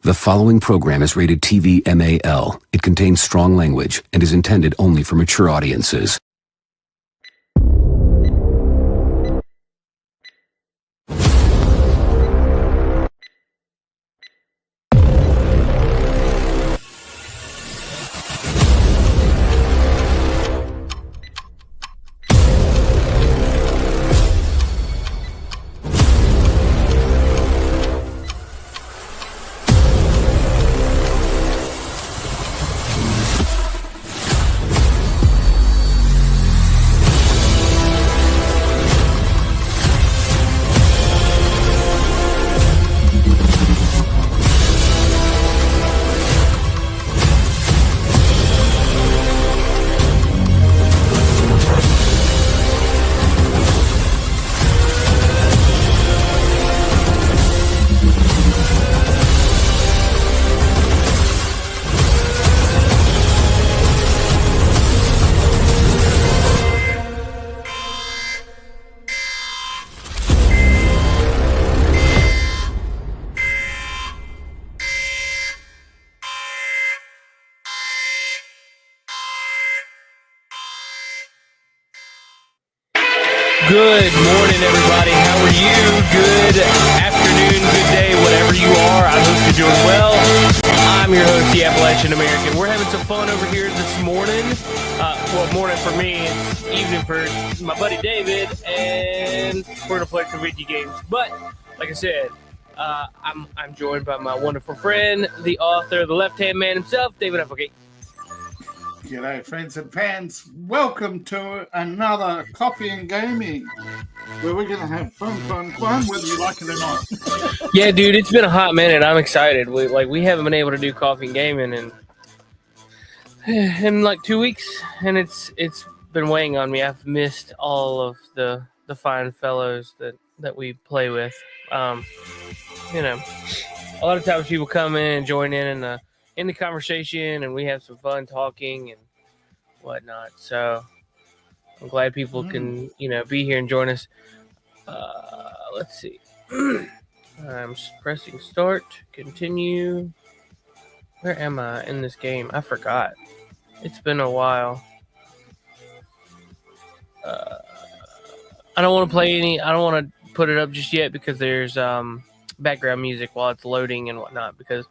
The following program is rated TV MAL. It contains strong language and is intended only for mature audiences. Good morning, everybody. How are you? Good afternoon, good day, whatever you are. I hope you're doing well. I'm your host, the Appalachian American. We're having some fun over here this morning. Morning for me. It's evening for my buddy David, and we're going to play some video games. But, like I said, I'm joined by my wonderful friend, the author, the left-hand man himself, David Applegate. G'day, friends and fans. Welcome to another Coffee and Gaming, where we're going to have fun, whether you like it or not. Yeah, dude, it's been a hot minute. I'm excited. We haven't been able to do Coffee and Gaming in like 2 weeks, and it's been weighing on me. I've missed all of the fine fellows that we play with. A lot of times people come in and join in the conversation, and we have some fun talking and whatnot. So I'm glad people can, be here and join us. Let's see. I'm pressing start, continue. Where am I in this game? I forgot. It's been a while. I don't want to play any. I don't want to put it up just yet because there's background music while it's loading and whatnot, because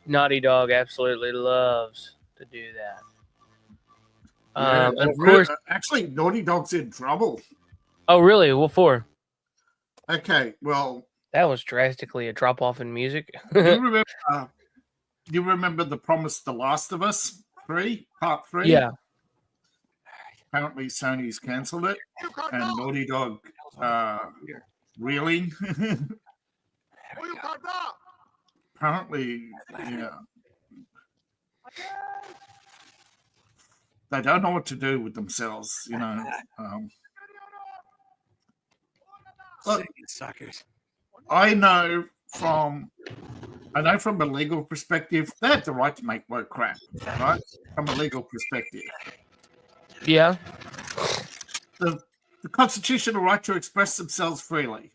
Naughty Dog absolutely loves to do that. And of course, actually, Naughty Dog's in trouble. Oh, really? What for? Okay, well, that was drastically a drop off in music. you remember The Promise: The Last of Us 3, Part 3? Yeah. Apparently, Sony's cancelled it, and Naughty Dog reeling. Apparently, yeah. They don't know what to do with themselves, Suckers. I know from a legal perspective, they have the right to make woke crap, right? From a legal perspective. Yeah. The constitutional right to express themselves freely.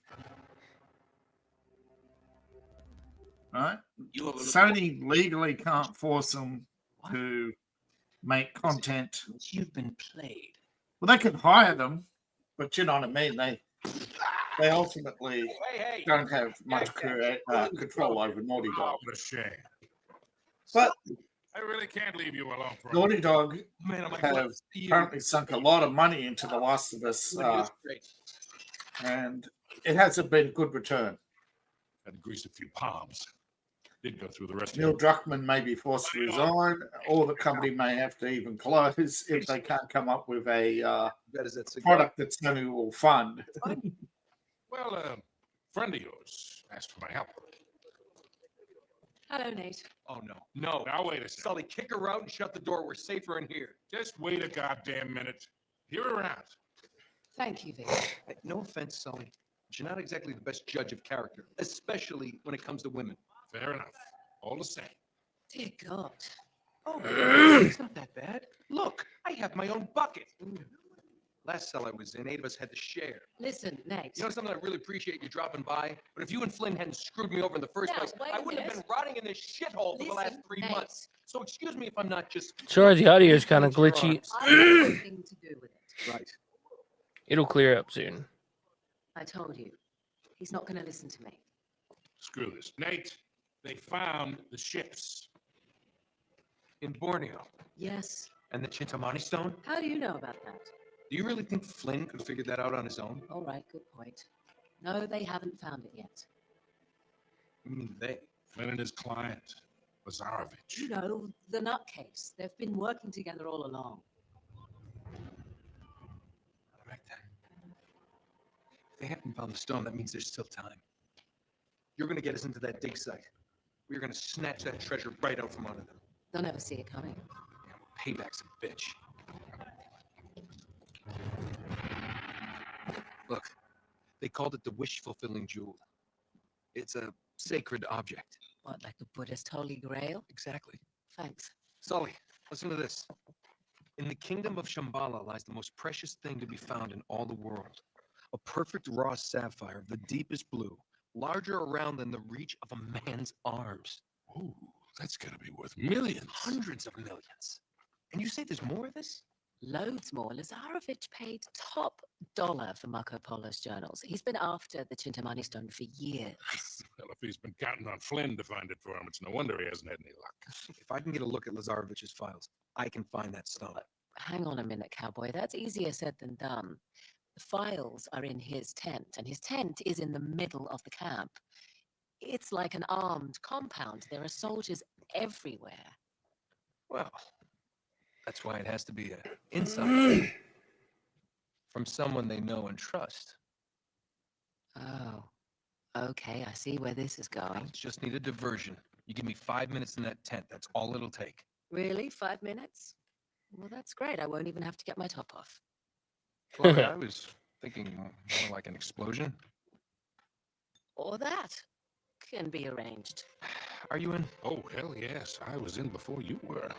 Right? Sony legally can't force them to make content. You've been played. Well, they can hire them, but you know what I mean. They ultimately don't have much control over Naughty Dog. What a shame. But I really can't leave you alone. Naughty Dog have apparently sunk a lot of money into The Last of Us, and it hasn't been a good return. Had to grease a few palms. Did go through the rest. Neil Druckmann may be forced to resign, or the company may have to even close if they can't come up with a product that Sony will fund. Well, a friend of yours asked for my help. Hello, Nate. Oh, no. Now, wait a second. Sully, kick her out and shut the door. We're safer in here. Just wait a goddamn minute. Hear her out. Thank you, Vic. Hey, no offense, Sully, but you're not exactly the best judge of character, especially when it comes to women. Fair enough. All the same. Dear God. Oh, it's not that bad. Look, I have my own bucket. last cell I was in, 8 of us had to share. Listen, Nate. You know something? I really appreciate you dropping by, but if you and Flynn hadn't screwed me over in the first Now, place, wait I a wouldn't have minute. been rotting in this shithole for the last Listen, 3 Nate. months. So excuse me if I'm not just... Sorry, the audio is kind of into your glitchy. arms. I have nothing to do with it. Right. It'll clear up soon. I told you. He's not going to listen to me. Screw this. Nate, they found the ships. In Borneo. Yes. And the Chintamani stone? How do you know about that? Do you really think Flynn could figure that out on his own? All right, good point. No, they haven't found it yet. I mean, they. Flynn and his client, Lazarevich. You know, the nutcase. They've been working together all along. If they haven't found the stone, that means there's still time. You're going to get us into that dig site. We're going to snatch that treasure right out from under them. They'll never see it coming. Yeah, payback's a bitch. Look, they called it the wish-fulfilling jewel. It's a sacred object. What, like a Buddhist holy grail? Exactly. Thanks. Sully, listen to this. In the kingdom of Shambhala lies the most precious thing to be found in all the world. A perfect raw sapphire of the deepest blue, larger around than the reach of a man's arms. Ooh, that's gonna be worth millions. Hundreds of millions. And you say there's more of this? Loads more. Lazarevich paid top dollar for Marco Polo's journals. He's been after the Chintamani stone for years. Well, if he's been counting on Flynn to find it for him, it's no wonder he hasn't had any luck. If I can get a look at Lazarevich's files, I can find that stone. Hang on a minute, cowboy. That's easier said than done. The files are in his tent, and his tent is in the middle of the camp. It's like an armed compound. There are soldiers everywhere. Well, that's why it has to be an insider from someone they know and trust. Oh, okay. I see where this is I going. just need a diversion. You give me 5 minutes in that tent. That's all it'll take. Really? 5 minutes? Well, that's great. I won't even have to get my top off. Chloe, I was thinking more like an explosion. Or that can be arranged. Are you in? Oh, hell yes. I was in before you were.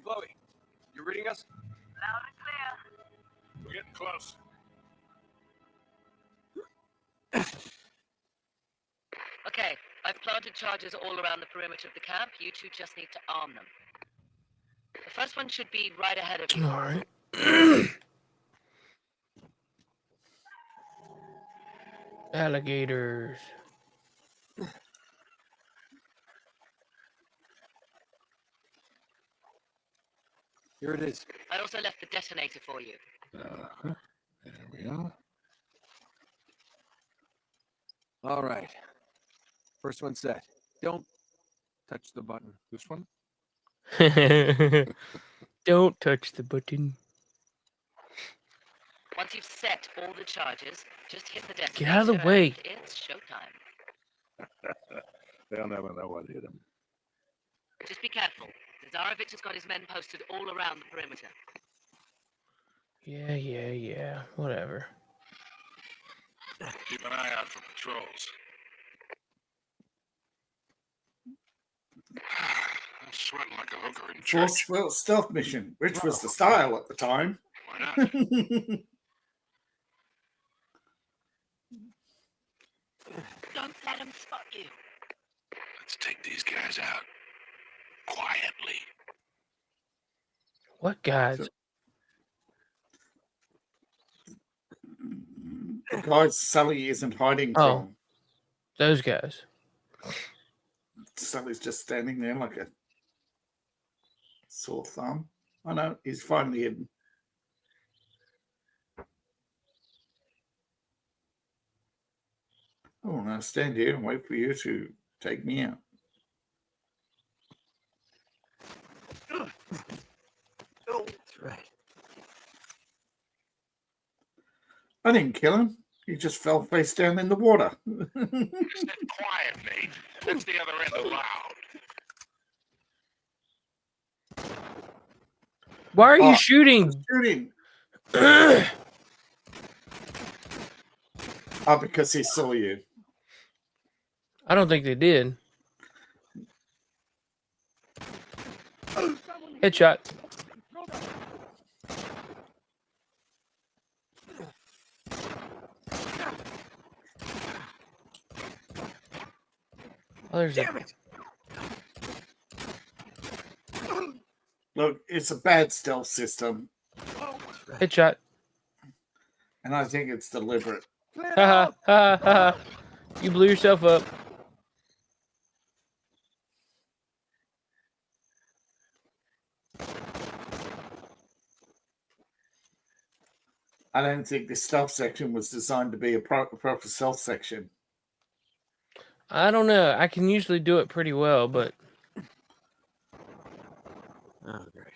Chloe, you reading us? Loud and clear. We're getting close. Okay, I've planted charges all around the perimeter of the camp. You two just need to arm them. The first one should be right ahead of you. All right. Alligators. Here it is. I also left the detonator for you. There we are. All right. First one set. Don't touch the button. This one? Don't touch the button. Once you've set all the charges, just hit the detonator. Get out of the way. and It's showtime. They'll never know what hit him. Just be careful. Lazarevich has got his men posted all around the perimeter. Yeah. Whatever. Keep an eye out for patrols. I'm sweating like a hooker in church. Well, stealth mission, which was the style at the time. Why not? Don't let him spot you. Let's take these guys out. Quietly. What guys? The guys Sully isn't hiding Oh. from. Those guys. Sully's just standing there like a sore thumb. I know, he's finally hidden. Oh, now stand here and wait for you to take me out. Oh, that's right. I didn't kill him. He just fell face down in the water. Quiet, Nate. That's the other end allowed. Why are you Oh. shooting? Shooting. Oh, because he saw you. I don't think they did. Headshot. Oh, there's a... Look, it's a bad stealth system, Headshot. and I think it's deliberate. Ha ha ha ha. You blew yourself up. I don't think the stealth section was designed to be a proper stealth section. I don't know. I can usually do it pretty well, but Oh, great.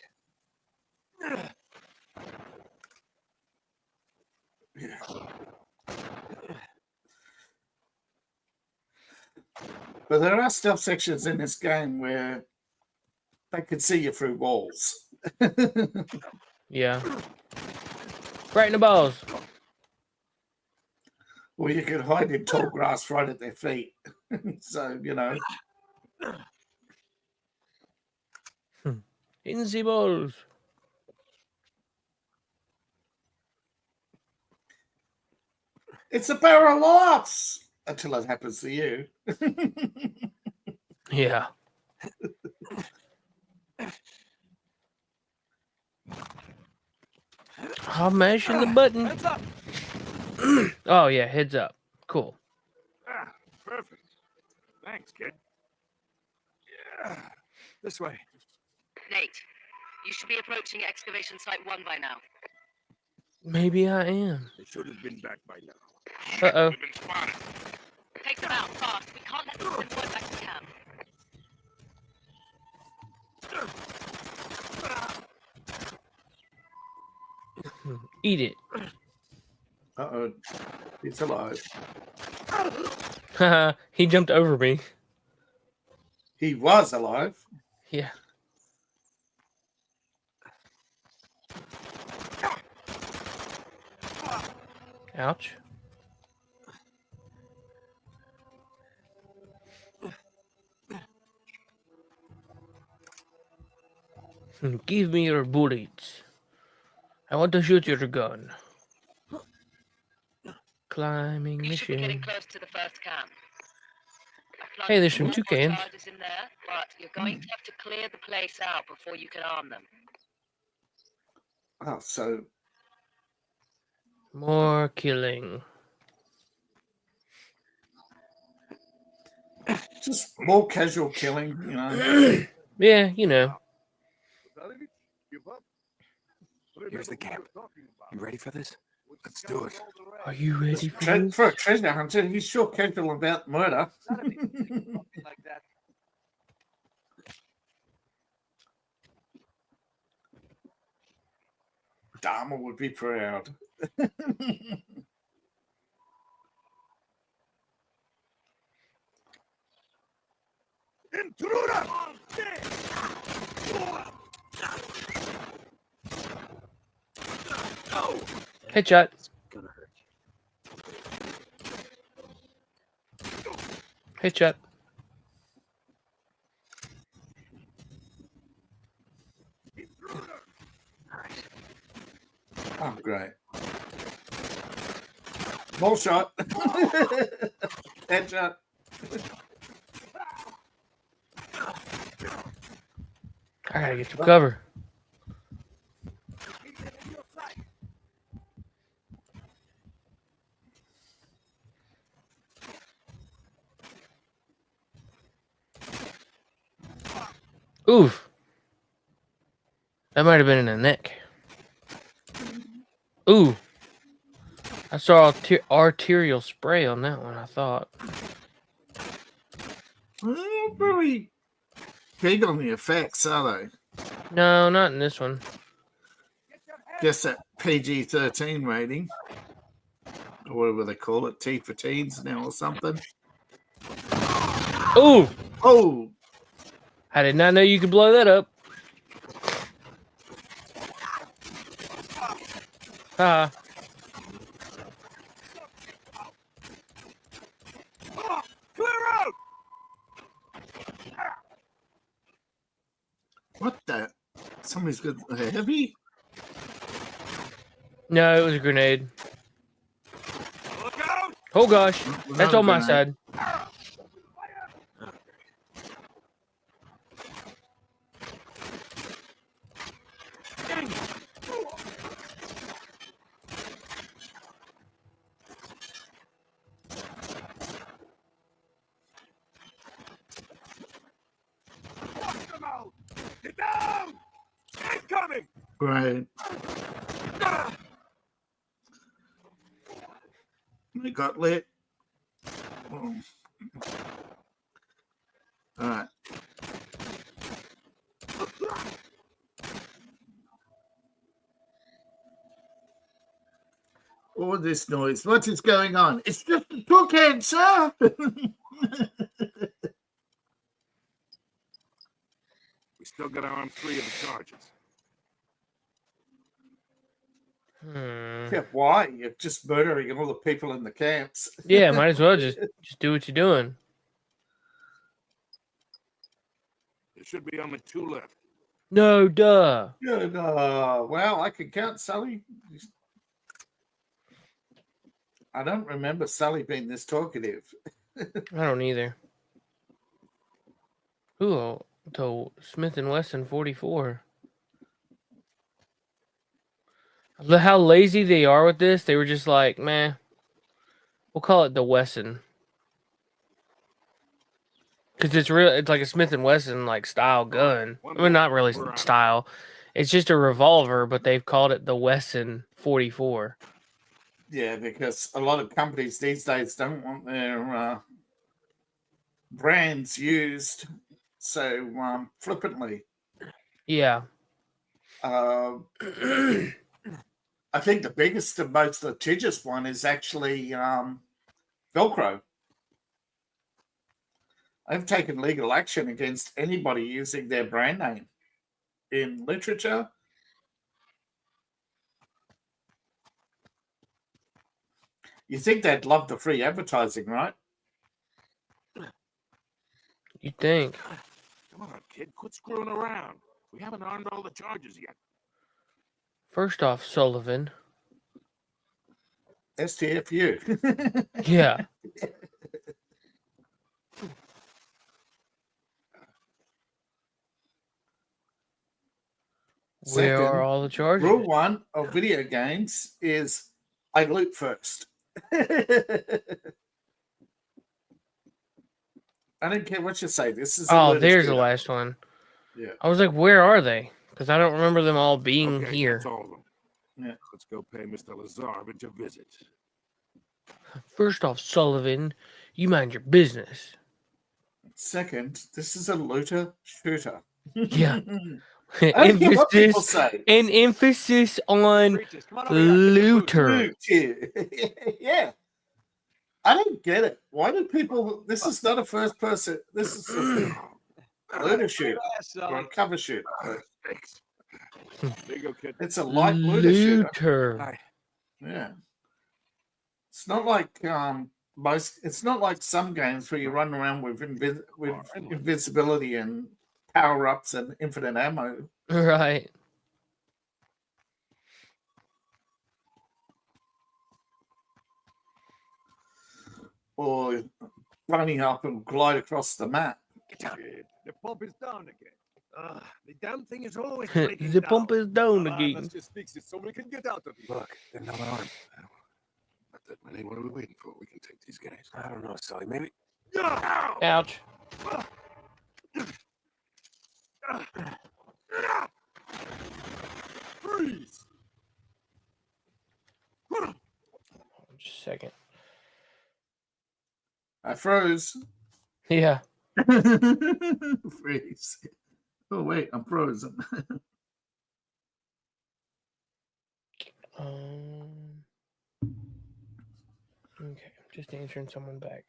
But there are stealth sections in this game where they can see you through walls. yeah. Right in the balls. Or you can hide in tall grass right at their feet. So, you know. In the balls. It's a barrel of laughs until it happens to you. Yeah. I'm mashing the button. Heads up. Oh, yeah, heads up. Cool. Ah, perfect. Thanks, kid. Yeah. This way. Nate, you should be approaching excavation site 1 by now. Maybe I am. They should have been back by now. Uh-oh. We've been spotted. Take them out, fast. We can't let them deploy back to camp. Eat it. Uh-oh. It's alive. Haha, he jumped over me. He was alive. Yeah. Ouch. Give me your bullets. I want to shoot your gun. Climbing You should be getting mission. close to the first camp. Hey, there's some More toucans. charges in there, but you're going to have to clear the place out before you can arm them. Oh, so More killing. just more casual killing, you know. Yeah, you know. Here's the camp. You ready for this? Let's do it. Are you ready for this? For a treasure hunter, he's sure casual about murder. Dharma would be proud. Intruder! Headshot. Gonna hurt you. Headshot. All right. Oh, great. More shot. Headshot. I gotta get some cover. Oof. That might have been in the neck. Ooh. I saw arterial spray on that one, I thought. Well, really big on the effects, are they? No, not in this one. Guess that PG-13 rating. Or whatever they call it. T for teens now or something. Ooh. Oh! I did not know you could blow that up. Ah. Clear out! What the? Somebody's got a heavy? No, it was a grenade. Oh gosh, that's on my side. Get down! Incoming! Great. They got lit. Oh. All right. All this noise. What is going on? It's just a cookhead, sir. We still got on 3 of the charges. Yeah, why? You're just murdering all the people in the camps. Yeah, might as well just do what you're doing. There should be only 2 left. No, duh. Good. Well, I can count Sully. I don't remember Sully being this talkative. I don't either. Ooh, to Smith & Wesson 44. How lazy they are with this. They were just like, man, we'll call it the Wesson. Because it's real. It's like a Smith & Wesson like style gun. I mean, not really style. It's just a revolver, but they've called it the Wesson 44. Yeah, because a lot of companies these days don't want their brands used so flippantly. Yeah. I think the biggest and most litigious one is actually Velcro. I've taken legal action against anybody using their brand name in literature. You think they'd love the free advertising, right? You think? Come on, kid, quit screwing around. We haven't armed all the charges yet. First off, Sullivan. STFU. Yeah. Where are all the charges? Rule 1 of video games is I loot first. I don't care what you say. This is there's the last one. Yeah. I was like, where are they? Because I don't remember them all being here. That's all of them. Yeah. Let's go pay Mr. Lazarevich a visit. First off, Sullivan, you mind your business. Second, this is a looter shooter. Yeah. I don't care what people say. An emphasis on looter. Yeah. I don't get it. Why do people... This is not a first person... This is a looter shooter or a cover shooter. There you go, kid. It's a light looter shooter. Looter. Yeah. It's not like it's not like some games where you run around with invincibility and power-ups and infinite ammo. Right. Or running up and glide across the map. Get down. The pump is down again. The damn thing is always The pump is down again. Let's just fix it so we can get out of here. Look, they're not armed. Not that many. What are we waiting for? We can take these guys. I don't know, Sully. Maybe. Ouch. Freeze! Just a second. I froze. Yeah. Freeze. Oh, wait, I'm frozen. Okay, just answering someone back.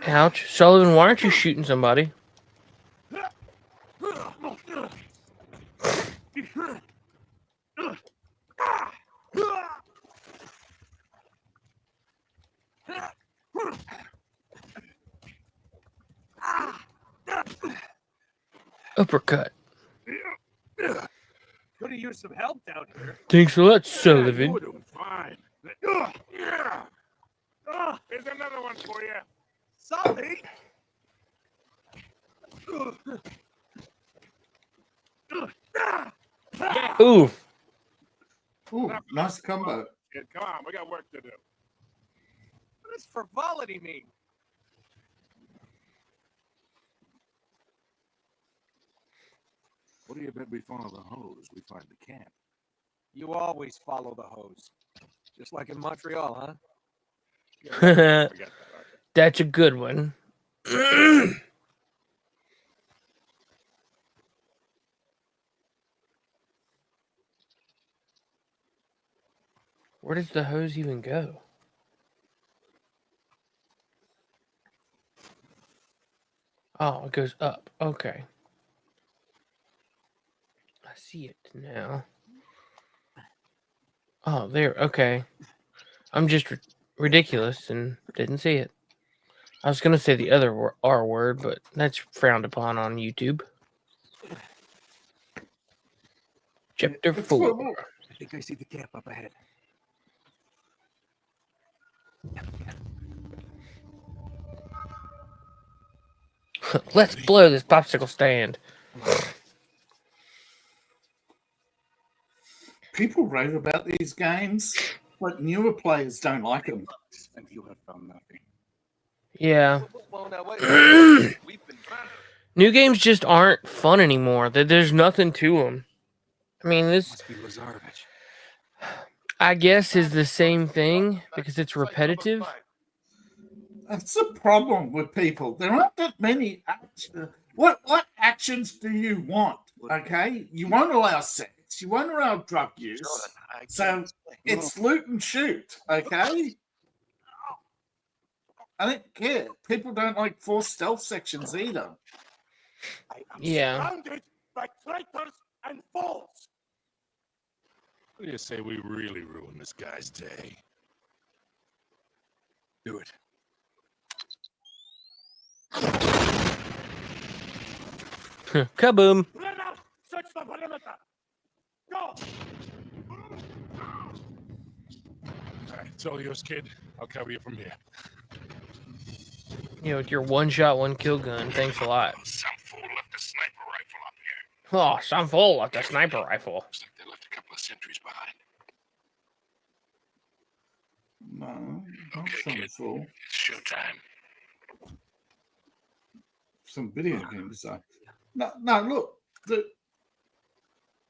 Ouch. Sullivan, why aren't you shooting somebody? Uppercut. Could have used some help down here. Thanks a lot, You Sullivan. were doing fine. Here's another one for you. Sully! Oof. Ooh, nice combo. Kid, come on, we got work to do. What does frivolity mean? What do you bet we follow the hose? We find the camp. You always follow the hose. Just like in Montreal, huh? Forget that, okay. That's a good one. Where does the hose even go? Oh, it goes up. Okay. I see it now. Oh, there. Okay. I'm just ridiculous and didn't see it. I was going to say the other R word, but that's frowned upon on YouTube. Chapter 4. I think I see the camp up ahead. Let's blow this popsicle stand. People rave about these games, but newer players don't like them. And you have found nothing. Yeah. Well, now, wait. We've been trying. New games just aren't fun anymore. There's nothing to them. I mean, this, Must be Lazarevich. I guess, is the same thing because it's repetitive. That's the problem with people. There aren't that many. What actions do you want? Okay, you won't allow sex. You won't allow drug use. So it's loot and shoot. Okay. I don't care. People don't like forced stealth sections either. I am Yeah. surrounded by traitors and fools. What do you say we really ruin this guy's day? Do it. Kaboom. Clear out! Search the perimeter! Go! All right, it's all yours, kid. I'll cover you from here. You know, with your one-shot, one-kill gun. Thanks a lot. Some fool left a sniper rifle up here. Oh, some fool left a sniper rifle. Looks like they left a couple of sentries behind. No, not Okay, some kid. fool. It's showtime. Some video games though. No, look.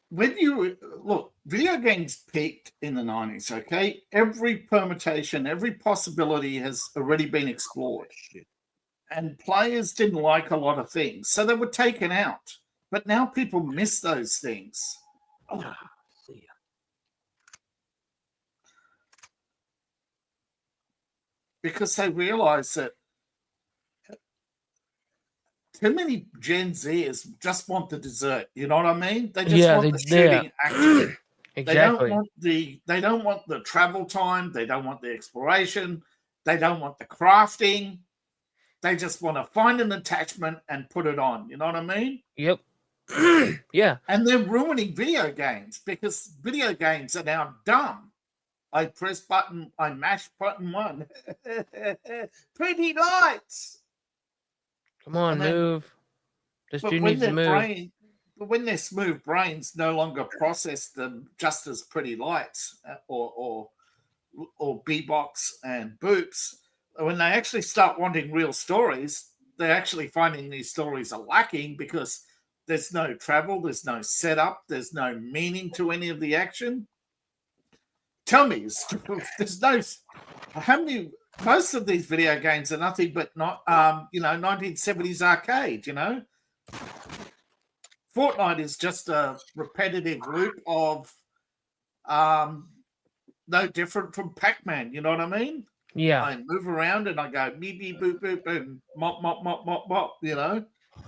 When you look, video games peaked in the 90s, okay? Every permutation, every possibility has already been explored. And players didn't like a lot of things, so they were taken out. But now people miss those things. See ya. Because they realize that too many Gen Zers just want the dessert. You know what I mean? They just want the shooting action. Exactly. They don't want the travel time. They don't want the exploration. They don't want the crafting. They just want to find an attachment and put it on. You know what I mean? Yep. Yeah. And they're ruining video games because video games are now dumb. I press button, I mash button one. Pretty lights. Come on, And then- Move. This But dude when needs to move. when their smooth brains no longer process them just as pretty lights or B-box and boops, when they actually start wanting real stories, they're actually finding these stories are lacking because there's no travel, there's no setup, there's no meaning to any of the action. Tell me, there's no how many. Most of these video games are nothing but 1970s arcade. You know, Fortnite is just a repetitive loop of no different from Pac-Man. You know what I mean? Yeah. I move around and I go beep beep boop boop boom mop mop mop mop mop. You know,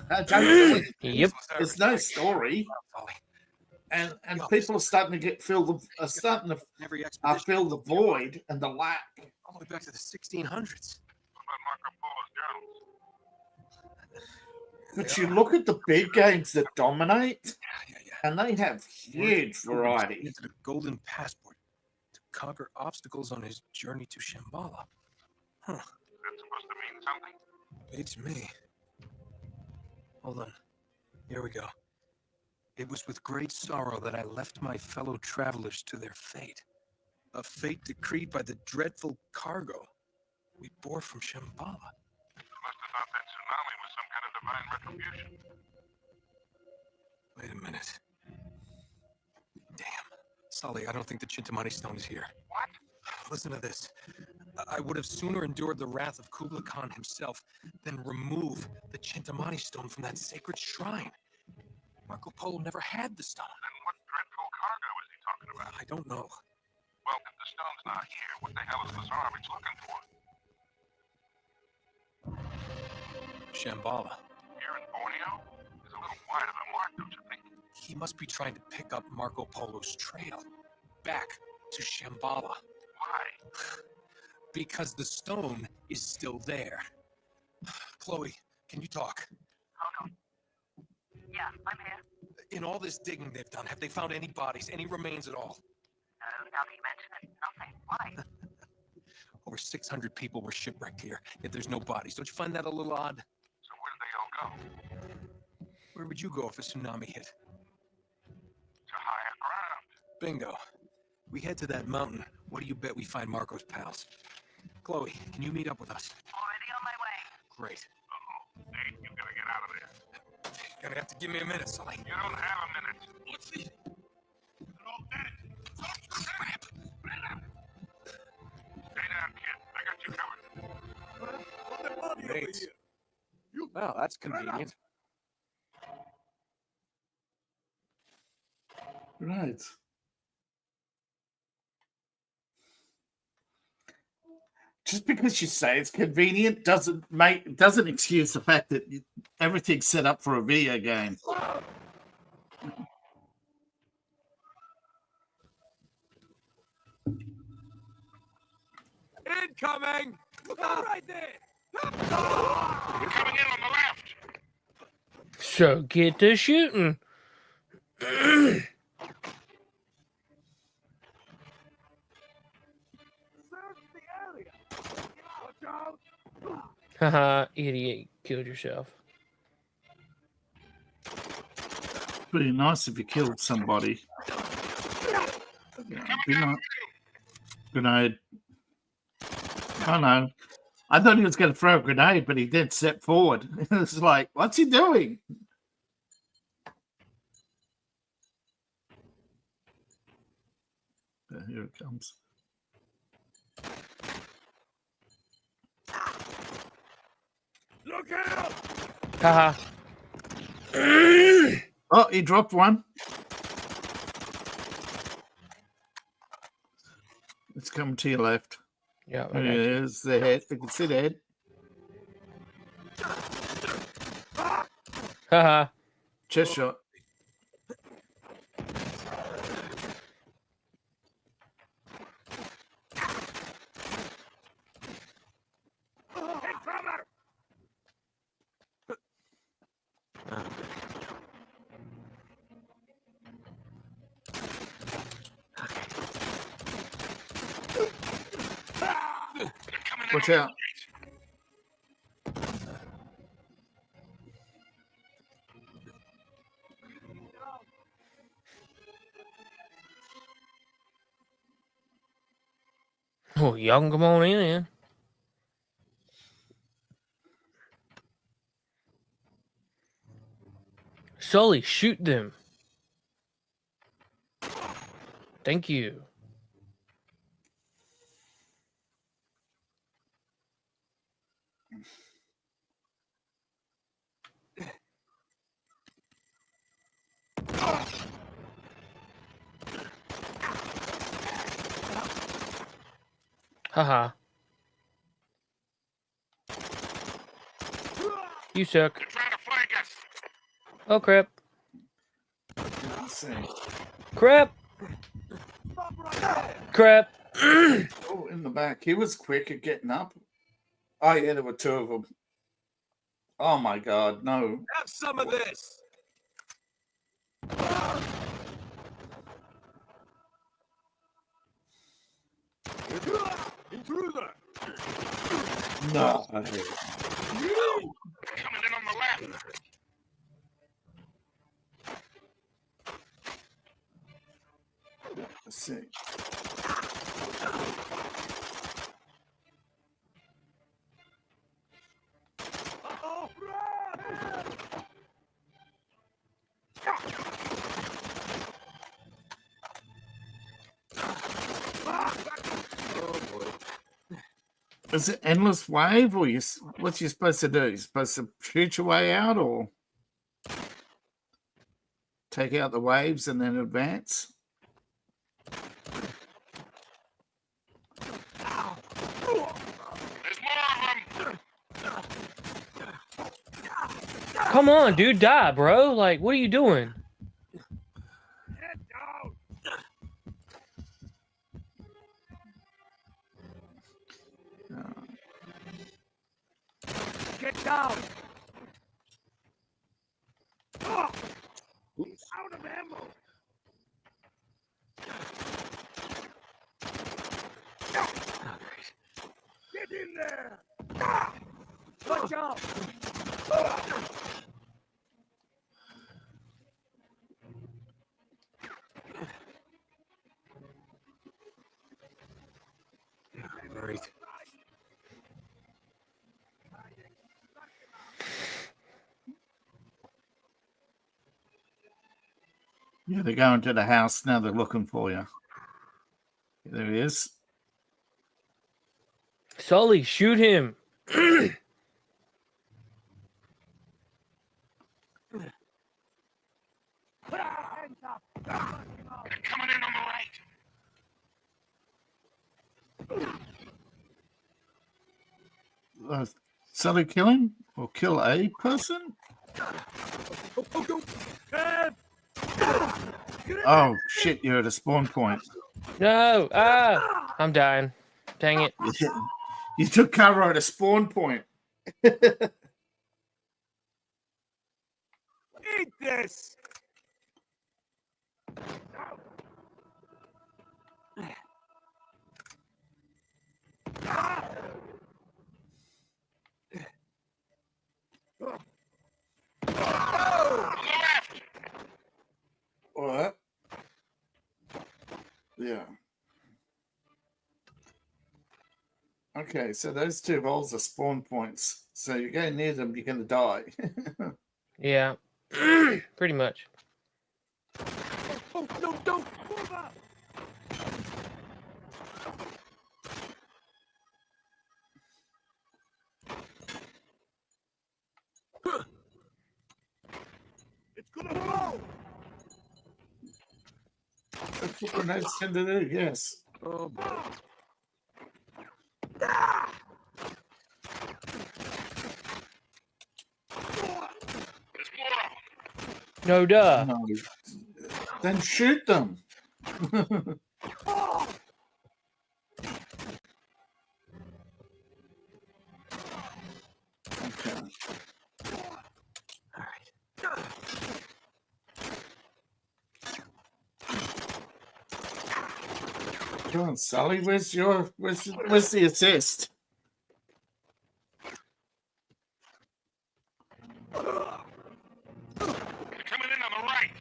I don't do anything. Yep. There's no story, and people are starting to feel the Every expedition feel the void and the lack. all the way back to the 1600s. But you look at the big games that dominate, Yeah. and they have huge variety. Granted a golden passport to conquer obstacles on his journey to Shambhala. Huh. That's supposed to mean something? It's me. Hold on. Here we go. It was with great sorrow that I left my fellow travelers to their fate. A fate decreed by the dreadful cargo we bore from Shambhala. Must have thought that tsunami was some kind of divine retribution. Wait a minute. Damn. Sully, I don't think the Chintamani stone is here. What? Listen to this. I would have sooner endured the wrath of Kublai Khan himself than remove the Chintamani stone from that sacred shrine. Marco Polo never had the stone. Then what dreadful cargo is he talking about? I don't know. Well, if the stone's not here, what the hell is Lazarevich looking for? Shambhala. Here in Borneo? He's a little wide of the mark, don't you think? He must be trying to pick up Marco Polo's trail. Back to Shambhala. Why? Because the stone is still there. Chloe, can you talk? Hold on. Yeah, I'm here. In all this digging they've done, have they found any bodies, any remains at all? No, now that you mention it, nothing. Why? Over 600 people were shipwrecked here, yet there's no bodies. Don't you find that a little odd? So where did they all go? Where would you go if a tsunami hit? To higher ground. Bingo. We head to that mountain. What do you bet we find Marco's pals? Chloe, can you meet up with us? Already on my way. Great. Uh-oh. Nate, you gotta get out of there. You're gonna have to give me a minute, Sully. You don't have a minute. Let's see. They're all dead. Crap. Stay down, kid. I got you covered. Nate. Well, that's convenient. Right. Just because you say it's convenient doesn't excuse the fact that everything's set up for a video game. Incoming! Look out right there! You're coming in on the left. So get to shooting. Haha, idiot, killed yourself. Pretty nice if you killed somebody. Be nice. Grenade. Oh no. I thought he was going to throw a grenade, but he did step forward. It's like, what's he doing? Here it comes. Look out! Haha. Oh, he dropped one. It's coming to your left. Yeah, There it is, the head. You can see the head. Haha. Chest shot. Watch out. Oh, y'all can come on in then. Sully, shoot them. Thank you. Haha. You suck. They're trying to flank us. Oh, crap. Crap. Crap. Oh, in the back. He was quick at getting up. Oh, yeah, there were two of them. Oh my God, no. Have some of this. Intruder. No. Coming in on the left. Let's see. Uh-oh. Oh boy. Is it endless wave, or what's you supposed to do? You're supposed to shoot your way out, or take out the waves and then advance? There's more of them. Come on, dude, die, bro. Like, what are you doing? Get down. Get down. Oops. Out of ammo. Get in there. Watch out. Right. Yeah, they're going to the house now. They're looking for you. There he is. Sully, shoot him. They're coming in on the right. Sully kill him or kill a person? Oh shit! You're at a spawn point. No. I'm dying. Dang it. You took cover at a spawn point. Eat this. All right. Yeah. Okay, so those two holes are spawn points. So you go near them, you're going to die. Yeah. Pretty much. Oh, no, don't move up. It's gonna blow. That's what grenades tend to do, yes. Oh boy. No duh. No. Then shoot them. Okay. Come on, Sully. Where's the assist? Coming in on the right.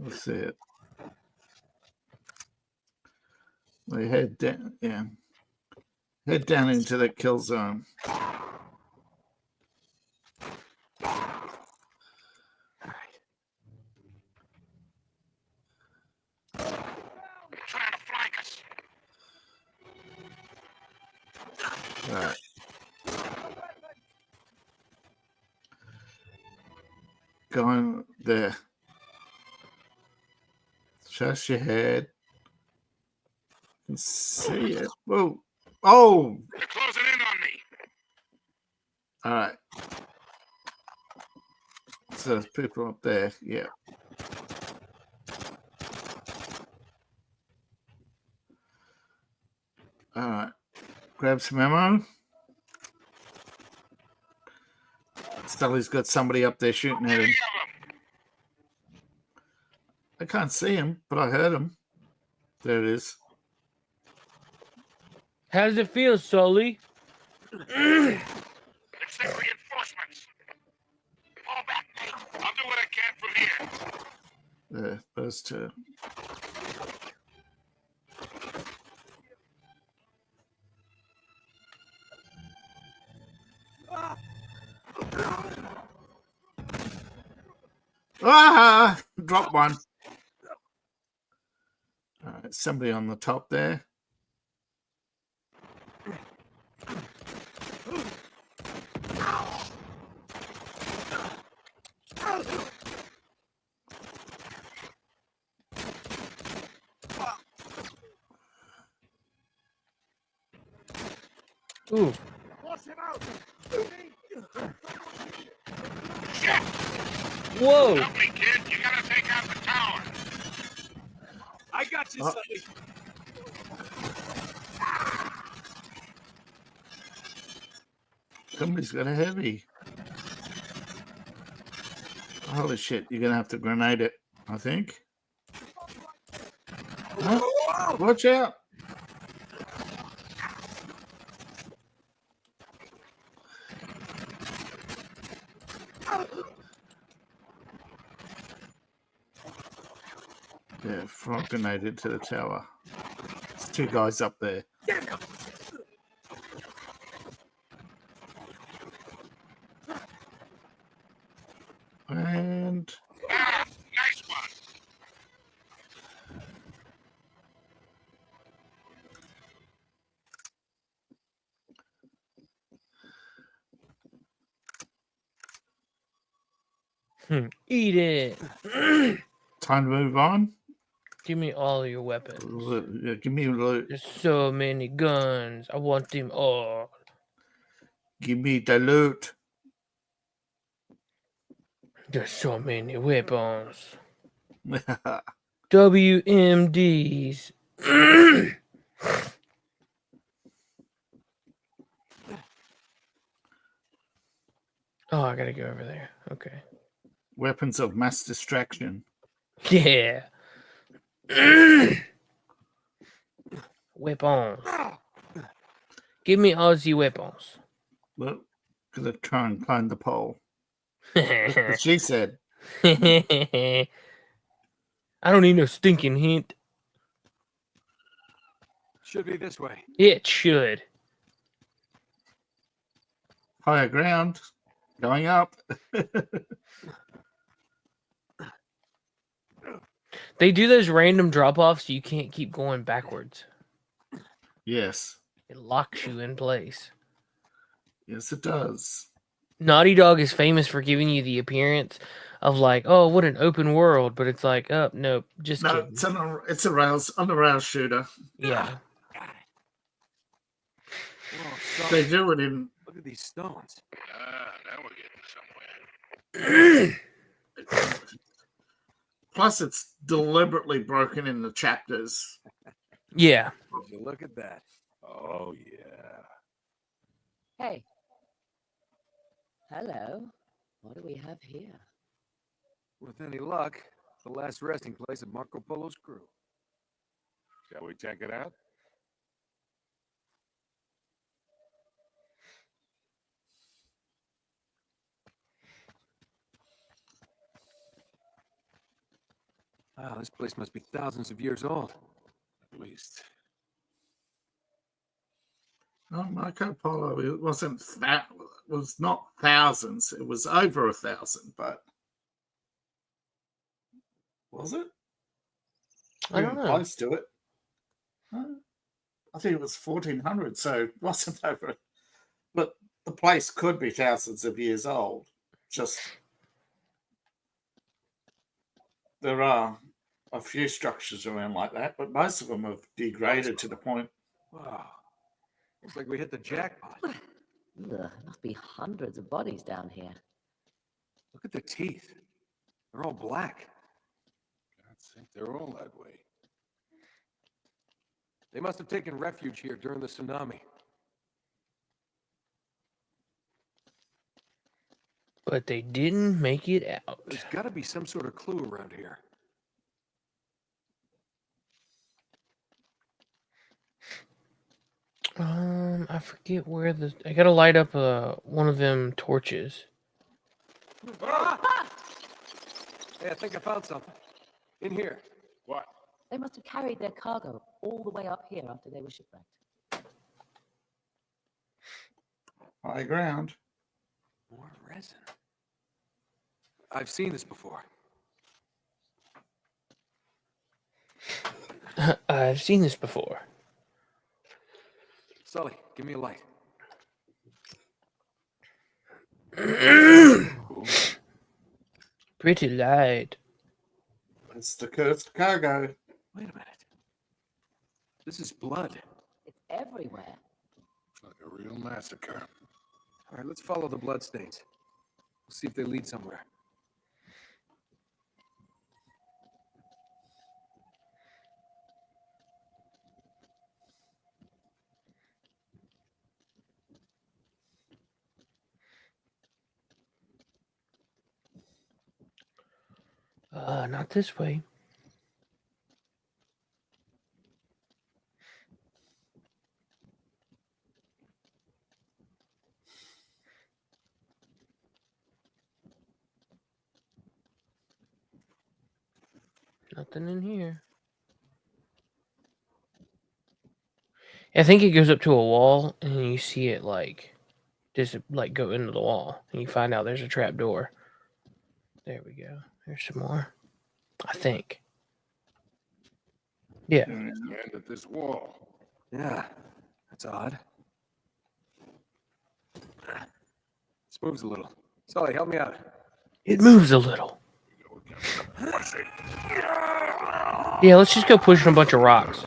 Let's see it. We head down, yeah. Head down into the kill zone. Trying to flank us. All right. Going there. Just your head. You can see it. Whoa. Oh! They're closing in on me. All right. So there's people up there. Yeah. All right. Grab some ammo. Sully's got somebody up there shooting at him. I can't see him, but I heard him. There it is. How does it feel, Sully? It's the reinforcements. Fall back, Nate. I'll do what I can from here. There, those two. Ah! Drop one. All right, somebody on the top there. Ooh. Whoa. Help me, kid. You gotta take out the tower. I got you, Sully. Somebody's got a heavy. Holy shit, you're gonna have to grenade it, I think. Oh, watch out. Yeah, frog grenaded to the tower. There's two guys up there. And Nice one. Eat it. time to move on. Give me all your weapons. Yeah, give me loot. There's so many guns. I want them all. Give me the loot. There's so many weapons. WMDs. Oh, I gotta go over there. Okay. Weapons of mass distraction. Yeah. Weapons. Give me all the weapons. Look, gonna try and climb the pole. That's what she said. I don't need no stinking hint. Should be this way. It should. Higher ground. Going up. They do those random drop-offs so you can't keep going backwards. Yes. It locks you in place. Yes, it does. Naughty Dog is famous for giving you the appearance of like, oh, what an open world, but it's like, oh, nope, just No, kidding. it's a rails on the rail shooter. Yeah. Whoa, They do it in. Look at these stones. Now we're getting somewhere. Plus, it's deliberately broken in the chapters. Yeah. Would you look at that? Oh yeah. Hey. Hello. What do we have here? With any luck, the last resting place of Marco Polo's crew. Shall we check it out? Wow, this place must be thousands of years old. At least. No, Marco Polo, it wasn't that. It was not thousands. It was over 1,000, but was it? I don't know. Close to it. I think it was 1,400, so it wasn't over. But the place could be thousands of years old. Just there are a few structures around like that, but most of them have degraded to the point. Wow. Looks like we hit the jackpot. Ugh, must be hundreds of bodies down here. Look at the teeth. They're all black. I think they're all that way. They must have taken refuge here during the tsunami. But they didn't make it out. There's got to be some sort of clue around here. I forget where I gotta light up one of them torches. Hey, I think I found something. In here. What? They must have carried their cargo all the way up here after they were shipwrecked. High ground. More resin. I've seen this before. I've seen this before. Sully, give me a light. Pretty light. It's the cursed cargo. Wait a minute. This is blood. It's everywhere. Looks like a real massacre. All right, let's follow the blood stains. We'll see if they lead somewhere. Not this way. Nothing in here. I think it goes up to a wall, and you see it just go into the wall, and you find out there's a trap door. There we go. There's some more. I think. Yeah. It's the end of this wall. Yeah, that's odd. This moves a little. Sully, help me out. It moves a little. Yeah, let's just go pushing a bunch of rocks.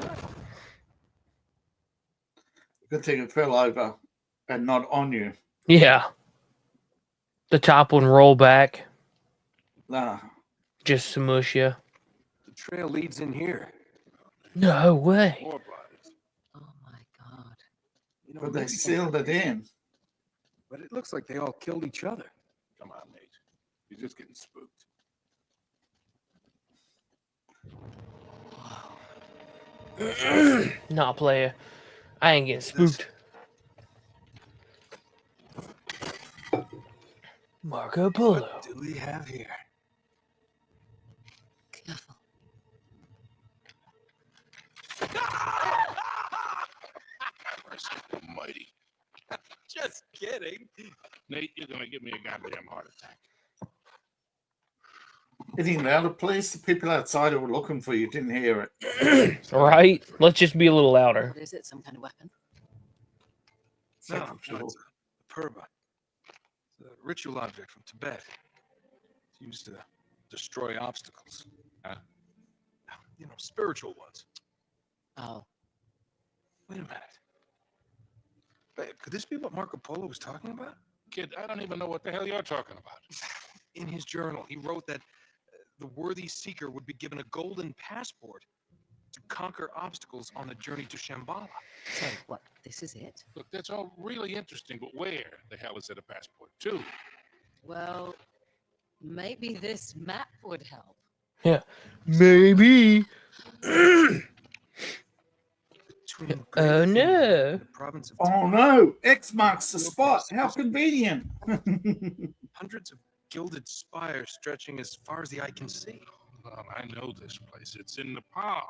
Good thing it fell over and not on you. Yeah. The top one roll back. Nah. Just smush you. The trail leads in here. No way. More bodies. Oh my god. You know, But they maybe- sealed it in. But it looks like they all killed each other. Come on, Nate. You're just getting spooked. Nah, player. I ain't getting spooked. Marco Polo. What do we have here? Careful. Christ almighty. Just kidding. Nate, you're gonna give me a goddamn heart attack. Any louder, please? The people outside who were looking for you didn't hear it. Right? Let's just be a little louder. What is it? Some kind of weapon? No, Second no, floor. it's a purba. It's a ritual object from Tibet. It's used to destroy obstacles. Huh? You know, spiritual ones. Oh, Wait a minute. Babe, could this be what Marco Polo was talking about? Kid, I don't even know what the hell you're talking about. In his journal, he wrote that the worthy seeker would be given a golden passport to conquer obstacles on the journey to Shambhala. so what? This is it? Look, that's all really interesting, but where the hell is it a passport to? Well, maybe this map would help. Yeah. Maybe. Between Oh, Great no. and the province of Oh no! X marks the spot. How convenient. hundreds of gilded spires stretching as far as the eye can see. Well, I know this place. It's in Nepal.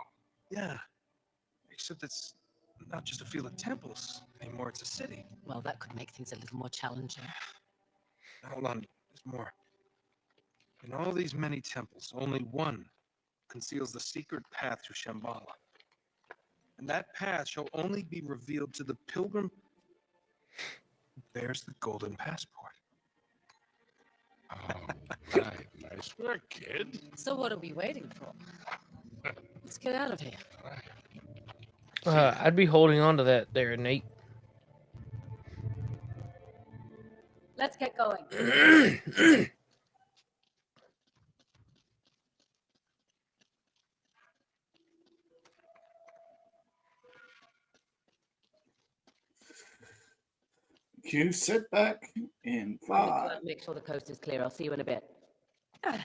Yeah. Except it's not just a field of temples anymore, it's a city. Well, that could make things a little more challenging. Hold on, there's more. In all these many temples, only one conceals the secret path to Shambhala. And that path shall only be revealed to the pilgrim who bears the golden passport. Oh, right. Nice work, kid. So what are we waiting for? Let's get out of here. I'd be holding on to that there, Nate. Let's get going. Q, sit back in I'm gonna go 5. out and make sure the coast is clear. I'll see you in a bit. Yeah.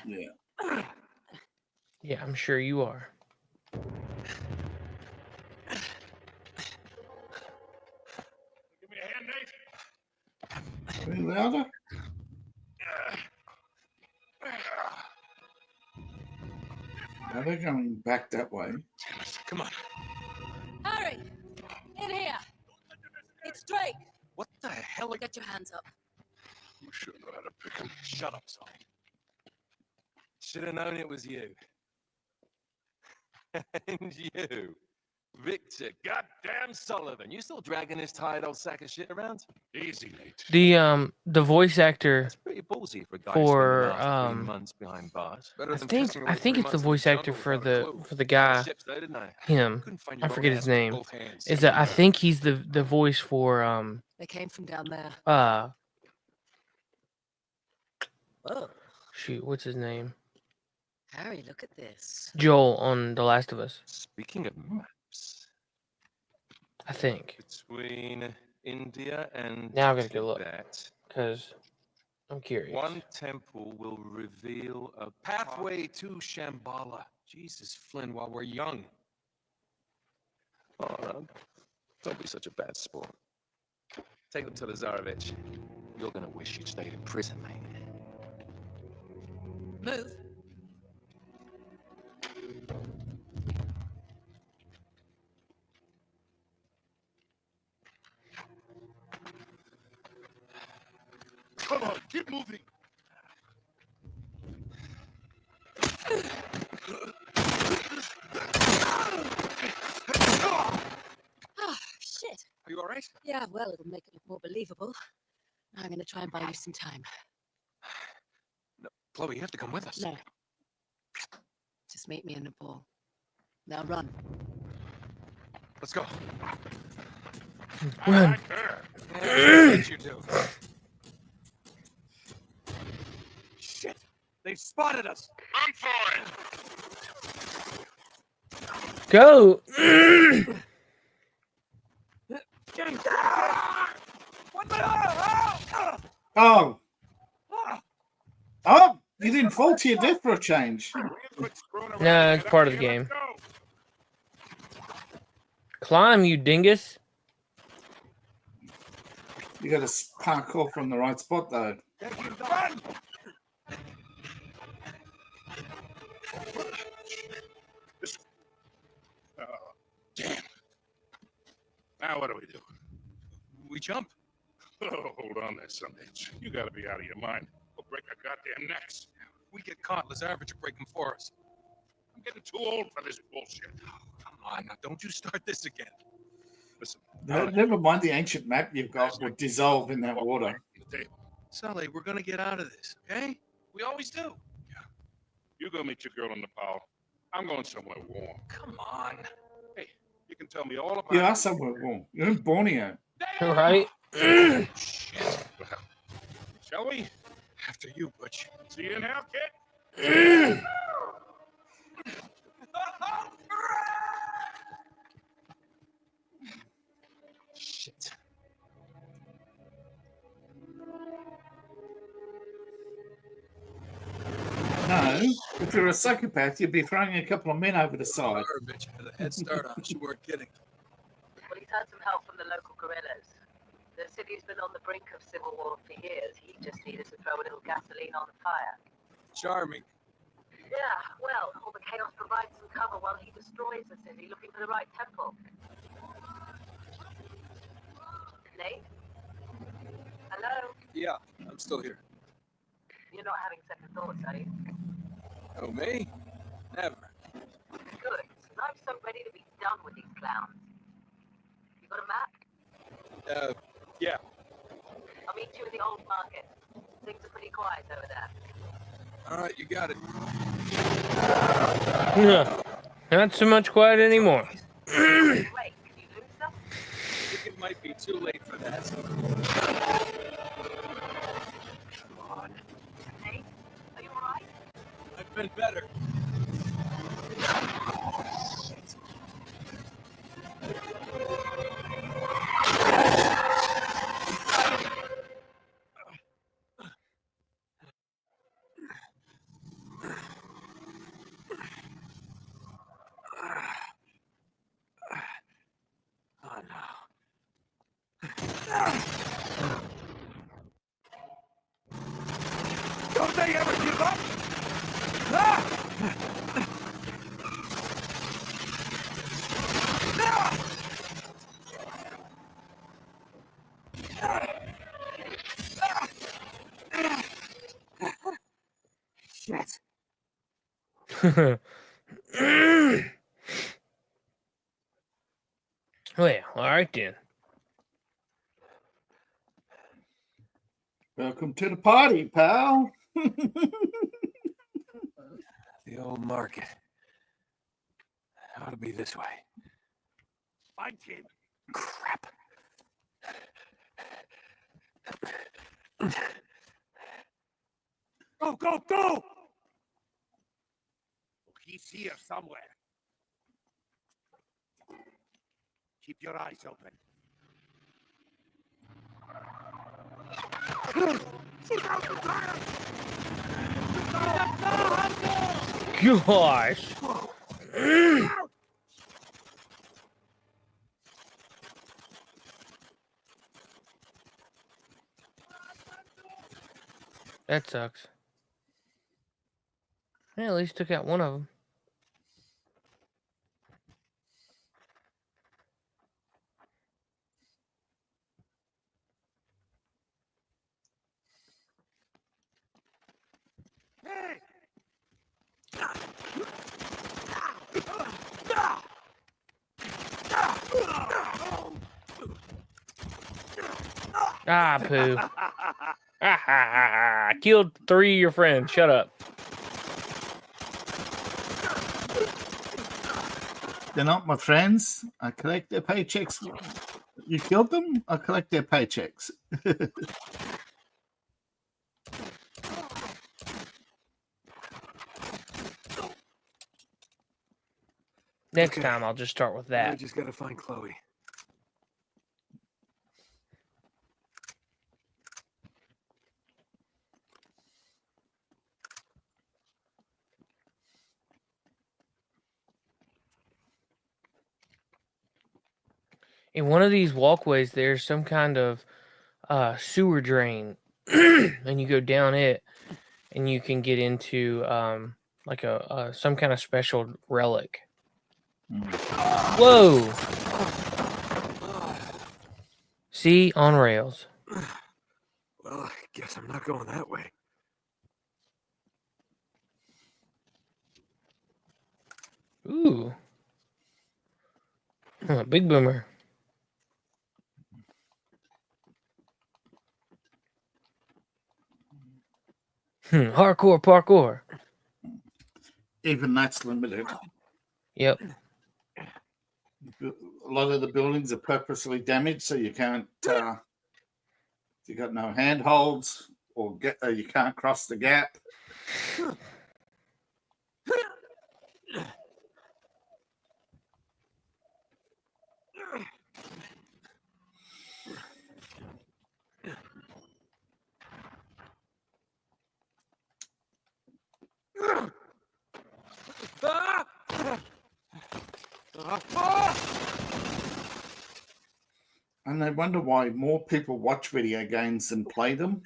Yeah, I'm sure you are. Give me a hand, Nate. Any louder? Now they're going back that way. Damn it. Come on. Harry, in here. It's Drake. What the hell? Get your hands up. You sure know how to pick him. Shut up, Sully. Should have known it was you. And you, Victor goddamn Sullivan. You still dragging this tired old sack of shit around? Easy, Nate. The voice actor That's pretty ballsy for a guy for spending the last 3 months behind bars. I think it's the voice actor for the guy him. I forget his name. Is that I think he's the voice for They came from down there. Oh, shoot, what's his name? Harry, look at this. Joel on The Last of Us. Speaking of maps, I think. between India and Now I'm gonna go look. Tibet, Because I'm curious. one temple will reveal a pathway to Shambhala. Jesus, Flynn, while we're young. Oh, no. Don't be such a bad sport. Take them to the Tsarevich. You're gonna wish you'd stayed in prison, mate. Move. Come on, keep moving. Ah, shit. Are you all right? Yeah, well, it'll make it look more believable. I'm gonna try and buy you some time. No, Chloe, you have to come with us. No. Just meet me in the ball. Now run. Let's go. Run. Right there. Yeah, what you do. Shit! They've spotted us. Run for it. Go. Oh! Oh! You didn't fall to your death for a change. No, it's part of the game. Climb, you dingus. You got to parkour from the right spot, though. Run! Oh, damn. Now what do we do? We jump. Oh, hold on there, some bitch. You gotta be out of your mind. We'll break our goddamn necks. We get caught. Lazarevich will break them for us. I'm getting too old for this bullshit. Come on, now don't you start this again. Listen, Never mind the ancient map you've got would dissolve in that water. on the table. Sully, we're gonna get out of this, okay? We always do. You go meet your girl in Nepal. I'm going somewhere warm. Come on. Hey, you can tell me all about You are somewhere warm. You're in Borneo. Right? Shit. Well, shall we? After you, Butch. See you in hell, kid. Shit. No, if you're a psychopath, you'd be throwing a couple of men over the side. Lazarevich had a head start on us. You weren't kidding. Well, he's had some help from the local guerrillas. The city's been on the brink of civil war for years. He just needed to throw a little gasoline on the fire. Charming. Yeah, well, all the chaos provides some cover while he destroys the city looking for the right temple. Nate? Hello? Yeah, I'm still here. You're not having second thoughts, are you? Oh, me? Never. Good. I'm so ready to be done with these clowns. You got a map? Yeah. I'll meet you in the old market. Things are pretty quiet over there. All right, you got it. Yeah. Not so much quiet anymore. Wait, can you lose stuff? I think it might be too late for that. been better. Oh no. Don't they ever give up? Shit. Well, all right then. Welcome to the party, pal. The old market. Ought to be this way. Find him. Crap. Go, go, go! He's here somewhere. Keep your eyes open. Gosh. That sucks. Yeah, at least took out one of them. Hey! Ah, poo. Killed 3 of your friends. Shut up. They're not my friends. I collect their paychecks. You killed them? I collect their paychecks. Next Okay. time, I'll just start with I that. just gotta find Chloe. In one of these walkways, there's some kind of sewer drain, and you go down it, and you can get into like a some kind of special relic. Whoa! See, on rails. Well, I guess I'm not going that way. Ooh. Big boomer. Hardcore parkour. Even that's limited. Yep. A lot of the buildings are purposely damaged, so you can't. You got no handholds, or you can't cross the gap. And I wonder why more people watch video games than play them.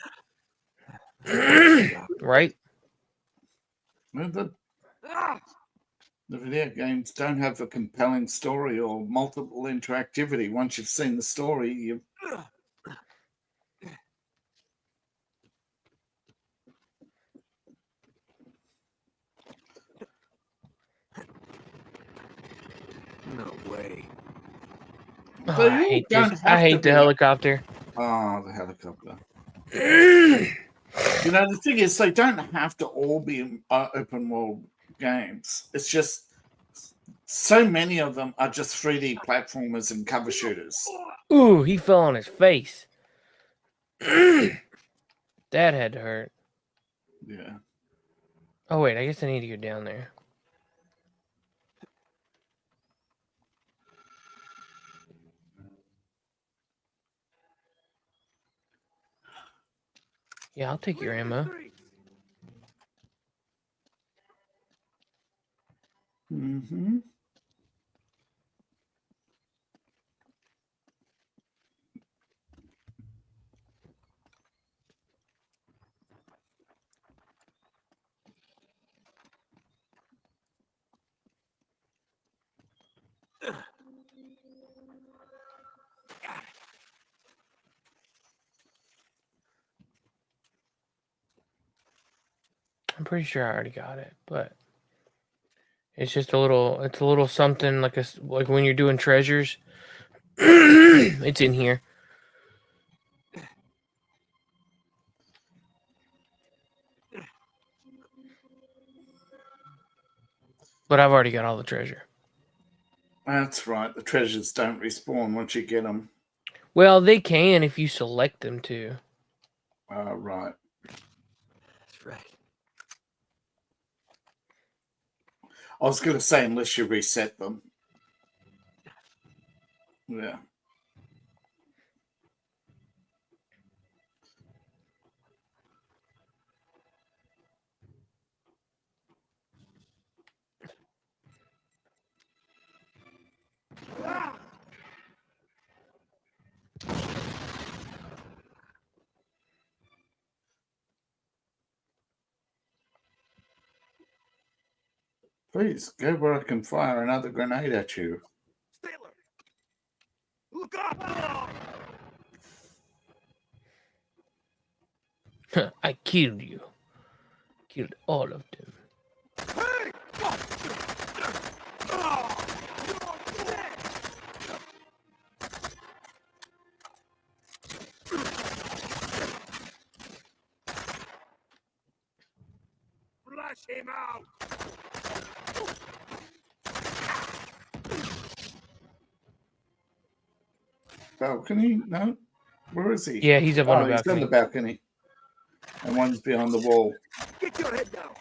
Right? Well, the video games don't have a compelling story or multiple interactivity. Once you've seen the story, you. No way. Oh, They I all hate don't this. have I to hate the be- helicopter. Oh, the helicopter. You know, the thing is, they don't have to all be open world games. It's just so many of them are just 3D platformers and cover shooters. Ooh, he fell on his face. That had to hurt. Yeah. Oh, wait, I guess I need to go down there. Yeah, I'll take your ammo. Mm-hmm. I'm pretty sure I already got it, but it's just a little something like when you're doing treasures. It's in here. But I've already got all the treasure. That's right. The treasures don't respawn once you get them. Well, they can if you select them to. Right. That's right. I was going to say, unless you reset them. Yeah. Please, go where I can fire another grenade at you. Sailor! Look up! I killed you. Killed all of them. Hey! Flush him out! Balcony? No? Where is he? Yeah, he's up on the He's on balcony. the balcony. And one's behind the wall. Get your head down!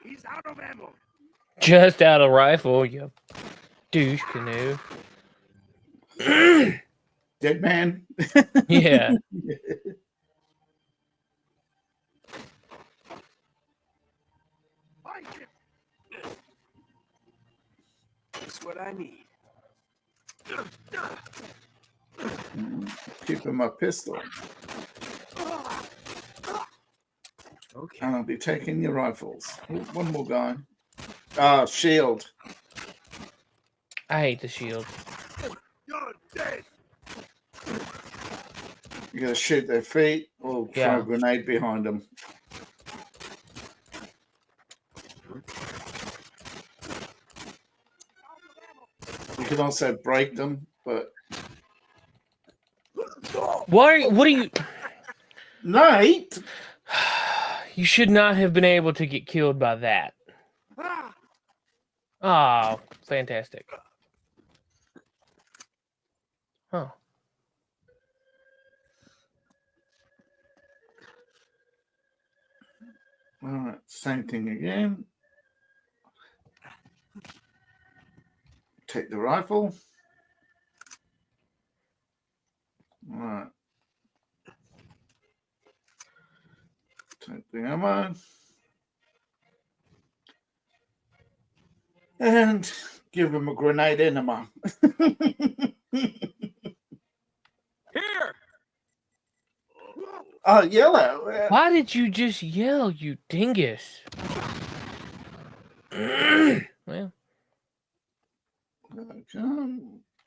He's out of ammo. Just out of rifle, you douche canoe. Dead man? Yeah. Find him. That's what I need. Keeping my pistol. Okay. And I'll be taking your rifles. Oh, one more guy. Shield. I hate the shield. You're dead. You gotta shoot their feet or throw Yeah. a grenade behind them. You can also break them, but Why? What are you? Nate! You should not have been able to get killed by that. Oh, fantastic. Huh. All right, same thing again. Take the rifle. All right. Take the ammo. And give him a grenade enema. Here. Oh, yellow. Why did you just yell, you dingus? Well,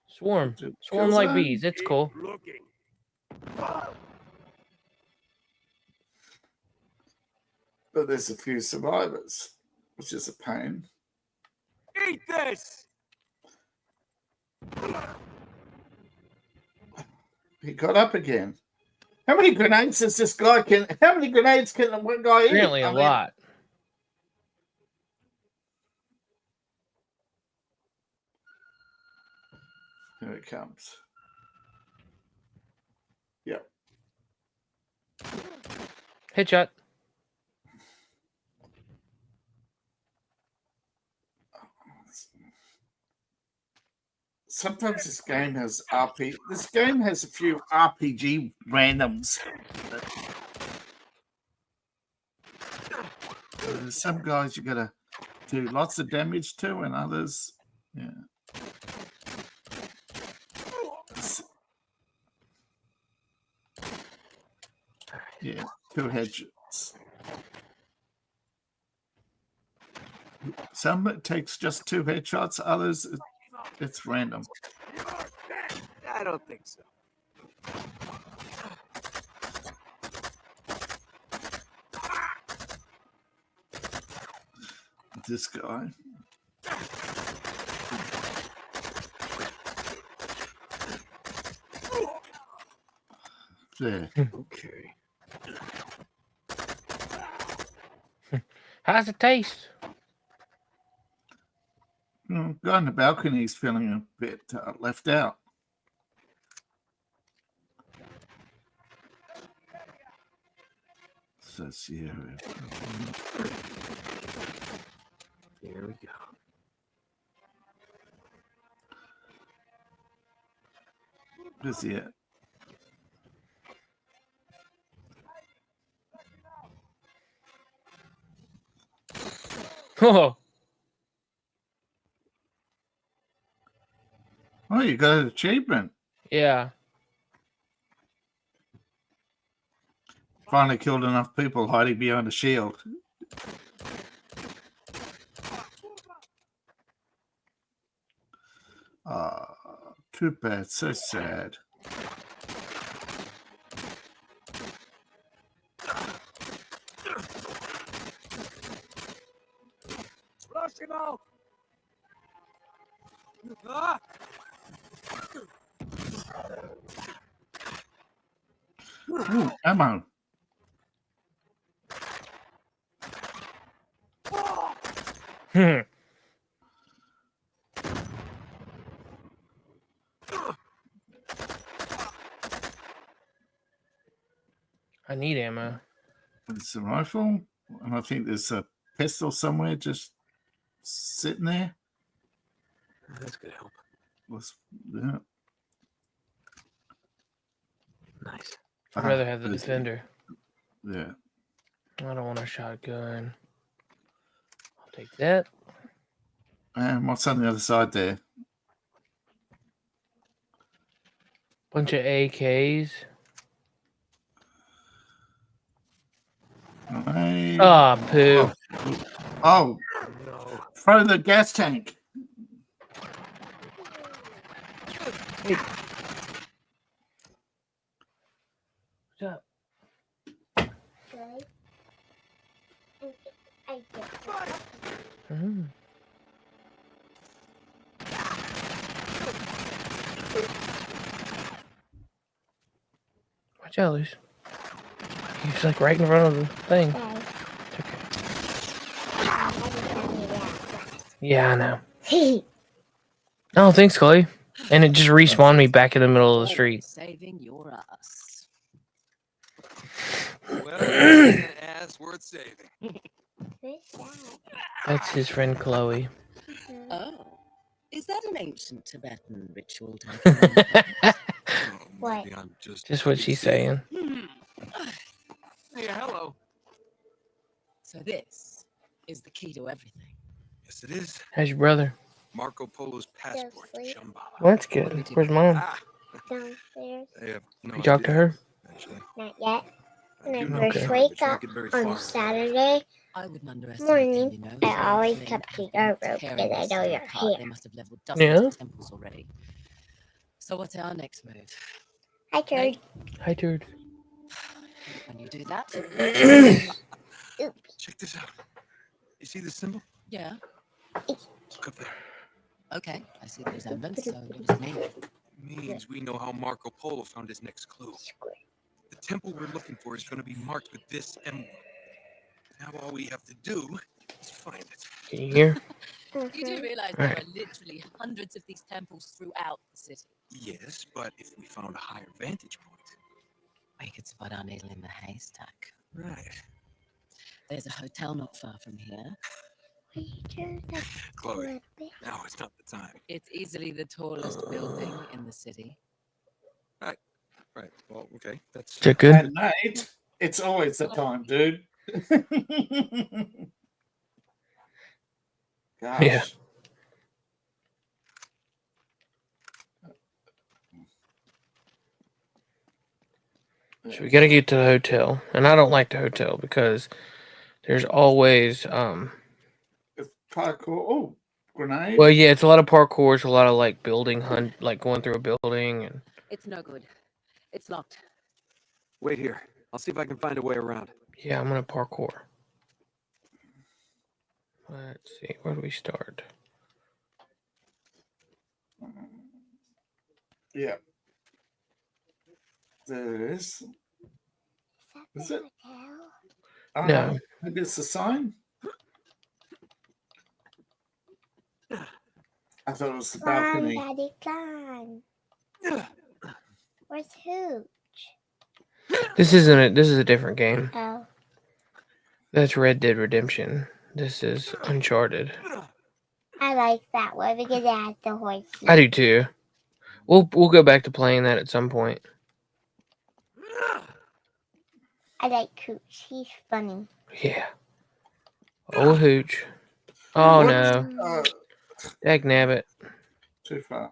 swarm. Swarm like bees. That's cool. Looking. But there's a few survivors, which is a pain. Eat this. He got up again. How many grenades does this guy can? How many grenades can one guy eat? Apparently a lot. Here it comes. Yep. Headshot. Sometimes this game has This game has a few RPG randoms. There's some guys you gotta do lots of damage to, and others, yeah. Yeah, 2 headshots. Some it takes just 2 headshots, others it's random. I don't think so. This guy. There. Okay. How's it taste? Guy on the balcony is feeling a bit left out. So yeah. Here we go. This is it. Oh, Oh, you got an achievement. yeah. Finally killed enough people hiding behind a shield. Too bad. So sad. Flush him out! Ah! Ooh, ammo. Hmm. I need ammo. It's a rifle, and I think there's a pistol somewhere just sitting there. That's gonna help. Yeah. Nice. I'd rather have the defender. Yeah. I don't want a shotgun. I'll take that. And what's on the other side there? Bunch of AKs. Hey. Ah, poo. Oh, No. throw the gas tank. What's up? Mm. Watch out, Luce. He's like right in front of the thing. It's okay. Yeah, I know. Oh, thanks, Chloe. And it just respawned me back in the middle of the street. Saving your ass. Well, an ass worth saving. That's his friend Chloe. Oh, is that an ancient Tibetan ritual? Maybe I'm Just what she's saying. Hey, hello. So this is the key to everything. Yes, it is. How's your brother? Marco Polo's passport to Shambhala. Well, that's good. Where's mom? Ah, Downstairs. I have no You talk to idea, her? Actually. Not yet. I When do I know first her, wake but she up didn't get very on far. Saturday I wouldn't underestimate morning, them, you know. I always They come to have your been room tearing because I this know thing you're apart. They here. must have leveled dozens Yeah? of temples already. So what's our next move? Hi, Turd. Hi, dude. When you do that, Check this out. You see this symbol? yeah. Look up there. Okay, I see the resemblance. So what does it mean? Means we know how Marco Polo found his next clue. The temple we're looking for is going to be marked with this emblem. Now all we have to do is find it. Can you hear? You do realize All there right. are literally hundreds of these temples throughout the city. Yes, but if we found a higher vantage point. We could spot our needle in the haystack. Right. There's a hotel not far from here. Chloe, now it's not the time. It's easily the tallest building in the city. Right. Well, okay. That's Is it good? And Nate, it's always the time, dude. Gosh. Yeah. So we got to get to the hotel, and I don't like the hotel because there's always It's parkour. Oh, grenade. Well, yeah, it's a lot of parkour, it's a lot of like building hunt, like going through a building, and It's no good. It's locked. Wait here. I'll see if I can find a way around. yeah, I'm gonna parkour. Let's see, where do we start? Yeah. There it is. Is it? No. Maybe it's a sign. I thought it was the balcony. Daddy, climb. Where's Hooch? This isn't it. This is a different game. Oh. That's Red Dead Redemption. This is Uncharted. I like that one because it has the horse. I do too. We'll go back to playing that at some point. I like Hooch. He's funny. Yeah. Oh, Hooch. Oh What? no. Dagnabbit. Too far.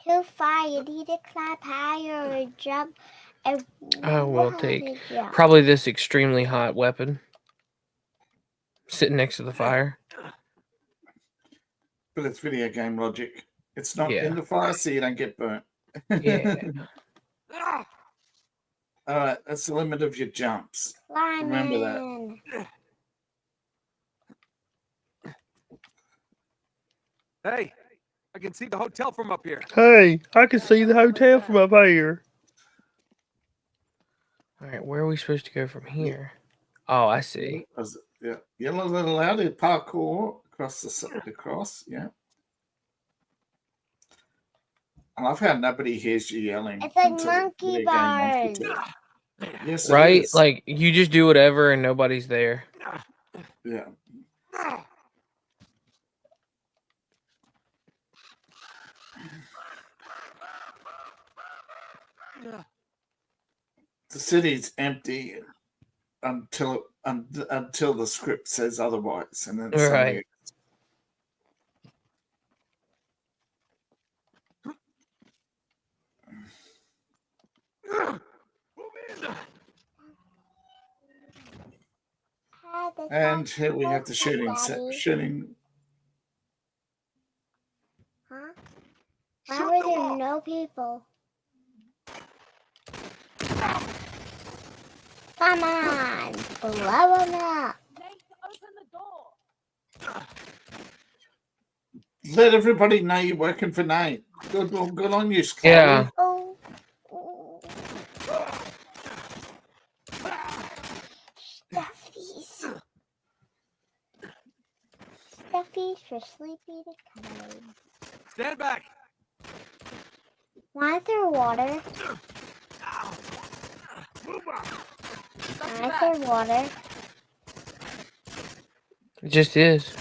Too far. You need to climb higher or jump. And I will run take and jump. probably this extremely hot weapon. Sitting next to the fire. But it's video game logic. It's not Yeah. in the fire so you don't get burnt. Yeah. All right, that's the limit of your jumps. Climbing. Remember that. Hey, I can see the hotel from up here. Hey, I can see the hotel from up here. All right, where are we supposed to go from here? Oh, I see. Yeah, yellow little out of parkour across the cross. Yeah. I love how nobody hears you yelling. It's like until the monkey video game bars. wants you to. Yes, it Right? is. Like you just do whatever and nobody's there. Yeah. The city's empty until the script says otherwise, and then Right. And here we have the shooting Daddy. shooting. Huh? Why were there no people? Come on, blow them up. Let everybody know you're working for Nate. Good on you, Scott. Yeah. Oh. Stuffies for sleepy to come. Stand back. Why is there water? Why is there water? It just is.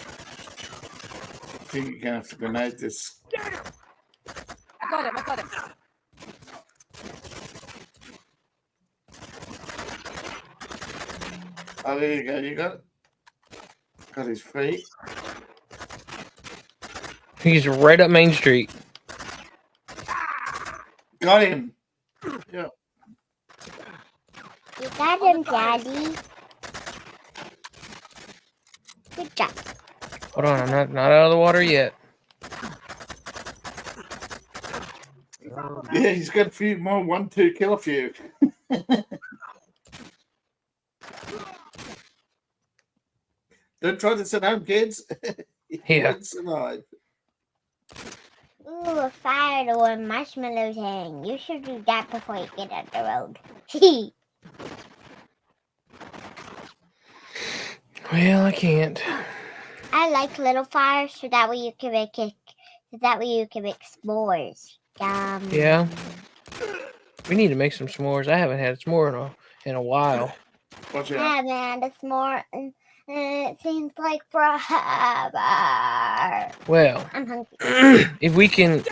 I think you're gonna have to grenade this. I got him. Oh, there you go. You got it. Got his feet. He's right up Main Street. Got him. Yeah. You got him, Daddy. Good job. Hold on, I'm not out of the water yet. Yeah, he's got a few more. 1, 2, kill a few. Don't try this at home, kids. You Yeah. won't survive. Ooh, a fire door and marshmallows hang. You should do that before you get on the road. Well, I can't. I like little fires so that way you can make s'mores. Yeah. We need to make some s'mores. I haven't had a s'more in a while. Watch I out. haven't had a s'more and it seems like forever. Well, I'm hungry. if we can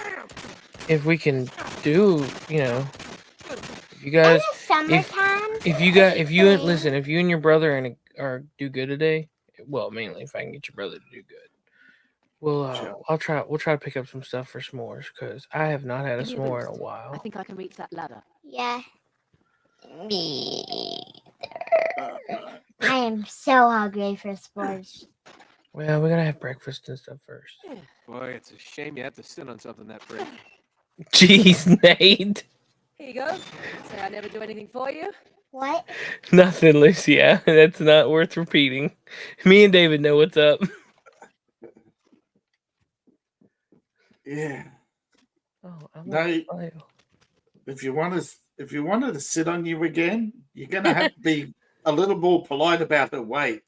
do, if you guys, In the summertime, if you and your brother are do good today, well, mainly if I can get your brother to do good, we'll try to pick up some stuff for s'mores because I have not had a Give me a s'more in a boost. I while. think I can reach that ladder. yeah. Me. I am so hungry for s'mores. Well, we're gonna have breakfast and stuff first. Boy, it's a shame you have to sit on something that big. Jeez, Nate. Here you go. Say I never do anything for you. What? Nothing, Lucia. That's not worth repeating. Me and David know what's up. Yeah. Oh, I No, if you wanted to sit on you again, you're gonna have to be a little more polite about her weight.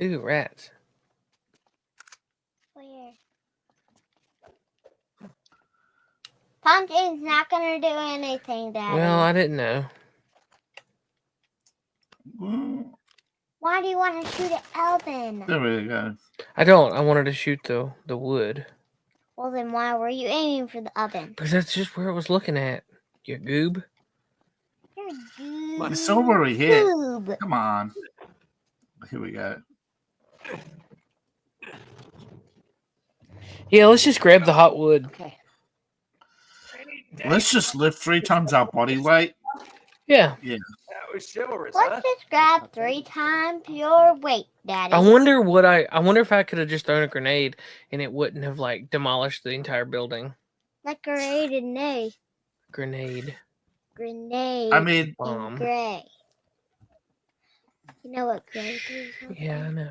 Ooh, rats. Where? Pumpkin's not gonna do anything, Daddy. Well, I didn't know. Why do you want to shoot at Elvin? There we go. I don't. I wanted to shoot the wood. Well, then why were you aiming for the oven? Because that's just where I was looking at. You goob. You're a You saw where he hit. goob. Come on. Here we go. Yeah, let's just grab the hot wood. Okay. Let's just lift 3 times our body weight. Yeah. Yeah. That was chivalrous, Let's just grab 3 times your weight, Daddy. I wonder if I could have just thrown a grenade and it wouldn't have like demolished the entire building. Like grenade. Grenade. Grenade. I mean, Bomb. Gray. You know what gray is? Yeah, I know.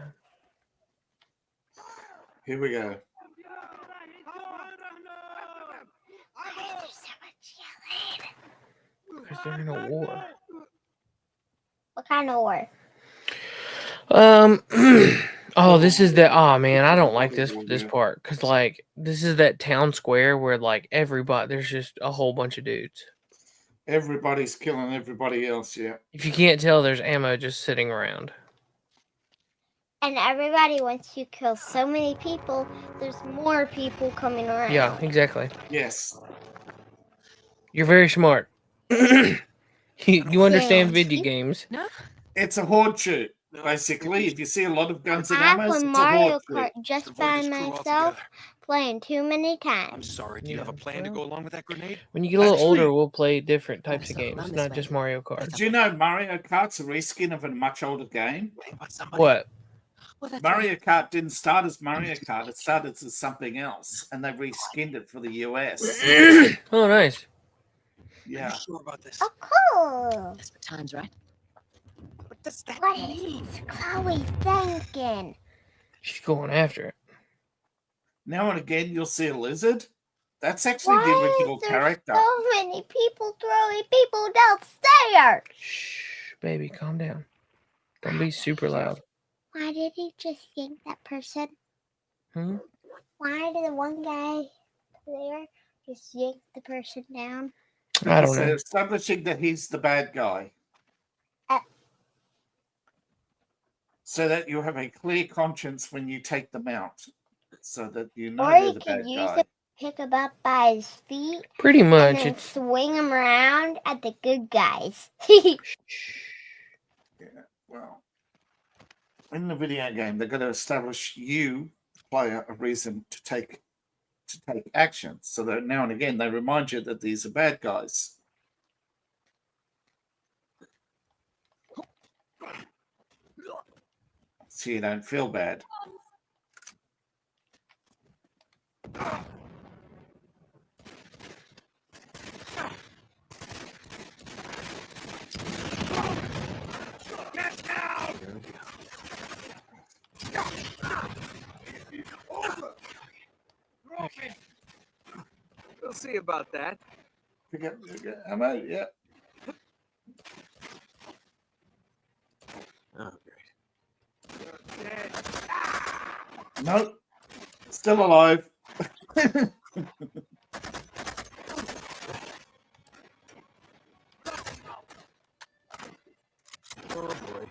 here we go. Because they're in a war. What kind of war? Oh, this is the. Oh man, I don't like this part because like this is that town square where like there's just a whole bunch of dudes. Everybody's killing everybody else, yeah. If you can't tell, there's ammo just sitting around. And everybody wants to kill so many people, there's more people coming around. Yeah, exactly. Yes. You're very smart. you understand Yeah. video games. No. It's a horde shoot, basically. If you see a lot of guns and I've ammo, played it's a Mario horde shoot. Kart just Avoid by this crew myself, altogether. playing too many I'm times. sorry. Do you have a plan to go along with that grenade? When you get a little Actually- older, we'll play different types of so games, run not this just way. Mario Kart. Did you know Mario Kart's a reskin of a much older game? But somebody. What? Well, that's Mario Kart didn't start as Mario Kart. It started as something else, and they reskinned it for the US. Oh, nice. Yeah. Are you sure about this? Oh, cool. That's what time's right. What does that What mean? is Chloe thinking? She's going after it. Now and again, you'll see a lizard. That's actually the Why original is there character. so many people throwing people downstairs? Shh, baby, calm down. Don't be super loud. Why did he just yank that person? Hmm? Why did the one guy there just yank the person down? I don't They're know. establishing that he's the bad guy. So that you have a clear conscience when you take them out. So that you know Or they're you the could bad use guy. him, pick him up by his feet, Pretty and much. then It's swing him around at the good guys. Yeah, well, in the video game, they're going to establish you, player, a reason to take action. So that now and again they remind you that these are bad guys. So you don't feel bad. see about that. Pick up ammo. Yeah. Oh, great. Nope. Still alive. Oh, boy.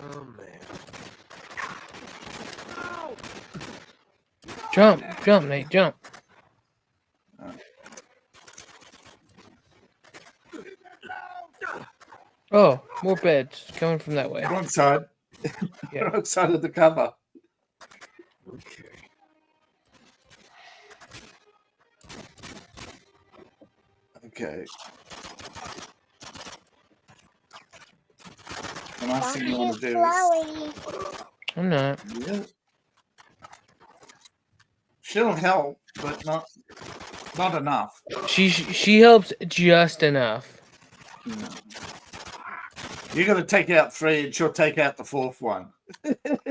Oh, man. Jump, Nate, jump. Oh, more beds coming from that way. Wrong side. Yeah. Wrong side of the cover. Okay. Okay. The last thing you want to do is... Chloe. I'm not. Yeah. She'll help, but not enough. She helps just enough. You're going to take out 3 and she'll take out the 4th one.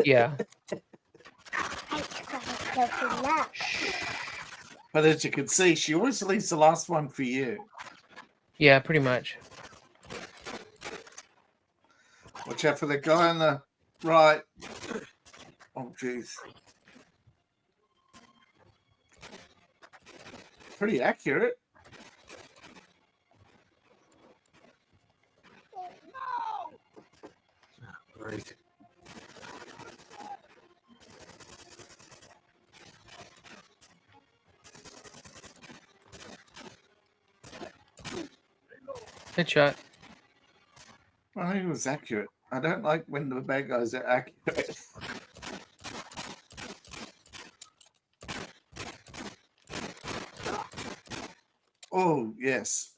Yeah. But as you can see, she always leaves the last one for you. Yeah, pretty much. Watch out for the guy on the right. Oh, jeez. Pretty accurate. Right. Headshot. I think it was accurate. I don't like when the bad guys are accurate. Oh, yes.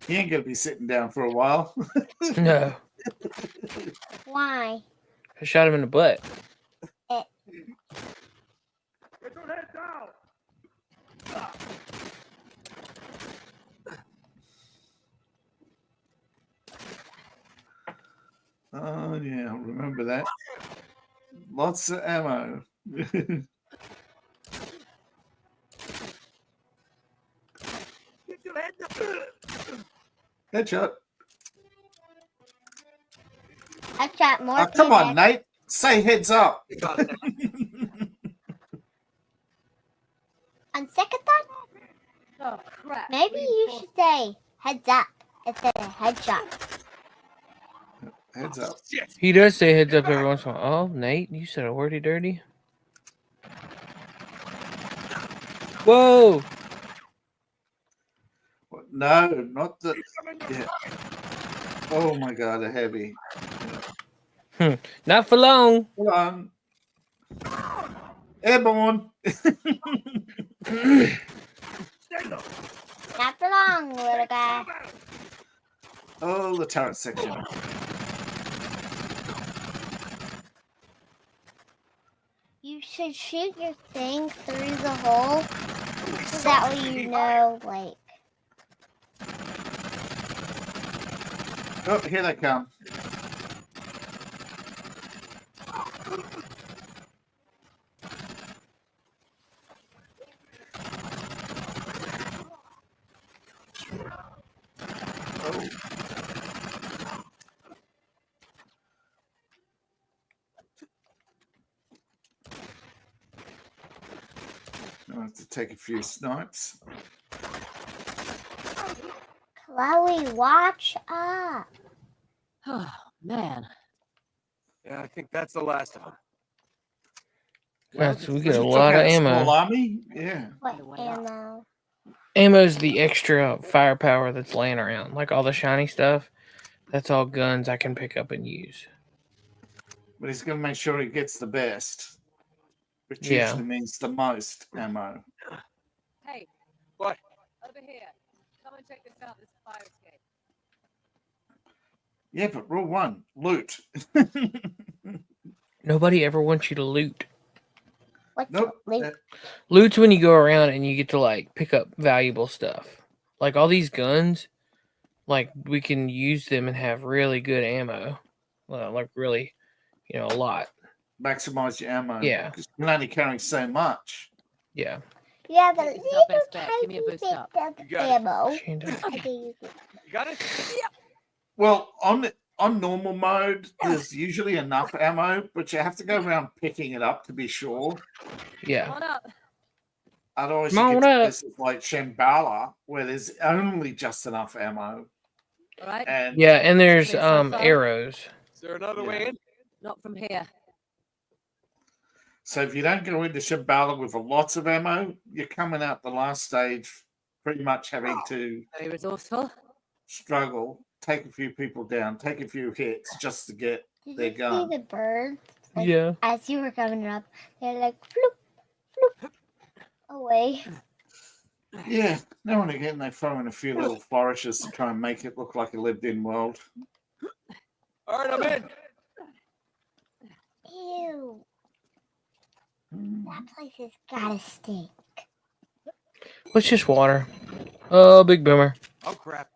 He ain't going to be sitting down for a while. No. Why? I shot him in the butt. Get your head down! Oh, yeah, remember that. Lots of ammo. Get your head down! Headshot. I shot more. Oh, come on, Nate. Say heads up. On second thought, Oh, crap. maybe you should say heads up instead of headshot. Heads up. He does say heads up every once in a while. Oh, Nate, you said a wordy dirty. Whoa! No, not the... Yeah. Oh, my God, a heavy. Not for long. Hold on. Airborne. Not for long, little guy. Oh, the turret section. You should shoot your thing through the hole, so that way you know, like. Oh, here they come. I have to take a few snipes. Chloe, watch up. Oh, man. Yeah, I think that's the last of them. That's, we get We a took lot of out a small ammo. army. Yeah. What ammo? Ammo's the extra firepower that's laying around. Like all the shiny stuff, that's all guns I can pick up and use. But he's going to make sure he gets the best, which Yeah. usually means the most ammo. Hey. What? Over here. Come and check this out. This is fire escape. Yeah, but rule 1, loot. Nobody ever wants you to loot. What's Nope. loot? Loot's when you go around and you get to like pick up valuable stuff. Like all these guns, like we can use them and have really good ammo. Well, like really a lot. Maximize your ammo. Yeah. Because you're only carrying so much. Yeah. Yeah, but This is our best bet. Give me a tiny boost bit up. of You got it. ammo. Shane does. I think you can. You got it? Well, on normal mode, there's usually enough ammo, but you have to go around picking it up to be sure. Yeah. Come on up. Otherwise, Come you on get to up. places like Shambhala, where there's only just enough ammo. All right. And Yeah, and there's Clear so far? arrows. Is there another way in? Not from here. so if you don't go into Shambhala with lots of ammo, you're coming out the last stage pretty much having to Very resourceful. struggle, take a few people down, take a few hits just to get Did their you gun. see the birds? Like, Yeah. As you were coming up, they're like floop, floop, away. Yeah, now and again they throw in a few little flourishes to try and make it look like a lived-in world. All right, I'm in. Ew. That place has gotta stink. What's just water? Oh, big boomer. Oh, crap.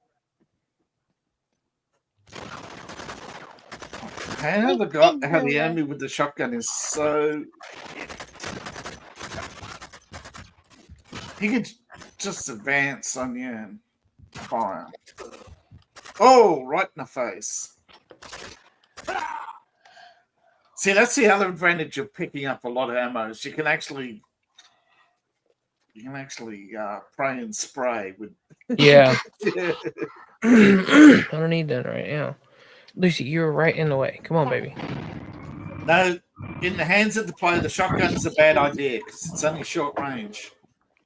How the enemy with the shotgun is so... He can just advance on you and fire. Oh, right in the face. See, that's the other advantage of picking up a lot of ammo. Is you can actually pray and spray with. Yeah. I don't need that right now. Lucy, you're right in the way. Come on, baby. No, in the hands of the player, the shotgun is a bad idea because it's only short range.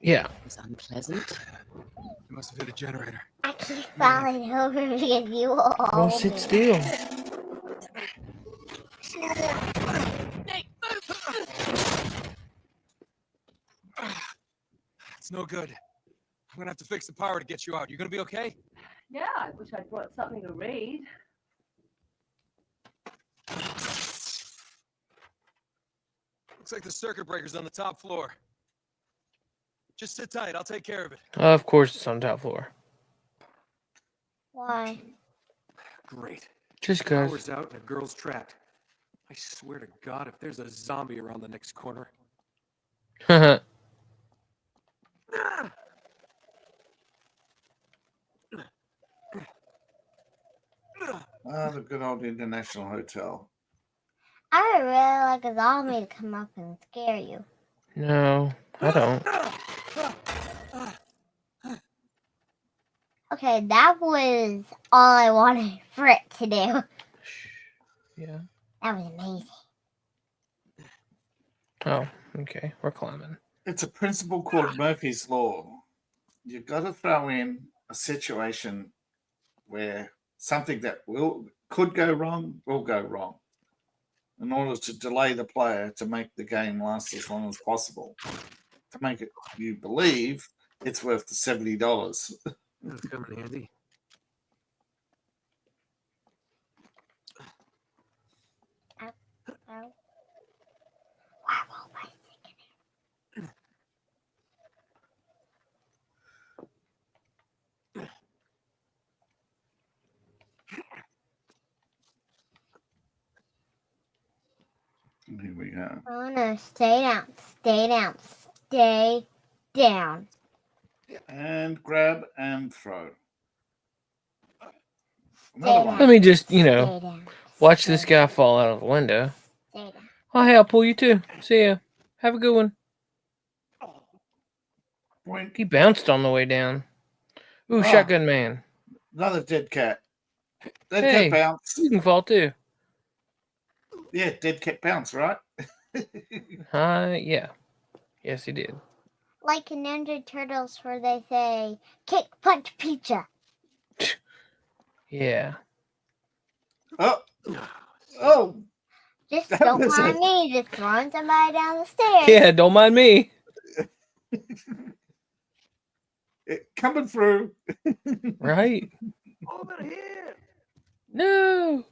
Yeah. It's unpleasant. You must have hit a generator. I keep falling over because you all. Don't sit still. It's no good. I'm gonna have to fix the power to get you out. You gonna be okay? Yeah, I wish I'd brought something to read. Looks like the circuit breaker's on the top floor. Just sit tight. I'll take care of it. Of course, it's on top floor. Why? Great. Just cause. Power's out and a girl's trapped. I swear to God, if there's a zombie around the next corner. Ah, the good old International Hotel. I would really like a zombie to come up and scare you. No, I don't. Okay, that was all I wanted for it to do. Yeah. That was amazing. Oh, okay. We're climbing. It's a principle called Murphy's Law. You've got to throw in a situation where something that could go wrong will go wrong in order to delay the player to make the game last as long as possible. To make it you believe it's worth the $70. That's coming in handy. Ow. Wow, my sticking Here we go. Oh no, stay down, stay down, stay down. And grab and throw. Stay Another one. Let me just, Stay down. watch stay this guy fall out of the window. Stay down. Oh, hey, I'll pull you too. See ya. Have a good one. Point. He bounced on the way down. Ooh, Oh. shotgun man. Another dead cat. Dead Hey. cat bounce. You can fall too. Yeah, dead cat bounce, right? Yeah. Yes, he did. Like in Ninja Turtles where they say, kick, punch, pizza. Yeah. Oh. Oh. Just That don't was mind it. me just throwing somebody down the stairs. Yeah, don't mind me. Coming through. Right? Over here. No.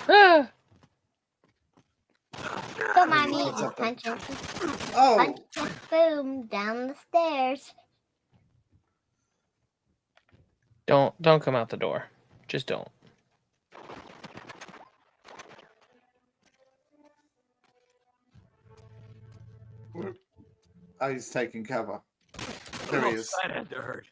Ah. Don't mind me just punching. Oh. Punch, punch, boom, down the stairs. Don't come out the door. Just don't. Oh, he's taking cover. There he is. That had to hurt.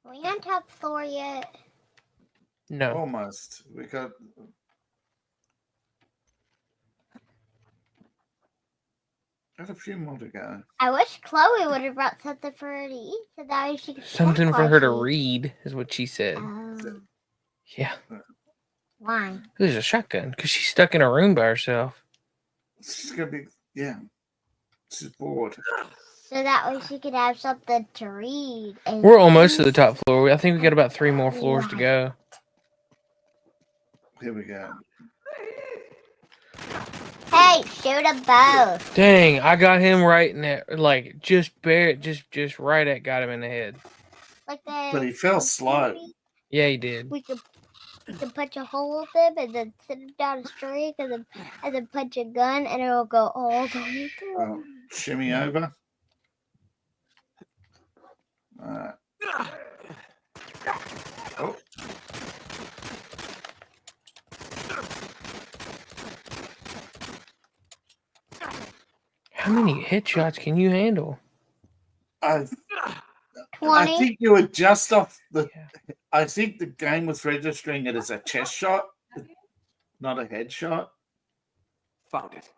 Are we on top floor yet? No. Almost. We got. Got a few more to go. I wish Chloe would have brought something for her to eat, so that way she could Something snack for while her to she eats. read is what she said. Oh, Yeah. why? There's a shotgun because she's stuck in a room by herself. She's gonna be. Yeah. She's bored. So that way she could have something to read. And We're almost to the top floor. I think we got about 3 more floors to go. Here we go. Hey, shoot them both. Dang, I got him right in there. Like, just right at got him in the head. Like that. But he fell slow. Yeah, he did. We could punch a hole with him and then sit him down a streak and then punch a gun and it'll go all the way through. Oh, shimmy over. Oh. How many headshots can you handle? I 20. think you were just off the. Yeah. I think the game was registering it as a chest shot, not a headshot. Found it.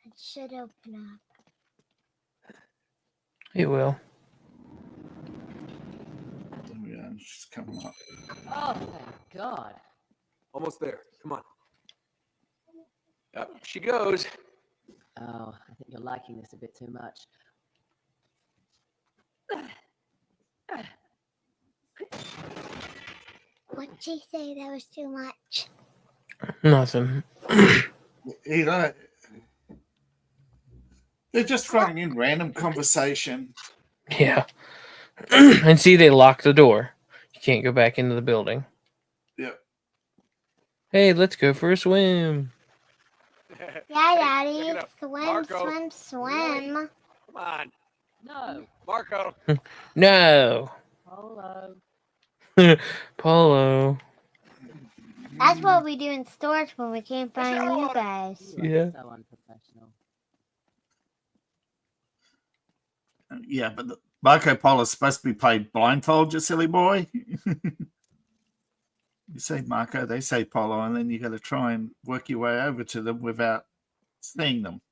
It should open up. It will. There we go. She's coming up. Oh, thank God. Almost there. Come on. Up she goes. Oh, I think you're liking this a bit too much. What'd she say that was too much? Nothing. You know, they're just throwing in random conversation. Yeah. And see, they locked the door. You can't go back into the building. Yep. Hey, let's go for a swim. Yeah, Daddy. Check it out. Swim, Marco. swim. Come on. No. Marco. No. Polo. Polo. That's what we do in stores when we can't find you guys. You are Yeah. so unprofessional. Yeah, but Marco Polo's supposed to be played blindfold, you silly boy. You say Marco, they say Polo, and then you got to try and work your way over to them without seeing them.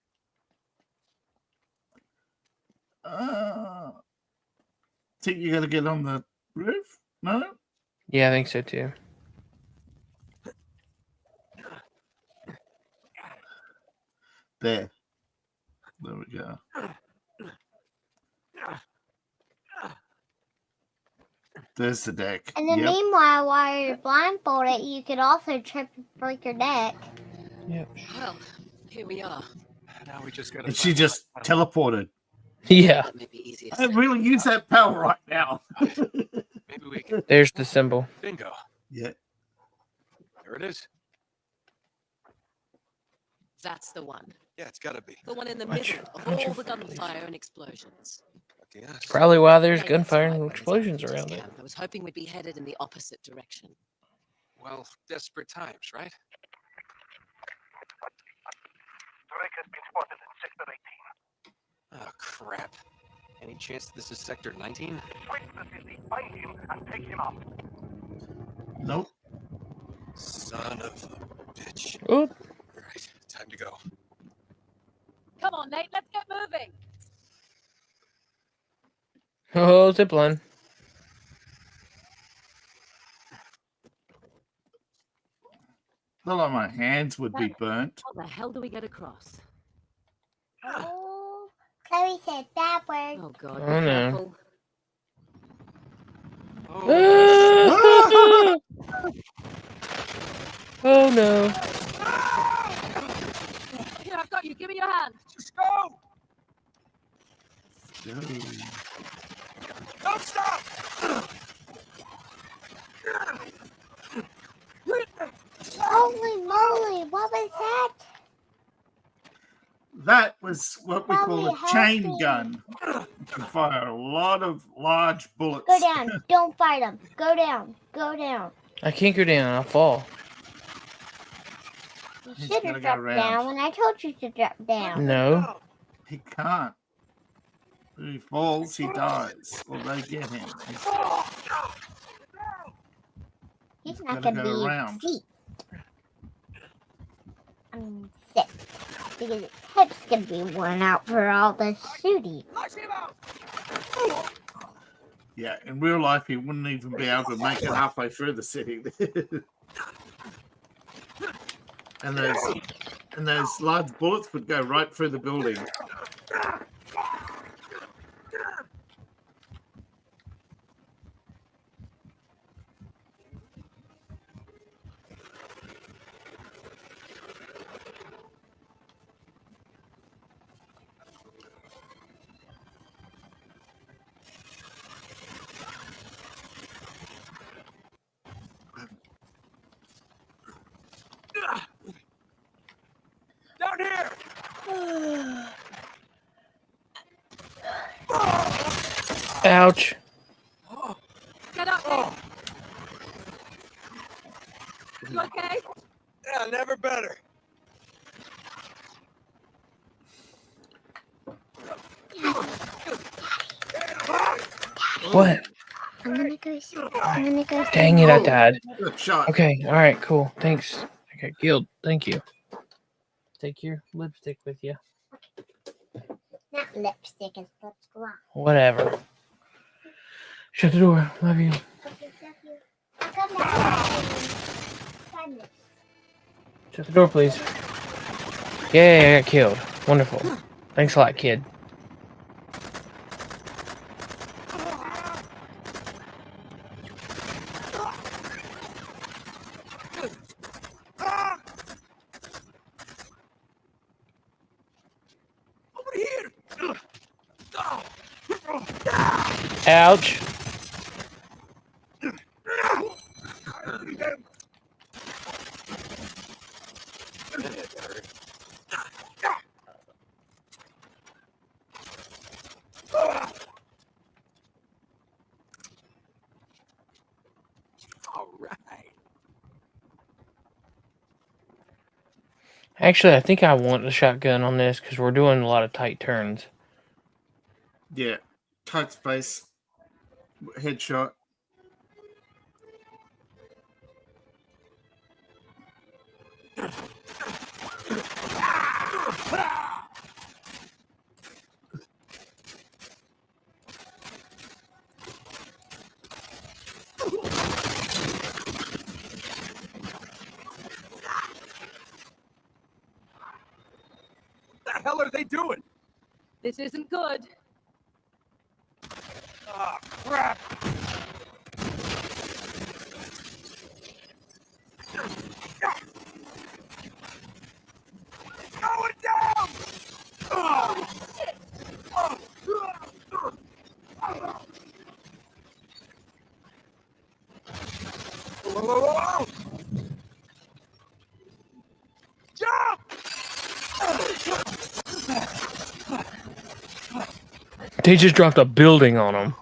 Think you got to get on the roof? No? Yeah, I think so too. There. There we go. There's the deck. And then Yep. meanwhile, while you're blindfolded, you could also trip and break your neck. Yep. Well, here we are. Now we just got And she just teleported. Yeah. That may be easier I said really than use done. that power right now. Maybe we can. There's the symbol. Bingo. Yeah. There it is. That's the one. Yeah, it's got to be. The one in the Watch- middle of watch all your the foot, please. gunfire and explosions. Yes. Probably why there's Hey, that's gunfire right, and when it's explosions Applegate's around it. camp. I was hoping we'd be headed in the opposite direction. Well, desperate times, right? Drake has been spotted in Sector 18. Oh, crap. Any chance this is Sector 19? Switch the city, find him, and take him out. Nope. Son of a bitch. Oh, All right, time to go. Come on, Nate, let's get moving. oh, zipline. Not like my hands would be burnt. How the hell do we get across? Oh, Chloe said that word. Oh, God, Oh, be no. careful. Oh, Oh no. Here, I've got you. Give me your hand. just go! Don't stop! Holy moly, what was that? That was what we call a Mommy, help chain me. gun. You can fire a lot of large bullets. Go down. Don't fight him. Go down. Go down. I can't go down. I'll fall. You He's should gonna have go dropped around. down when I told you to drop down. No. He can't. If he falls, he dies. Or they get him. He's not gotta going to go be around. asleep. I'm sick. Because his head's going to be worn out for all the shooting. Yeah, in real life, he wouldn't even be able to make it halfway through the city. and those large bullets would go right through the building. Down here! Ouch. Get up! Oh, You okay? yeah, never better. What? I'm going to go see. I'm going to go see. Dang it, I Oh. died. Good shot. Okay, all right, cool. Thanks. I got killed. Thank you. Take your lipstick with you. Not lipstick, it's lip gloss. Whatever. Shut the door. Love you. I'll come back. 5 minutes. Shut the door, please. Yay, I got killed. Wonderful. Thanks a lot, kid. Over here! Ouch. All right. Actually, I think I want a shotgun on this because we're doing a lot of tight turns. Yeah. Tight space. Headshot. What the hell are they doing? This isn't good. Ah, crap! Going down! Oh, shit! Oh. Whoa, whoa, whoa, whoa. Jump! They just dropped a building on them.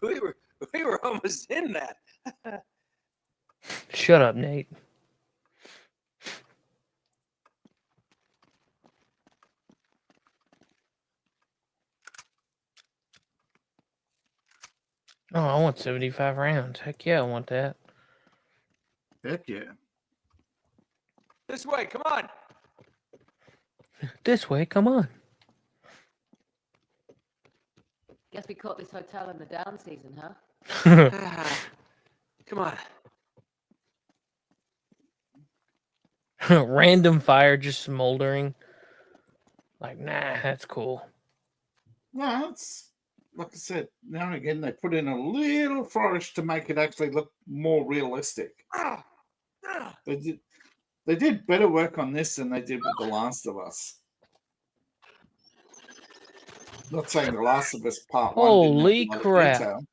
We were almost in that. Shut up, Nate. Oh, I want 75 rounds. Heck yeah, I want that. Heck yeah. This way, come on. This way, come on. Guess we caught this hotel in the down season, huh? Come on. Random fire just smoldering. Like, nah, that's cool. No, it's like I said, now and again they put in a little flourish to make it actually look more realistic. They did better work on this than they did with The Last of Us. Not saying The Last of Us Part 1 Holy didn't have a lot crap. of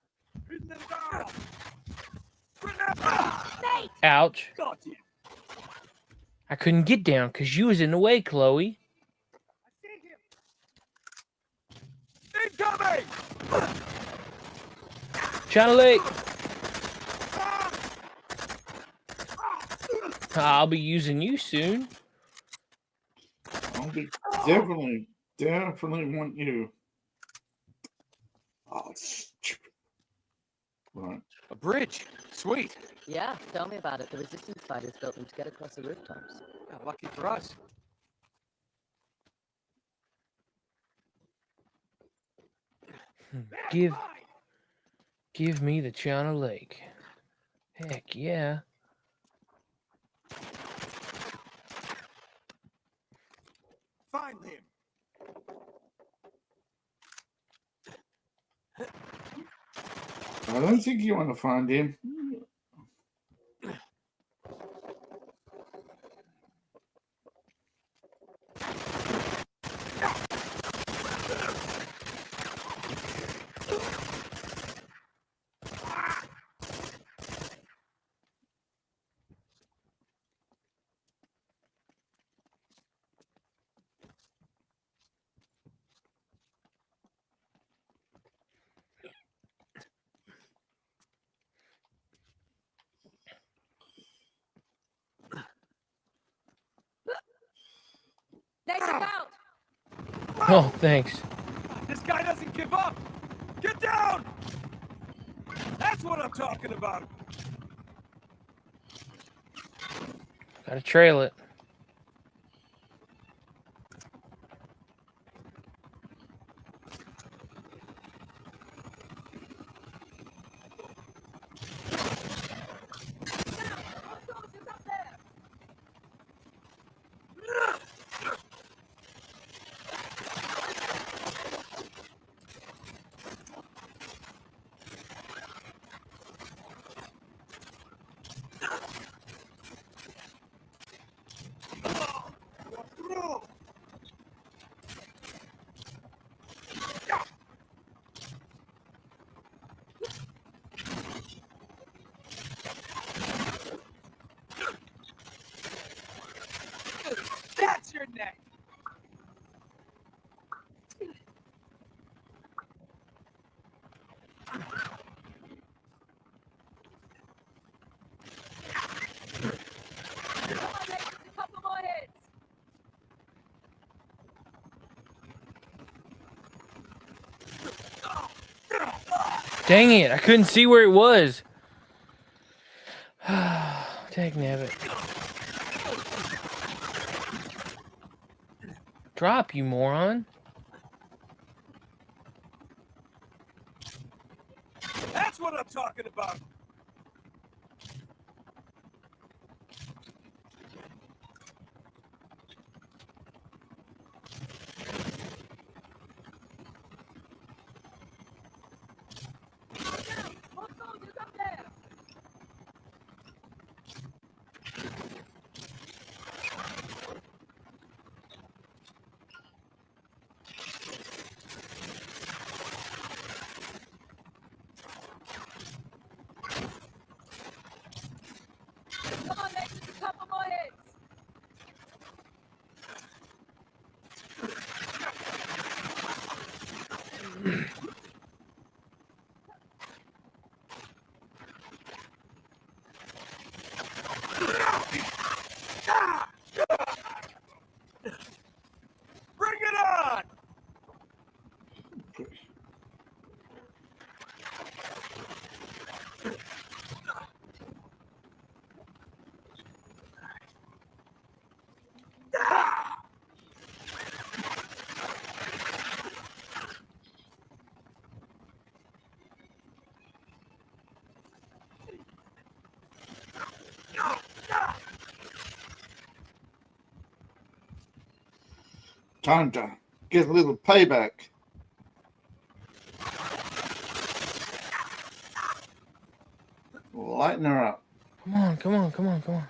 detail. Ouch. I couldn't get down because you was in the way, Chloe. Incoming! China Lake. I'll be using you soon. I'll be definitely want you. Oh, it's stupid. Right. A bridge. Sweet. Yeah, tell me about it. The resistance fighters built them to get across the rooftops. Yeah, lucky for us. Give me the China Lake. Heck yeah. Find him. I don't think you want to find him. Oh, thanks. This guy doesn't give up. Get down! That's what I'm talking about. Gotta trail it. That's your neck. Dang it, I couldn't see where it was. Dagnabbit. Drop, you moron. That's what I'm talking about. Bring it on! Time to get a little payback. Lighten her up. Come on, come on, come on, come on.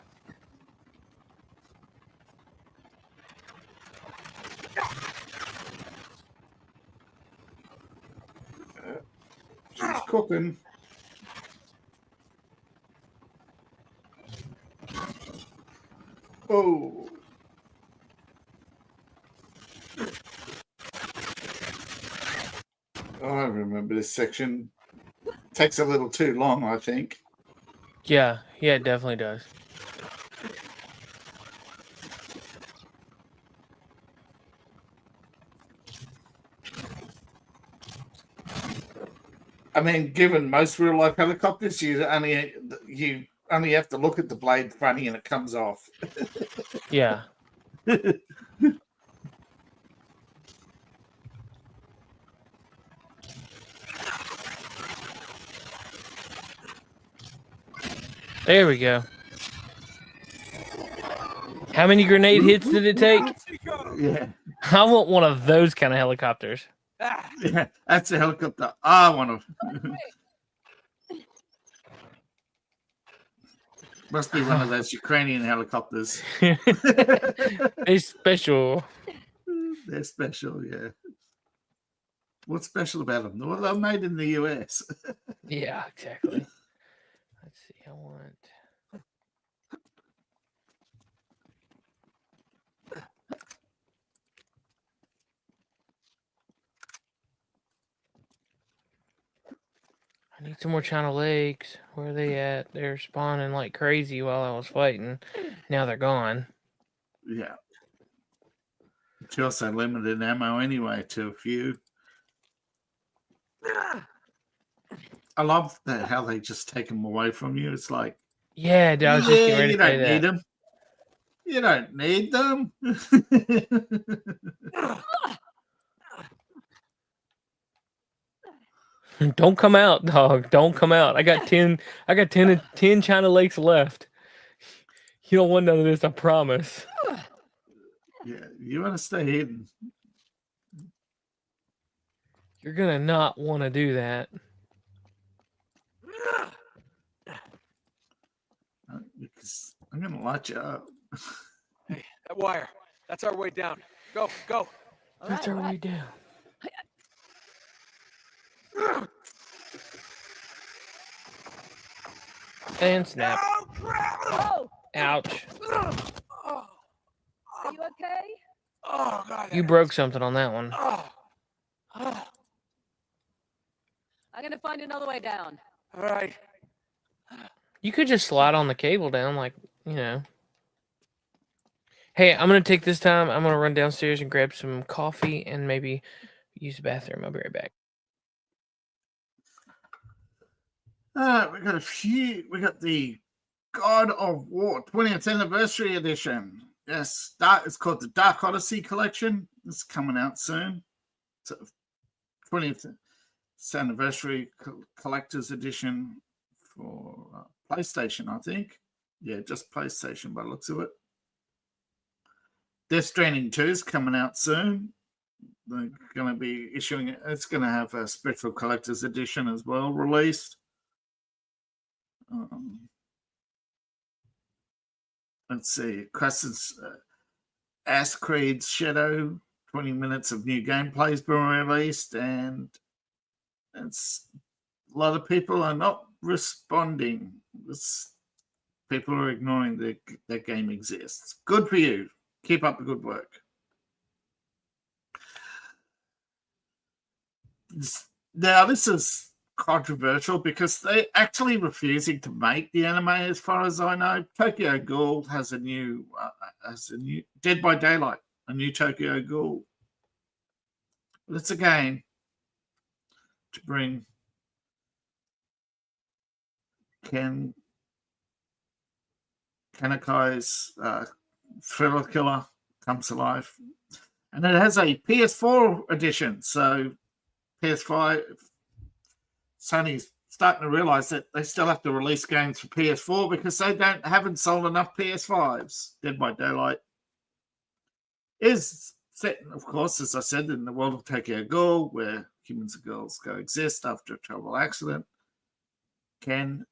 cooking. Oh. Oh, I remember this section. Takes a little too long, I think. Yeah, it definitely does. I mean, given most real life helicopters, you only have to look at the blade funny and it comes off. Yeah. There we go. How many grenade hits did it take? Yeah. I want one of those kind of helicopters. Yeah, that's a helicopter I want to. Must be one of those Ukrainian helicopters. They're special. They're special, yeah. What's special about them? Well, they're made in the US. Yeah, exactly. Let's see. I want. I need some more China Lakes. Where are they at? They're spawning like crazy while I was fighting. Now they're gone. Yeah. It's also limited ammo anyway to a few. I love that how they just take them away from you. It's like, Yeah, dude, I was just getting ready you to say don't that. need them. You don't need them. Don't come out, dog. Don't come out. I got 10 China Lakes left. You don't want none of this, I promise. Yeah, you want to stay hidden. You're gonna not want to do that. Because I'm gonna light you up. Hey, that wire. That's our way down. Go, go. That's our way down. And snap. Oh, Ouch. are you okay? Oh, God. You broke something on that one. I'm gonna find another way down. All right. You could just slide on the cable down, like, you know. Hey, I'm going to take this time. I'm going to run downstairs and grab some coffee and maybe use the bathroom. I'll be right back. We got a few. We got the God of War 20th Anniversary Edition. Yes, it's called the Dark Odyssey Collection. It's coming out soon. So 20th Anniversary Collector's Edition for PlayStation, I think. Yeah, just PlayStation by the looks of it. Death Stranding 2 is coming out soon. They're going to be issuing it. It's going to have a special collector's edition as well released. Let's see. Crass's Ass Creed's Shadow, 20 minutes of new gameplay has been released, and it's a lot of people are not responding. People are ignoring that game exists. Good for you. Keep up the good work. Now, this is controversial because they're actually refusing to make the anime, as far as I know. Tokyo Ghoul has a new Dead by Daylight, a new Tokyo Ghoul. But it's a game to bring Kanekai's Thriller Killer comes to life. And it has a PS4 edition. So PS5, Sony's starting to realize that they still have to release games for PS4 because they haven't sold enough PS5s. Dead by Daylight is set, of course, as I said, in the world of Tokyo Ghoul, where humans and girls coexist after a terrible accident. Ken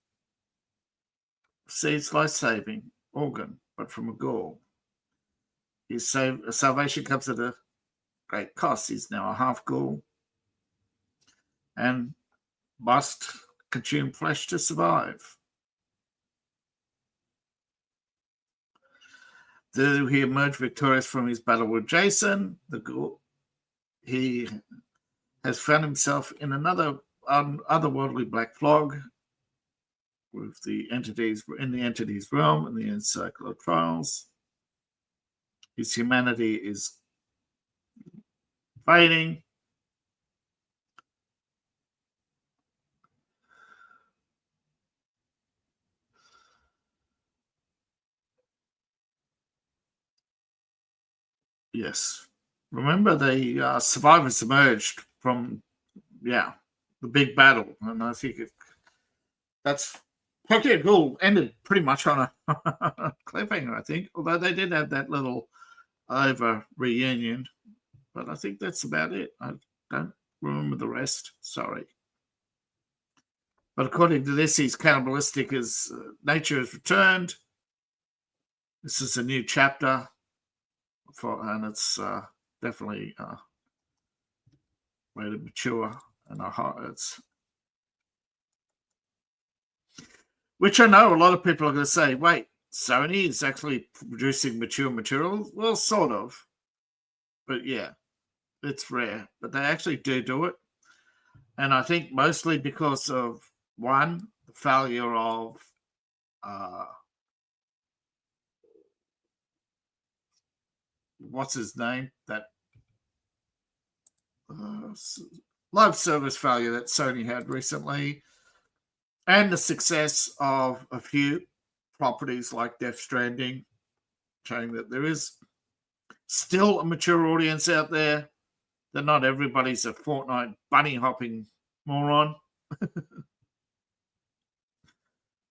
receives life-saving organ, but from a ghoul. His salvation comes at a great cost. He's now a half ghoul. And must consume flesh to survive. Though he emerged victorious from his battle with Jason, he has found himself in another otherworldly black fog with the entities in the entities realm and the inner circle of trials. His humanity is fading. Yes. Remember, the survivors emerged from, the big battle. And I think that's Tokyo Ghoul ended pretty much on a cliffhanger, I think. Although they did have that little over reunion. But I think that's about it. I don't remember the rest. Sorry. But according to this, he's cannibalistic as nature has returned. This is a new chapter. And it's definitely rated mature, and it's which I know a lot of people are going to say, wait, Sony is actually producing mature material? Well, sort of, but yeah, it's rare, but they actually do it, and I think mostly because of one, the failure of what's his name? That live service failure that Sony had recently, and the success of a few properties like Death Stranding, showing that there is still a mature audience out there, that not everybody's a Fortnite bunny hopping moron.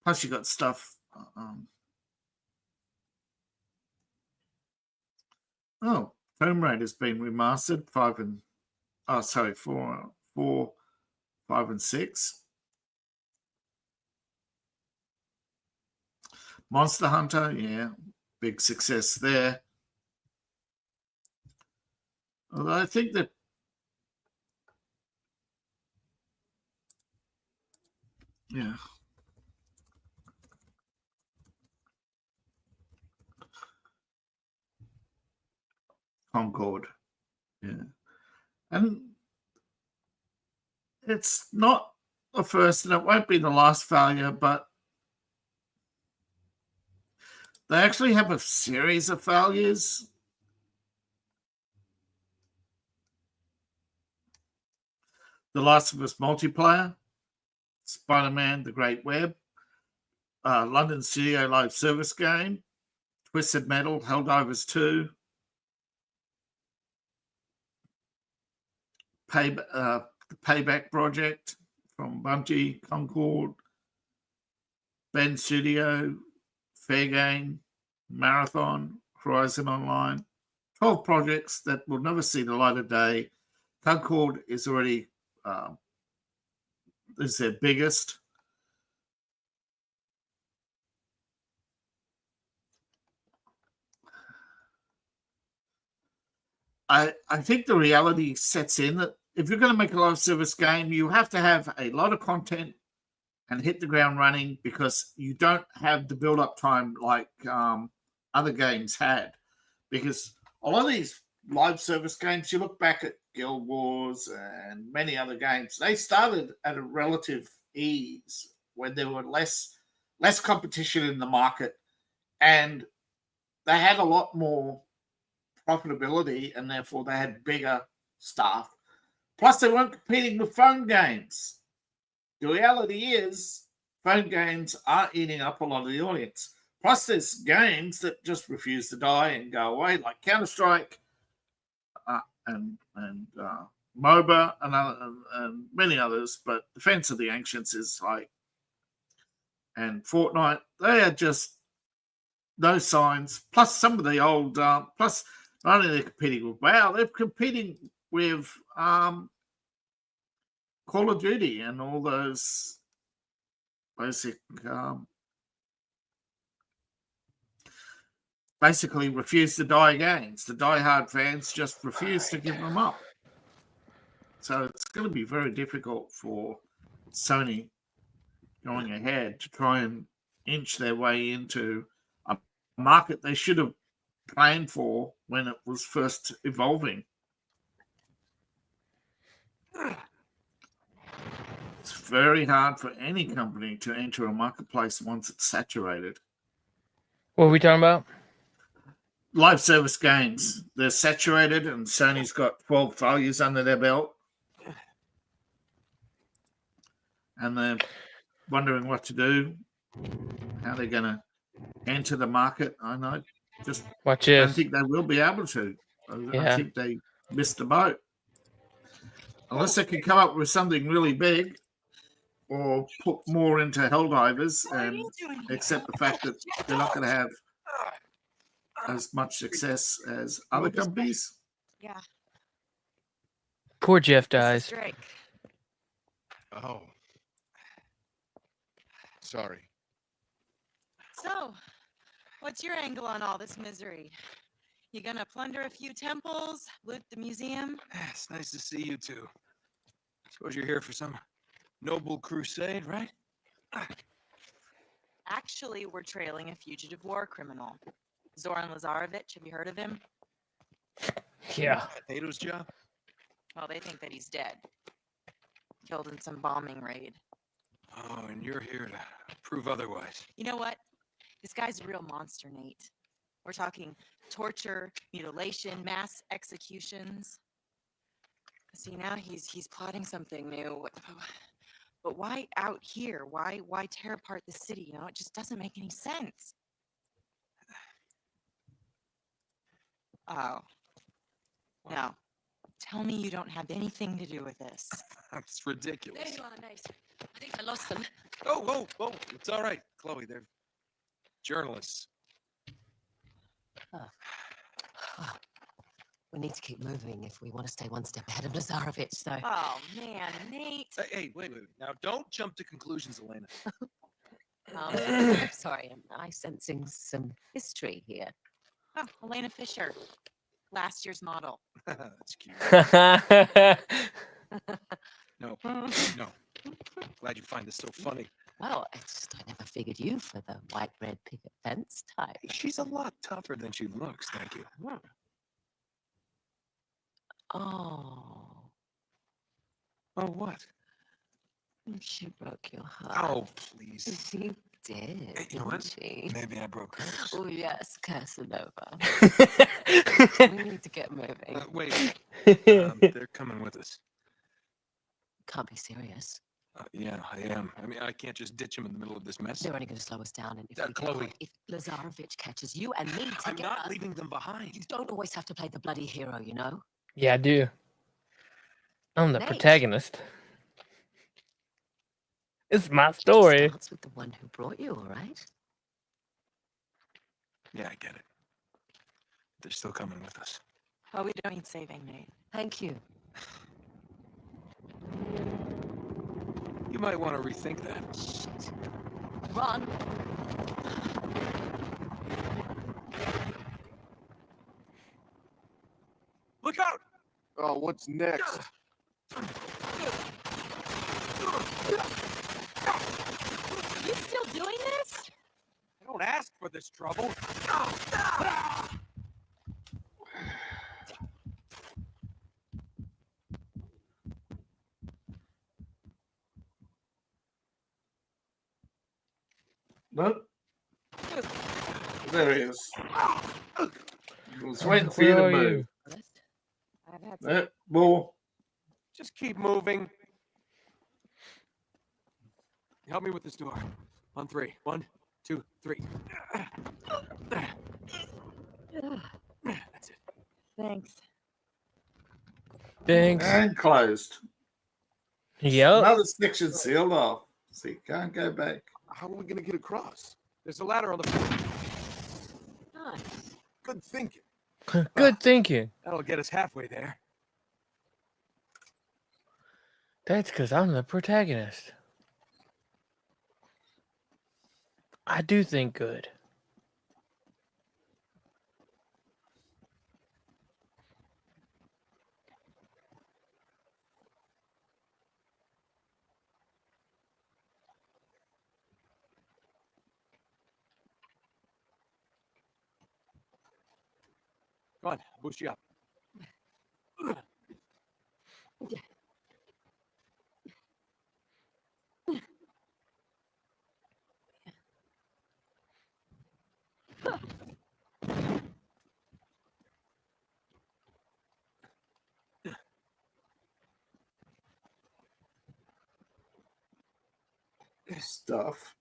Plus, you got stuff. Tomb Raider has been remastered. 4, 5, and 6. Monster Hunter, big success there. Although I think that Concord, and it's not the first and it won't be the last failure, but they actually have a series of failures. The Last of Us multiplayer, Spider-Man: The Great Web, London Studio live service game, Twisted Metal, Helldivers 2, the Payback Project from Bungie, Concord, Ben Studio, Fair Game, Marathon, Horizon Online. 12 projects that will never see the light of day. Concord is already is their biggest. I think the reality sets in that if you're going to make a live service game, you have to have a lot of content and hit the ground running, because you don't have the build-up time like other games had. Because a lot of these live service games, you look back at Guild Wars and many other games, they started at a relative ease when there were less competition in the market, and they had a lot more profitability, and therefore they had bigger staff. Plus, they weren't competing with phone games. The reality is, phone games are eating up a lot of the audience. Plus, there's games that just refuse to die and go away, like Counter-Strike and MOBA and many others. But Defense of the Ancients is like, and Fortnite, they are just no signs. Plus, some of the old, plus not only they're competing with WoW, they're competing with Call of Duty and all those basic, basically refuse to die games. The diehard fans just refuse to give them up. So it's going to be very difficult for Sony going ahead to try and inch their way into a market they should have planned for when it was first evolving. It's very hard for any company to enter a marketplace once it's saturated. What are we talking about? Live service games, they're saturated, and Sony's got 12 failures under their belt. And they're wondering what to do, how they're going to enter the market. I know, just Watch don't this. think they will be able to. I think they missed the boat. Unless they can come up with something really big or put more into Helldivers and accept the fact that they're not going to have as much success as other companies. Yeah. Poor Jeff dies. Drake. Oh. Sorry. So, what's your angle on all this misery? You gonna plunder a few temples, loot the museum? It's nice to see you two. Suppose you're here for some noble crusade, right? Actually, we're trailing a fugitive war criminal. Zoran Lazarevic, have you heard of him? Yeah. Potato's job? Well, they think that he's dead. Killed in some bombing raid. Oh, and you're here to prove otherwise. You know what? This guy's a real monster, Nate. We're talking torture, mutilation, mass executions. See, now he's plotting something new. But why out here? Why tear apart the city? You know, it just doesn't make any sense. Oh. No. Tell me you don't have anything to do with this. That's ridiculous. There you are, Nate. I think I lost them. Oh, it's all right, Chloe. They're journalists. We need to keep moving if we want to stay one step ahead of Lazarevic, so... Oh, man, Nate. Hey, wait. Now, don't jump to conclusions, Elena. Sorry, I'm sensing some history here. Oh, Elena Fisher. Last year's model. That's cute. No. Glad you find this so funny. Well, I never figured you for the white bread picket fence type. She's a lot tougher than she looks, thank you. Oh. Oh, what? She broke your heart. Oh, please. She did. Hey, you know what? She? Maybe I broke hers. Oh, yes, Casanova. We need to get moving. Wait. They're coming with us. Can't be serious. Yeah, I am. I mean, I can't just ditch him in the middle of this mess. They're only going to slow us down. And if Chloe. If Lazarevic catches you and me together... I'm not leaving them behind. You don't always have to play the bloody hero, you know? Yeah, I do. I'm the Nate. protagonist. It's my story. It starts with the one who brought you, all right? Yeah, I get it. They're still coming with us. Oh, we don't need saving, Nate. Thank you. You might want to rethink that. Shit. Run. Look out! Oh, what's next? You still doing this? I don't ask for this trouble. Nope. There he is. I was waiting for you to move. More. Just keep moving. Help me with this door. On three. 1, 2, 3. That's it. Thanks. Thanks. And closed. Yep. Another section sealed off. So you can't go back. How are we going to get across? There's a ladder on the floor. Nice. Good thinking. Good thinking. That'll get us halfway there. That's because I'm the protagonist. I do think good. Come on, boost you up. Stuff.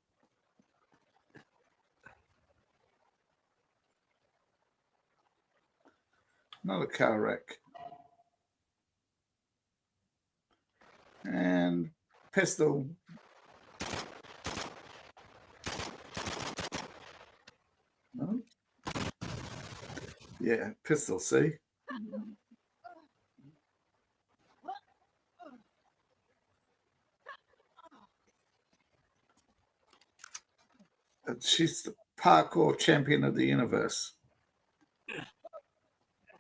Another car wreck. And pistol. No? Yeah, pistol, see? She's the parkour champion of the universe.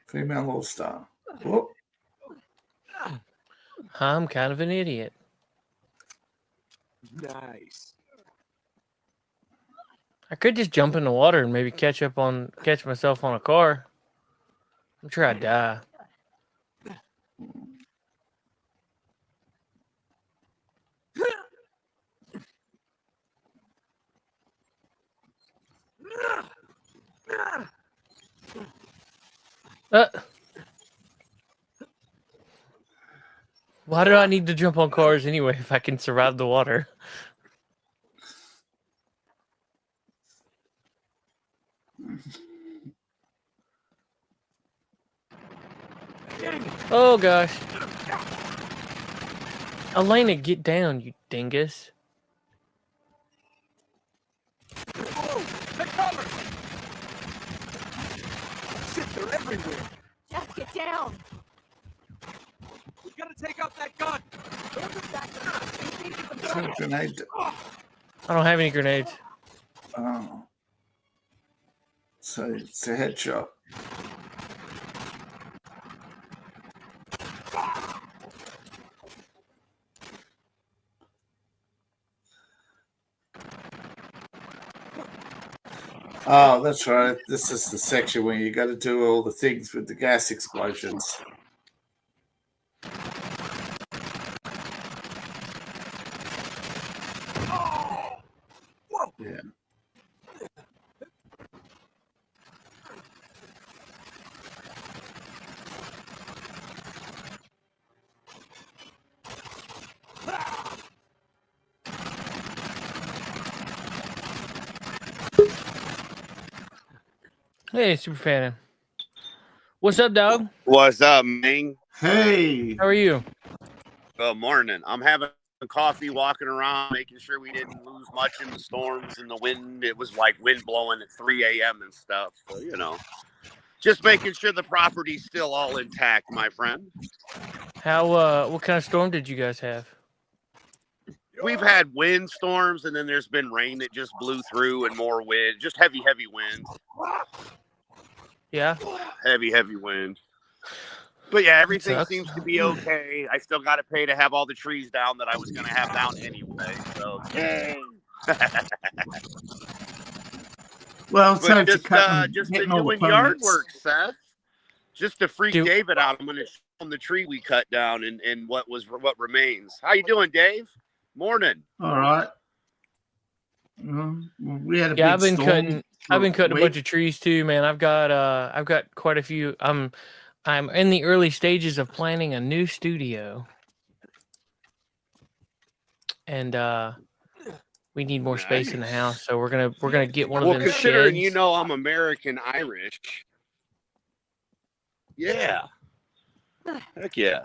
Female all-star. Whoop. I'm kind of an idiot. Nice. I could just jump in the water and maybe catch myself on a car. I'm sure I'd die. Why do I need to jump on cars anyway if I can survive the water? Oh gosh. Elena, get down, you dingus. Take cover! Shit, they're everywhere. Jeff, get down. We gotta take out that gun. It's a grenade. I don't have any grenades. Oh. So it's a headshot. Oh, that's right. This is the section where you got to do all the things with the gas explosions. Yeah. Hey, Superfan. What's up, dog? What's up, man? Hey. How are you? Good morning. I'm having coffee, walking around, making sure we didn't lose much in the storms and the wind. It was like wind blowing at 3 a.m. and stuff. So, you know, just making sure the property's still all intact, my friend. How, what kind of storm did you guys have? We've had wind storms, and then there's been rain that just blew through and more wind. Just heavy, heavy wind. Yeah? Heavy wind. But yeah, everything seems to be okay. I still got to pay to have all the trees down that I was going to have down anyway. So, yay! Well, so just been doing yard work, Seth. Just to freak David out, I'm going to show him the tree we cut down and what remains. How you doing, Dave? Morning. All right. We had a I've big been storm. I've been cutting a bunch of trees too, man. I've got quite a few. I'm in the early stages of planning a new studio, and we need more space in the house. So we're gonna get one of them considering sheds. you know I'm American Irish. Yeah. Heck yeah.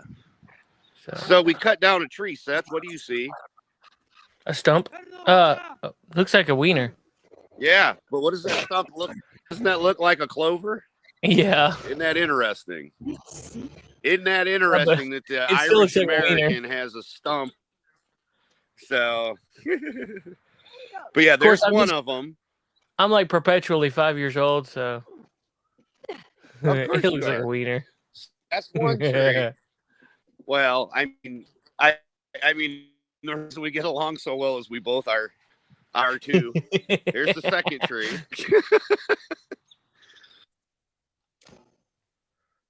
So we cut down a tree, Seth. What do you see? A stump? Looks like a wiener. Yeah, but what does that stump look? Doesn't that look like a clover? Yeah. Isn't that interesting? Isn't that interesting that the Irish American has a stump? So, but yeah, there's one of them. I'm like perpetually 5 years old, so it looks like a wiener. That's one tree. Well, I mean, the reason we get along so well is we both are too. Here's the second tree.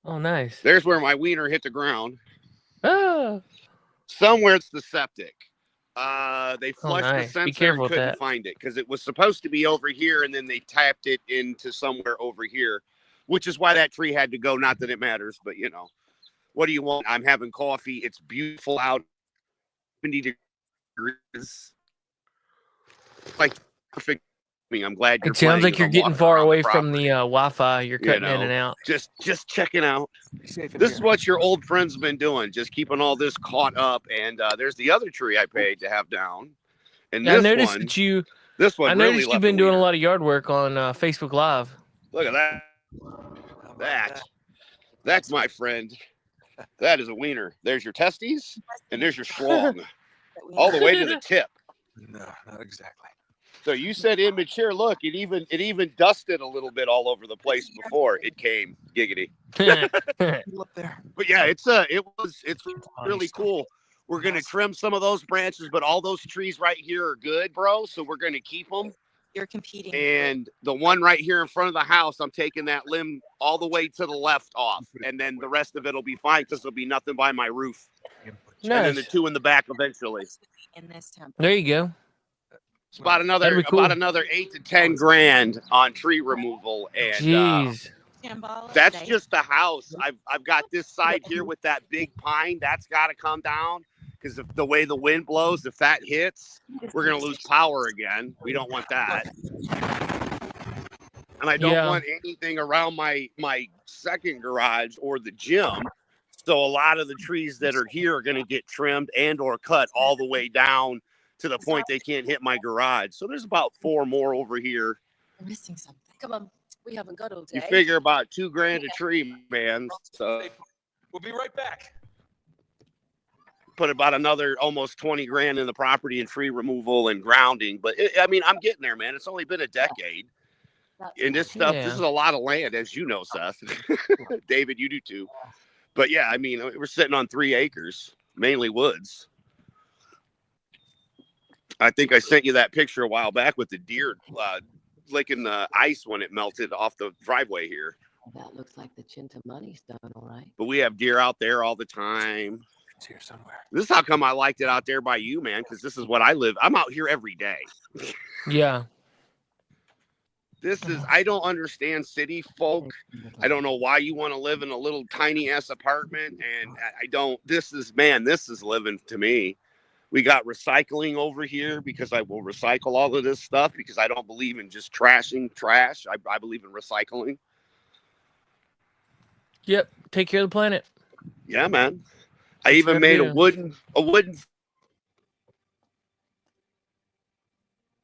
Oh, nice. There's where my wiener hit the ground. Oh. Somewhere it's the septic. They Oh, flushed the nice. Be sensor and careful with couldn't that. find it because it was supposed to be over here, and then they tapped it into somewhere over here, which is why that tree had to go. Not that it matters, but you know, what do you want? I'm having coffee. It's beautiful out, 70 degrees. Like perfect. I'm glad you're It sounds playing like as you're I'm getting walking far around away from the property. Wi-Fi. You're You cutting in and know, out. just checking out. Safe in This here. is what your old friends have been doing, just keeping all this caught up. And there's the other tree I paid to have down. And Yeah, I this noticed one, that you. this one I really noticed you've left been a doing a wiener. lot of yard work on Facebook Live. Look at that. How about That's my friend. That is a wiener. There's your testes, and there's your schlong, all the way to the tip. No, not exactly. So you said immature. Look, it even dusted a little bit all over the place before it came. Giggity. Up there. But yeah, it's really cool. We're gonna trim some of those branches, but all those trees right here are good, bro. So we're gonna keep them. You're competing. And the one right here in front of the house, I'm taking that limb all the way to the left off, and then the rest of it'll be fine because there'll be nothing by my roof. Nice. And then the two in the back eventually. In this temple. There you go. It's about That'd be cool. about another 8 to 10 grand on tree removal, and Jeez. that's just the house. I've got this side here with that big pine. That's got to come down because if the way the wind blows, if that hits, we're gonna lose power again. We don't want that. And I don't want anything around my second garage or the gym. So a lot of the trees that are here are going to get trimmed and or cut all the way down to the point they can't hit my garage. So there's about 4 more over here. We're missing something. Come on, we haven't got all day. You figure about $2 grand a tree, man. So We'll be right back. put about another almost 20 grand in the property and tree removal and grounding. But I mean, I'm getting there, man. It's only been a decade. And this stuff, this is a lot of land, as you know, Seth. David, you do too. But yeah, I mean, we're sitting on 3 acres, mainly woods. I think I sent you that picture a while back with the deer licking the ice when it melted off the driveway here. That looks like the Chinta money stone, all right. But we have deer out there all the time. It's here somewhere. This is how come I liked it out there by you, man, because this is what I live. I'm out here every day. Yeah. This is, I don't understand city folk. I don't know why you want to live in a little tiny ass apartment. And I don't, this is living to me. We got recycling over here because I will recycle all of this stuff because I don't believe in just trashing trash. I believe in recycling. Yep. Take care of the planet. Yeah, man. I even made a wooden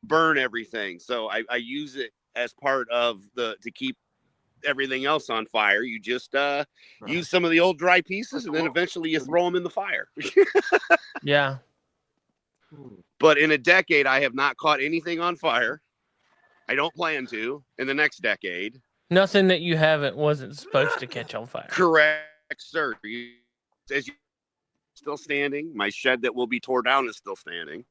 burn everything. So I use it as part of to keep everything else on fire. You just use some of the old dry pieces and then eventually you throw them in the fire. Yeah. But in a decade, I have not caught anything on fire. I don't plan to in the next decade. Nothing that you wasn't supposed to catch on fire. Correct, sir. As you still standing. My shed that will be tore down is still standing.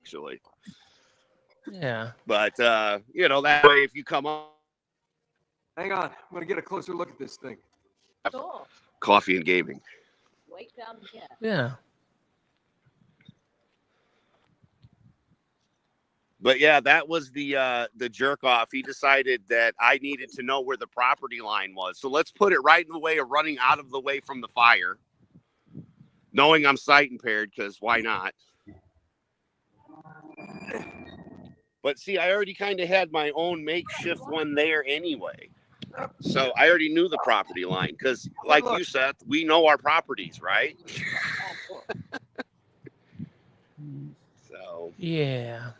Actually. Yeah. But you know, that way if you come on. Hang on. I'm gonna get a closer look at this thing. Sure. Coffee and gaming. Wait down here. Yeah. But yeah, that was the jerk off. He decided that I needed to know where the property line was. So let's put it right in the way of running out of the way from the fire. Knowing I'm sight impaired, because why not? But see, I already kind of had my own makeshift one there anyway. So I already knew the property line because, like you, Seth, we know our properties, right? So. Yeah.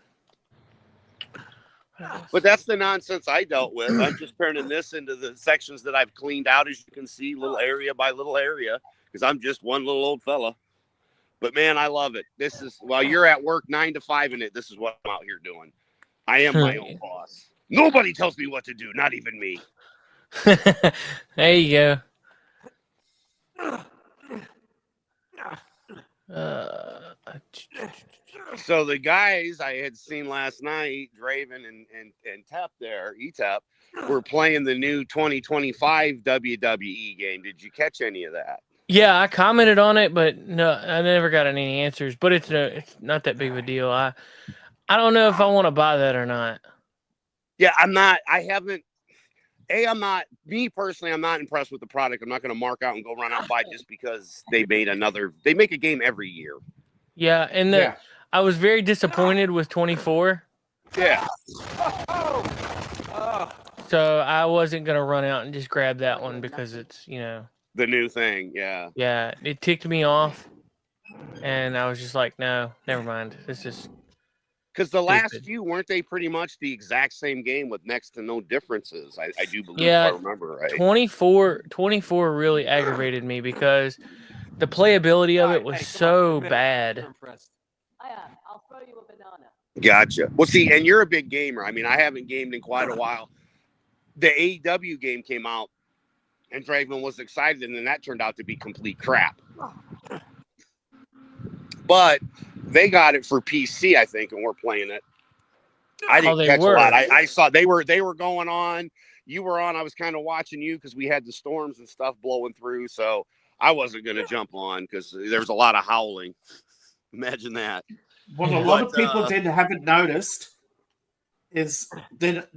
But that's the nonsense I dealt with. I'm just turning this into the sections that I've cleaned out, as you can see, little area by little area, because I'm just one little old fella. But man, I love it. This is, while you're at work 9 to 5 in it, this is what I'm out here doing. I am my own boss. Nobody tells me what to do, not even me. There you go. So the guys I had seen last night, Draven and Tep there, ETEP, were playing the new 2025 WWE game. Did you catch any of that? Yeah, I commented on it, but no, I never got any answers. But it's not that big of a deal. I don't know if I want to buy that or not. Yeah, I'm not. I haven't. I'm not. Me personally, I'm not impressed with the product. I'm not going to mark out and go run out and buy just because they made another. They make a game every year. Yeah, and I was very disappointed with 24. Yeah. So I wasn't gonna run out and just grab that one because it's the new thing. Yeah. Yeah, it ticked me off, and I was just like, no, never mind. This is because the last few weren't they pretty much the exact same game with next to no differences. I do believe if I remember right. 24 really aggravated me because the playability of it was so bad. I'll throw you a banana. Gotcha. Well, see, and you're a big gamer. I mean, I haven't gamed in quite a while. The AEW game came out, and Draven was excited, and then that turned out to be complete crap. But they got it for PC, I think, and we're playing it. I didn't catch a lot. I saw they were going on. You were on. I was kind of watching you because we had the storms and stuff blowing through, so I wasn't going to jump on because there was a lot of howling. Imagine that. What a lot of people haven't noticed is that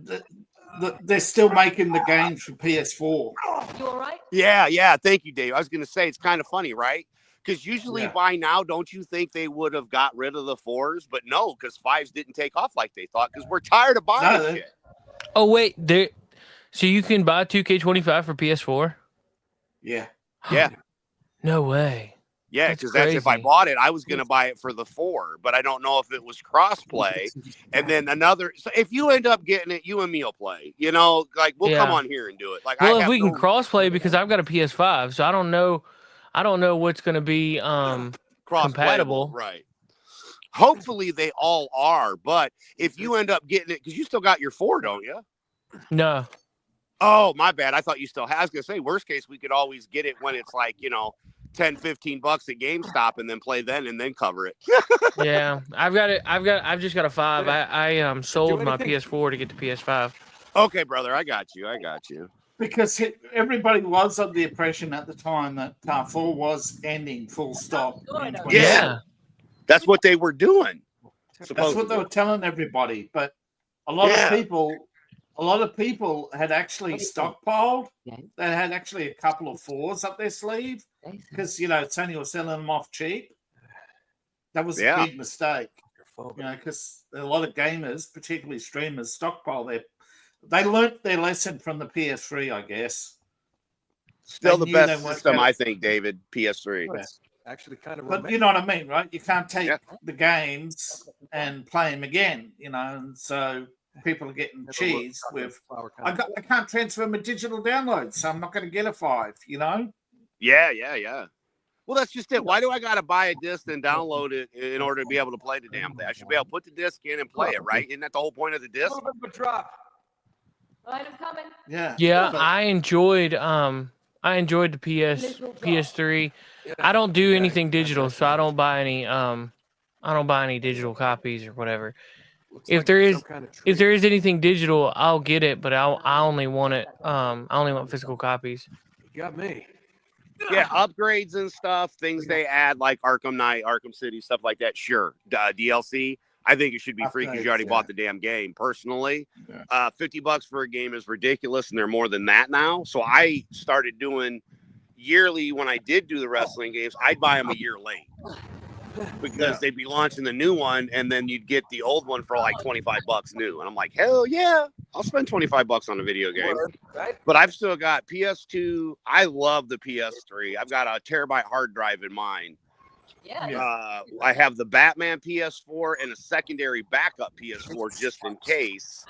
they're still making the games for PS4. You all right? Yeah. Thank you, Dave. I was going to say, it's kind of funny, right? Because usually by now, don't you think they would have got rid of the 4s? But no, because 5s didn't take off like they thought because we're tired of buying shit. Oh, wait. So you can buy 2K25 for PS4? Yeah. Yeah. No way. Yeah, because that's if I bought it, I was going to buy it for the 4, but I don't know if it was cross-play. And then so if you end up getting it, you and me will play. We'll come on here and do it. Well, if we can cross-play, because I've got a PS5, so I don't know what's going to be compatible. Right. Hopefully they all are, but if you end up getting it, because you still got your 4, don't you? No. Oh, my bad. I thought you still had. I was going to say, worst case, we could always get it when it's like, $10, $15 at GameStop and then play then and then cover it. Yeah, I've just got a 5. I sold my PS4 to get the PS5. Okay, brother, I got you. Because everybody was of the impression at the time that 4 was ending full stop. Yeah, that's what they were doing. That's what they were telling everybody. But a lot of people had actually stockpiled. They had actually a couple of 4s up their sleeve because Sony was selling them off cheap. That was a big mistake. Because a lot of gamers, particularly streamers, stockpile they learnt their lesson from the PS3, I guess. Still the best system, I think, David. PS3. It's actually kind of. But you know what I mean, right? You can't take the games and play them again. And so people are getting cheese with. I can't transfer my digital downloads, so I'm not going to get a 5. Yeah. Well, that's just it. Why do I got to buy a disc and download it in order to be able to play the damn thing? I should be able to put the disc in and play it, right? Isn't that the whole point of the disc? A little bit of a drop. Item coming. Yeah. I enjoyed the PS3. I don't do anything digital, so I don't buy any digital copies or whatever. If there is anything digital, I'll get it, but I only want it. I only want physical copies. You got me. Yeah, upgrades and stuff, things they add like Arkham Knight, Arkham City, stuff like that. Sure, DLC. I think it should be free because you already bought the damn game. Personally, $50 for a game is ridiculous, and they're more than that now. So I started doing yearly when I did do the wrestling games. I'd buy them a year late because they'd be launching the new one, and then you'd get the old one for like $25 new. And I'm like, hell yeah, I'll spend $25 on a video game. But I've still got PS2. I love the PS3. I've got a terabyte hard drive in mine. I have the Batman PS4 and a secondary backup PS4 just in case.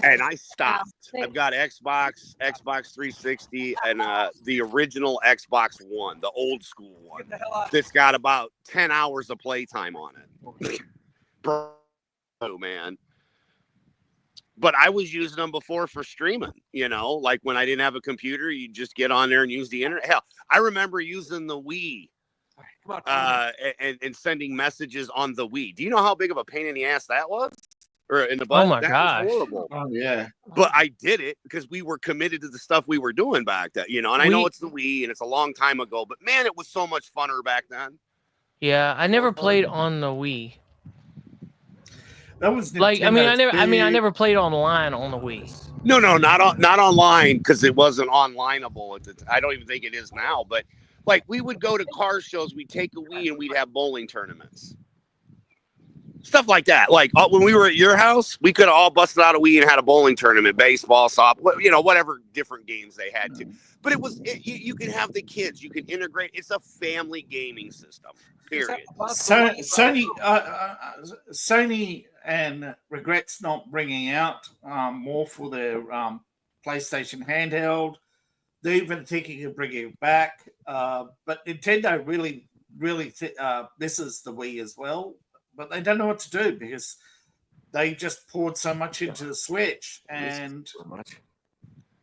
And I stopped. I've got Xbox 360, and the original Xbox One, the old school one. That's got about 10 hours of playtime on it. Bro, man. But I was using them before for streaming, like when I didn't have a computer, you just get on there and use the internet. Hell, I remember using the Wii and sending messages on the Wii. Do you know how big of a pain in the ass that was? Or in the Oh butt? my That gosh. was horrible. Oh yeah. But I did it because we were committed to the stuff we were doing back then, you know. And I know it's the Wii and it's a long time ago, but man, it was so much funner back then. Yeah, I never played on the Wii. That was Like, I Nintendo's never played online on the Wii. No, not online because it wasn't onlineable. I don't even think it is now. But like, we would go to car shows, we'd take a Wii, and we'd have bowling tournaments, stuff like that. Like when we were at your house, we could have all busted out a Wii and had a bowling tournament, baseball, softball, you know, whatever different games they had to. But you can have the kids, you can integrate. It's a family gaming system. Period. Sony and regrets not bringing out more for their PlayStation handheld. They're even thinking of bringing it back, but Nintendo really misses the Wii as well. But they don't know what to do because they just poured so much into the Switch, and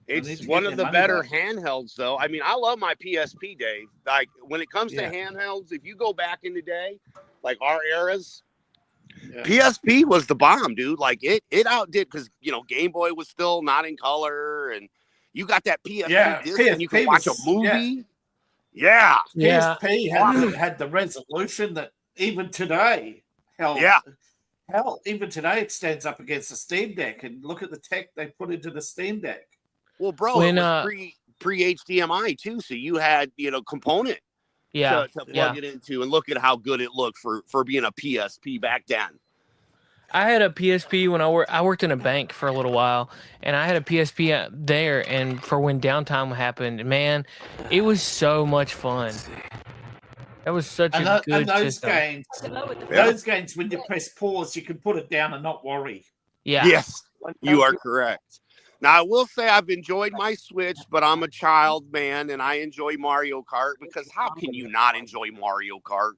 it's one of the better handhelds, though. I mean, I love my PSP, Dave. Like when it comes to handhelds, if you go back in the day, like our eras, PSP was the bomb, dude. Like it outdid, because you know Game Boy was still not in color, and you got that PSP disc, and you could watch a movie. Yeah. PSP had the resolution that even today, even today it stands up against the Steam Deck. And look at the tech they put into the Steam Deck. Well, bro, it was pre HDMI too, so you had component to plug it into, and look at how good it looked for being a PSP back then. I had a PSP when I worked in a bank for a little while, and I had a PSP there, and for when downtime happened, man, it was so much fun. That was such a good system. Those games, when you press pause, you can put it down and not worry. Yeah. Yes, you are correct. Now, I will say I've enjoyed my Switch, but I'm a child man, and I enjoy Mario Kart, because how can you not enjoy Mario Kart?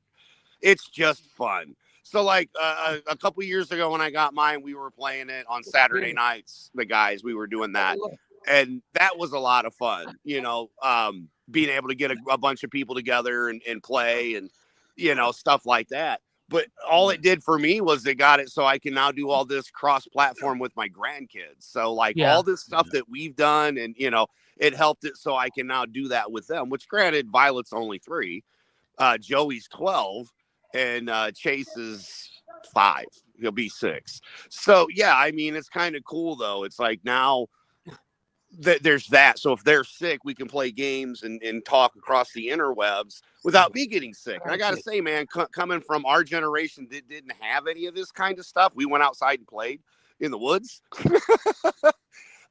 It's just fun. So, like, a couple years ago when I got mine, we were playing it on Saturday nights. The guys, we were doing that. And that was a lot of fun, being able to get a bunch of people together and play and, stuff like that. But all it did for me was it got it so I can now do all this cross-platform with my grandkids. So, like, all this stuff that we've done, and, it helped it so I can now do that with them, which, granted, Violet's only 3. Joey's 12. And Chase is 5. He'll be 6. So, yeah, I mean, it's kind of cool, though. It's like now there's that. So if they're sick, we can play games and talk across the interwebs without me getting sick. And I got to say, man, coming from our generation that didn't have any of this kind of stuff, we went outside and played in the woods.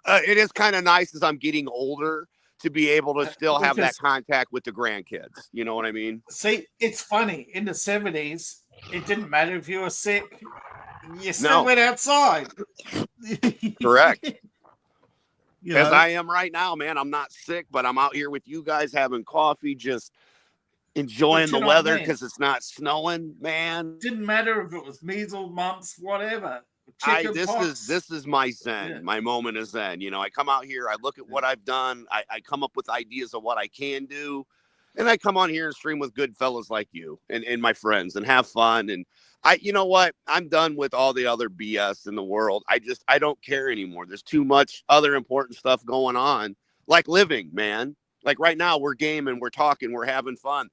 It is kind of nice as I'm getting older to be able to still have that contact with the grandkids. You know what I mean? See, it's funny. In the 70s, it didn't matter if you were sick. You still went outside. Correct. As I am right now, man. I'm not sick, but I'm out here with you guys having coffee, just enjoying the weather because it's not snowing, man. Didn't matter if it was measles, mumps, whatever. This is my zen, my moment of zen. I come out here, I look at what I've done, I come up with ideas of what I can do, and I come on here and stream with good fellas like you and my friends and have fun. And you know what? I'm done with all the other BS in the world. I don't care anymore. There's too much other important stuff going on, like living, man. Like right now, we're gaming, we're talking, we're having fun.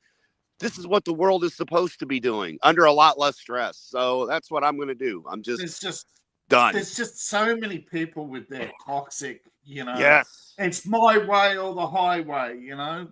This is what the world is supposed to be doing under a lot less stress. So that's what I'm going to do. It's just done. There's just so many people with their toxic, Yes. It's my way or the highway,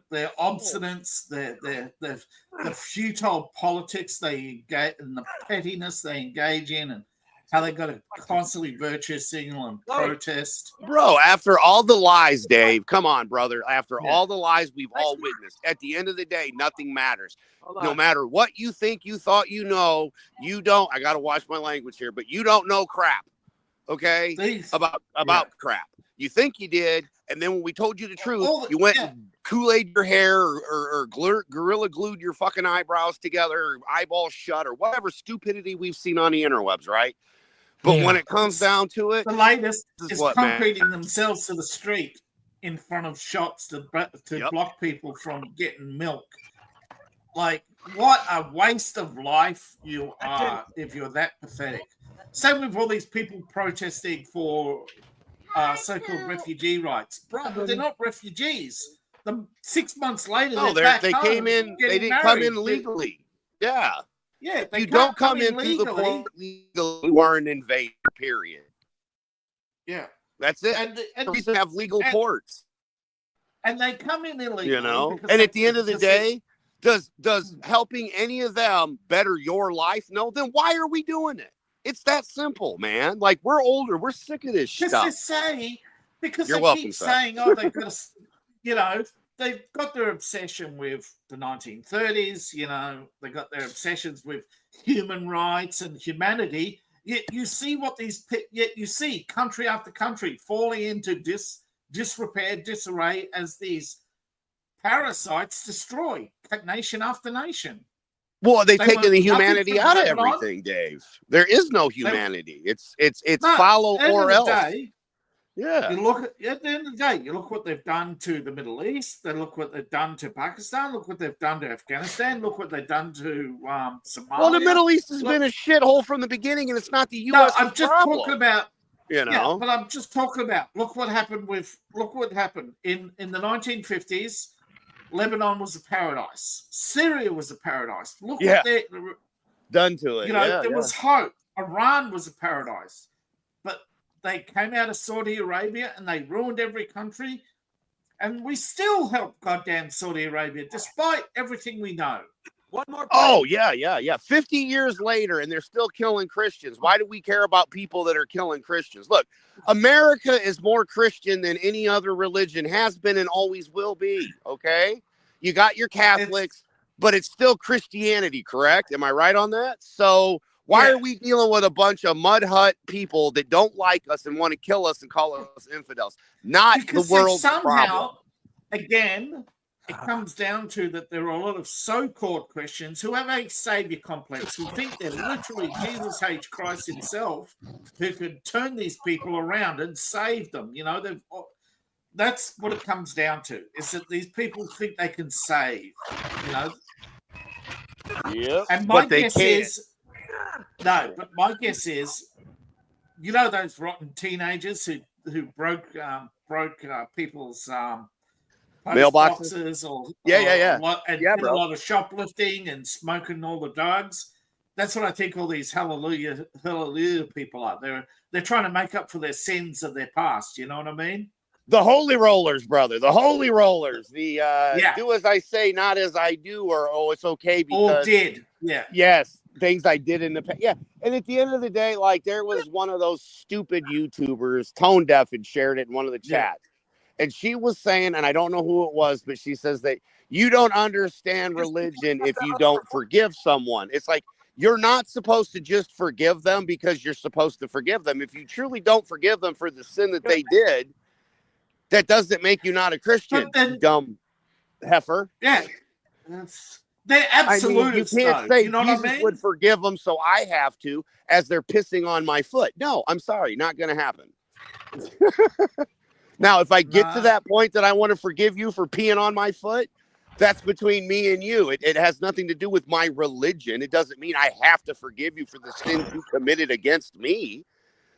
their obstinance, their futile politics they engage, and the pettiness they engage in, and how they got to constantly virtue signal and protest. Bro, after all the lies, Dave, come on, brother. After all the lies we've all witnessed, at the end of the day, nothing matters. No matter what you think you thought you don't. I got to watch my language here, but you don't know crap, okay? About crap. You think you did, and then when we told you the truth, you went and Kool-Aid your hair or Gorilla Glued your fucking eyebrows together, or eyeballs shut, or whatever stupidity we've seen on the interwebs, right? But when it comes down to it, the latest is concreting themselves to the street in front of shops to block people from getting milk. Like, what a waste of life you are if you're that pathetic. Same with all these people protesting for so-called refugee rights. Bro, they're not refugees. 6 months later, No, they're back they home came in. They getting didn't come married. in legally. Yeah. Yeah, If they you can't don't come in through the legally. port legally, you are an invader. Period. Yeah, That's it. and The reason to have legal ports. And they come in illegally. You know, and at the end of the day, does helping any of them better your life? No. Then why are we doing it? It's that simple, man. Like, we're older. We're sick of this stuff. Because You're they welcome, keep sir. saying, oh, they've got to, you know, they've got their obsession with the 1930s. You know, they got their obsessions with human rights and humanity. Yet you see you see country after country falling into disrepair, disarray as these parasites destroy nation after nation. Well, they've taken the humanity out of everything, Dave. There is no humanity. It's follow or else. Yeah. You look at the end of the day, you look what they've done to the Middle East. They look what they've done to Pakistan. Look what they've done to Afghanistan. Look what they've done to Somalia. Well, the Middle East has been a shithole from the beginning, and it's not the U.S. No, I'm just talking about. You know, yeah, but I'm just talking about. Look what happened in the 1950s. Lebanon was a paradise. Syria was a paradise. Look what they done to it. You know, there was hope. Iran was a paradise, but they came out of Saudi Arabia and they ruined every country, and we still help goddamn Saudi Arabia despite everything we know. One more. Oh, yeah. 50 years later, and they're still killing Christians. Why do we care about people that are killing Christians? Look, America is more Christian than any other religion has been and always will be, okay? You got your Catholics, but it's still Christianity, correct? Am I right on that? So why are we dealing with a bunch of mud hut people that don't like us and want to kill us and call us infidels? Not because the world's somehow, problem. Again, it comes down to that there are a lot of so-called Christians who have a savior complex, who think they're literally Jesus H. Christ himself, who could turn these people around and save them. You know, that's what it comes down to, is that these people think they can save, you know. Yeah. And my guess is, my guess is, you know, those rotten teenagers who broke people's mailboxes or yeah. And did a lot of shoplifting and smoking all the drugs. That's what I think all these hallelujah people are. They're trying to make up for their sins of their past. You know what I mean? The holy rollers, brother. The holy rollers. The do as I say, not as I do, or it's okay because did. Yeah. Yes, things I did in the past. Yeah. And at the end of the day, like, there was one of those stupid YouTubers, Tone Deaf, had shared it in one of the chats. And she was saying, and I don't know who it was, but she says that you don't understand religion if you don't forgive someone. It's like, you're not supposed to just forgive them because you're supposed to forgive them. If you truly don't forgive them for the sin that they did, that doesn't make you not a Christian, you dumb heifer. Yeah. They're absolute. You can't say you know Jesus what I mean? would forgive them, so I have to, as they're pissing on my foot. No, I'm sorry, not going to happen. Now, if I get to that point that I want to forgive you for peeing on my foot, that's between me and you. It has nothing to do with my religion. It doesn't mean I have to forgive you for the sins you committed against me.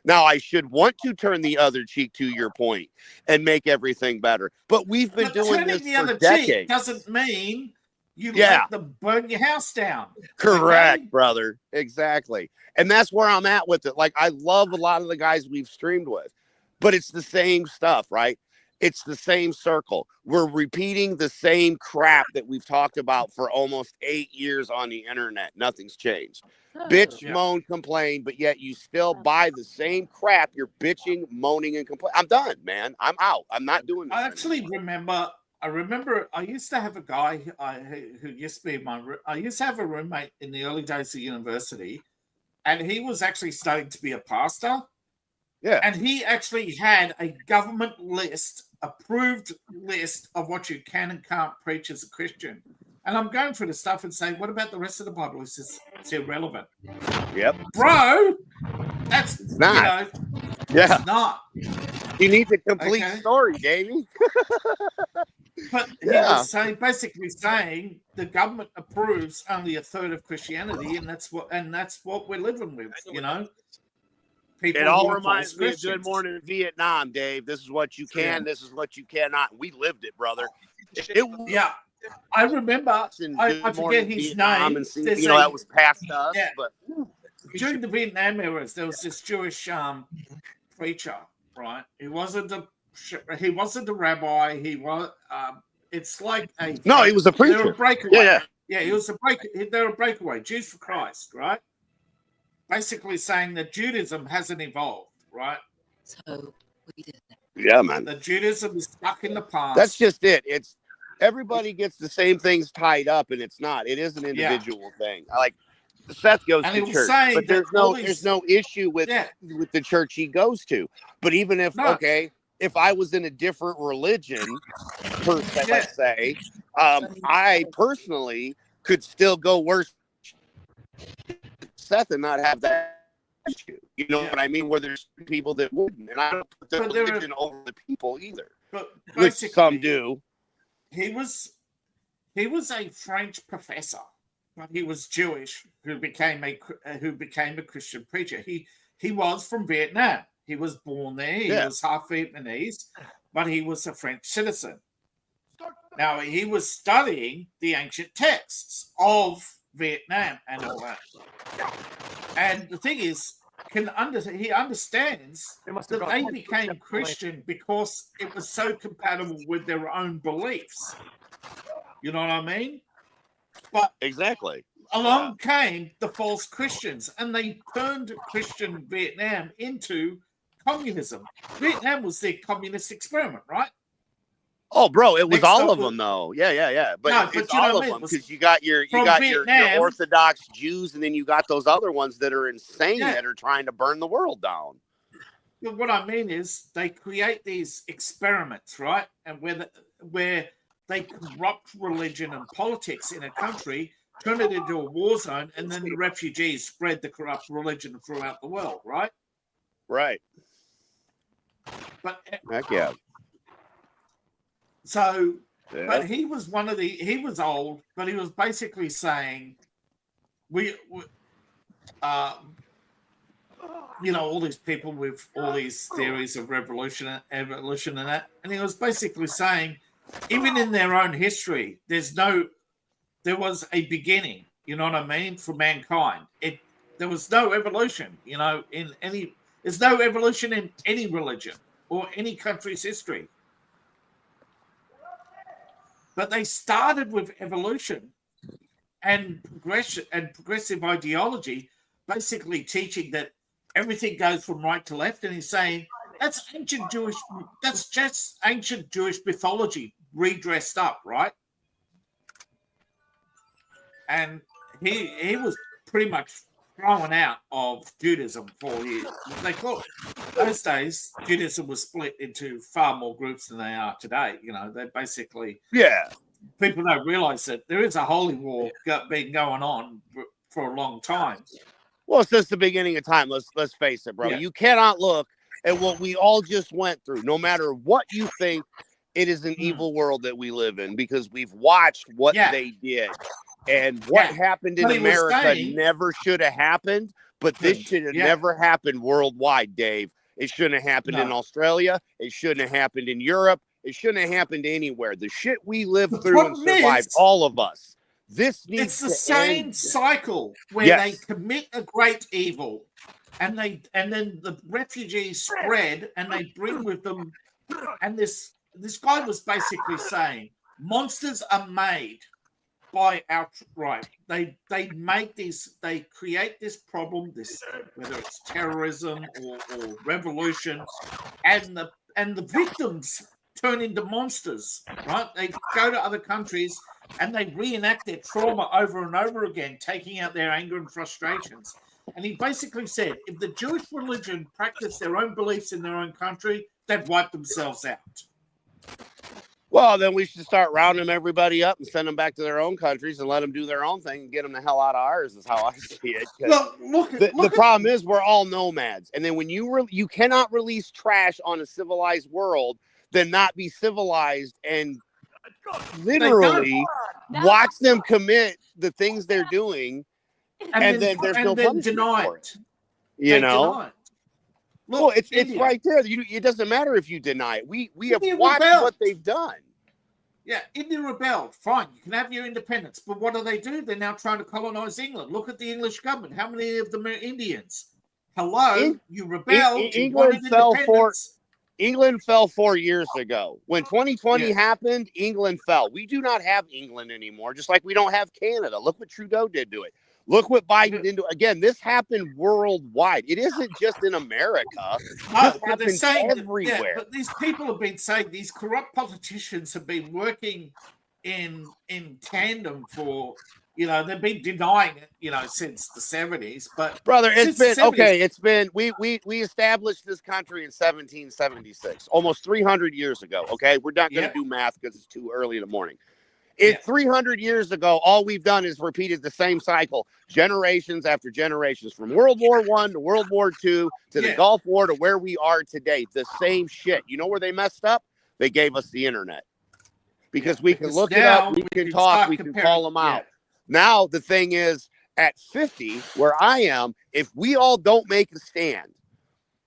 Now, I should want to turn the other cheek, to your point, and make everything better. But we've been doing this for decades. Cheek doesn't mean you let them burn your house down. Correct, brother. Exactly. And that's where I'm at with it. Like, I love a lot of the guys we've streamed with. But it's the same stuff, right? It's the same circle. We're repeating the same crap that we've talked about for almost 8 years on the internet. Nothing's changed. Bitch, moan, complain, but yet you still buy the same crap. You're bitching, moaning, and complaining. I'm done, man. I'm out. I'm not doing this. I actually remember I used to have a guy who used to be I used to have a roommate in the early days of university, and he was actually starting to be a pastor. Yeah. And he actually had a government approved list of what you can and can't preach as a Christian. And I'm going through the stuff and saying, what about the rest of the Bible? It's irrelevant. Yep. Bro, that's not. It's not. You need the complete story, Davey. But he was basically saying the government approves only a third of Christianity, and that's what we're living with. You know, people It all who are reminds false me of Christians. Good Morning Vietnam, Dave. This is what you can. This is what you cannot. We lived it, brother. Yeah, I remember. I forget his name. And see, that was passed us. Yeah. But during the Vietnam era, there was this Jewish preacher, right? He wasn't a rabbi. He was. It's like a he was a preacher. They were a breakaway. Yeah, he was a break. They were a breakaway. Jews for Christ, right? Basically saying that Judaism hasn't evolved, right? So we did that. Yeah, man. The Judaism is stuck in the past. That's just it. It's everybody gets the same things tied up, and it's not. It is an individual thing. Like Seth goes to church, but there's no issue with the church he goes to. But even if if I was in a different religion, per se, let's say, I personally could still go worship Seth and not have that issue. You know what I mean? Where there's people that wouldn't, and I don't put the religion over the people either. But which some do. He was a French professor, but he was Jewish who became a Christian preacher. He was from Vietnam. He was born there. He was half Vietnamese, but he was a French citizen. Now, he was studying the ancient texts of Vietnam and all that. And the thing is, he understands that they became Christian because it was so compatible with their own beliefs. You know what I mean? But exactly. Along came the false Christians, and they turned Christian Vietnam into communism. Vietnam was their communist experiment, right? Oh, bro, it was all of them, though. Yeah. But it's all of them because you got your Orthodox Jews, and then you got those other ones that are insane that are trying to burn the world down. But what I mean is, they create these experiments, right? And where they corrupt religion and politics in a country, turn it into a war zone, and then the refugees spread the corrupt religion throughout the world, right? Right. But heck yeah. So, but he was he was old, but he was basically saying, all these people with all these theories of evolution and that, and he was basically saying, even in their own history, there was a beginning, you know what I mean, for mankind. There was no evolution, there's no evolution in any religion or any country's history. But they started with evolution and progression and progressive ideology, basically teaching that everything goes from right to left. And he's saying that's just ancient Jewish mythology redressed up, right? And he was pretty much thrown out of Judaism for years. They call it, those days, Judaism was split into far more groups than they are today. They basically people don't realize that there is a holy war been going on for a long time. Well, since the beginning of time, let's face it, bro. You cannot look at what we all just went through. No matter what you think, it is an evil world that we live in because we've watched what they did. And what happened in America never should have happened, but this should have never happened worldwide, Dave. It shouldn't have happened in Australia. It shouldn't have happened in Europe. It shouldn't have happened anywhere. The shit we lived through and survived, all of us. It's the same cycle where they commit a great evil, and then the refugees spread, and they bring with them. And this guy was basically saying monsters are made by our They make these. They create this problem. Whether it's terrorism or revolution, and the victims turn into monsters. Right? They go to other countries and they reenact their trauma over and over again, taking out their anger and frustrations. And he basically said, if the Jewish religion practiced their own beliefs in their own country, they'd wipe themselves out. Well, then we should start rounding everybody up and send them back to their own countries and let them do their own thing and get them the hell out of ours is how I see it. The problem is we're all nomads. And then when you cannot release trash on a civilized world, then not be civilized and literally watch them commit the things they're doing, and then there's no punishment deny for it. You know? Deny it. Look, Well, it's India. right there. It doesn't matter if you deny it. We have India watched rebelled. what they've done. Yeah, India rebelled. Fine, you can have your independence. But what do? They're now trying to colonize England. Look at the English government. How many of them are Indians? Hello, you rebelled. England fell 4 years ago. When 2020 happened, England fell. We do not have England anymore, just like we don't have Canada. Look what Trudeau did to it. Look what Biden did to it. Again, this happened worldwide. It isn't just in America. No, This but they're happens saying everywhere. but these people have been saying, these corrupt politicians have been working in tandem for, they've been denying it, since the 70s. But brother, it's been 70s, okay. It's been we established this country in 1776, almost 300 years ago. Okay, we're not going to do math because it's too early in the morning. It's 300 years ago. All we've done is repeated the same cycle, generations after generations, from World War I to World War II to the Gulf War to where we are today. The same shit. You know where they messed up? They gave us the internet because we can look it up, we can talk, we can call them out. Now the thing is, at 50, where I am, if we all don't make a stand,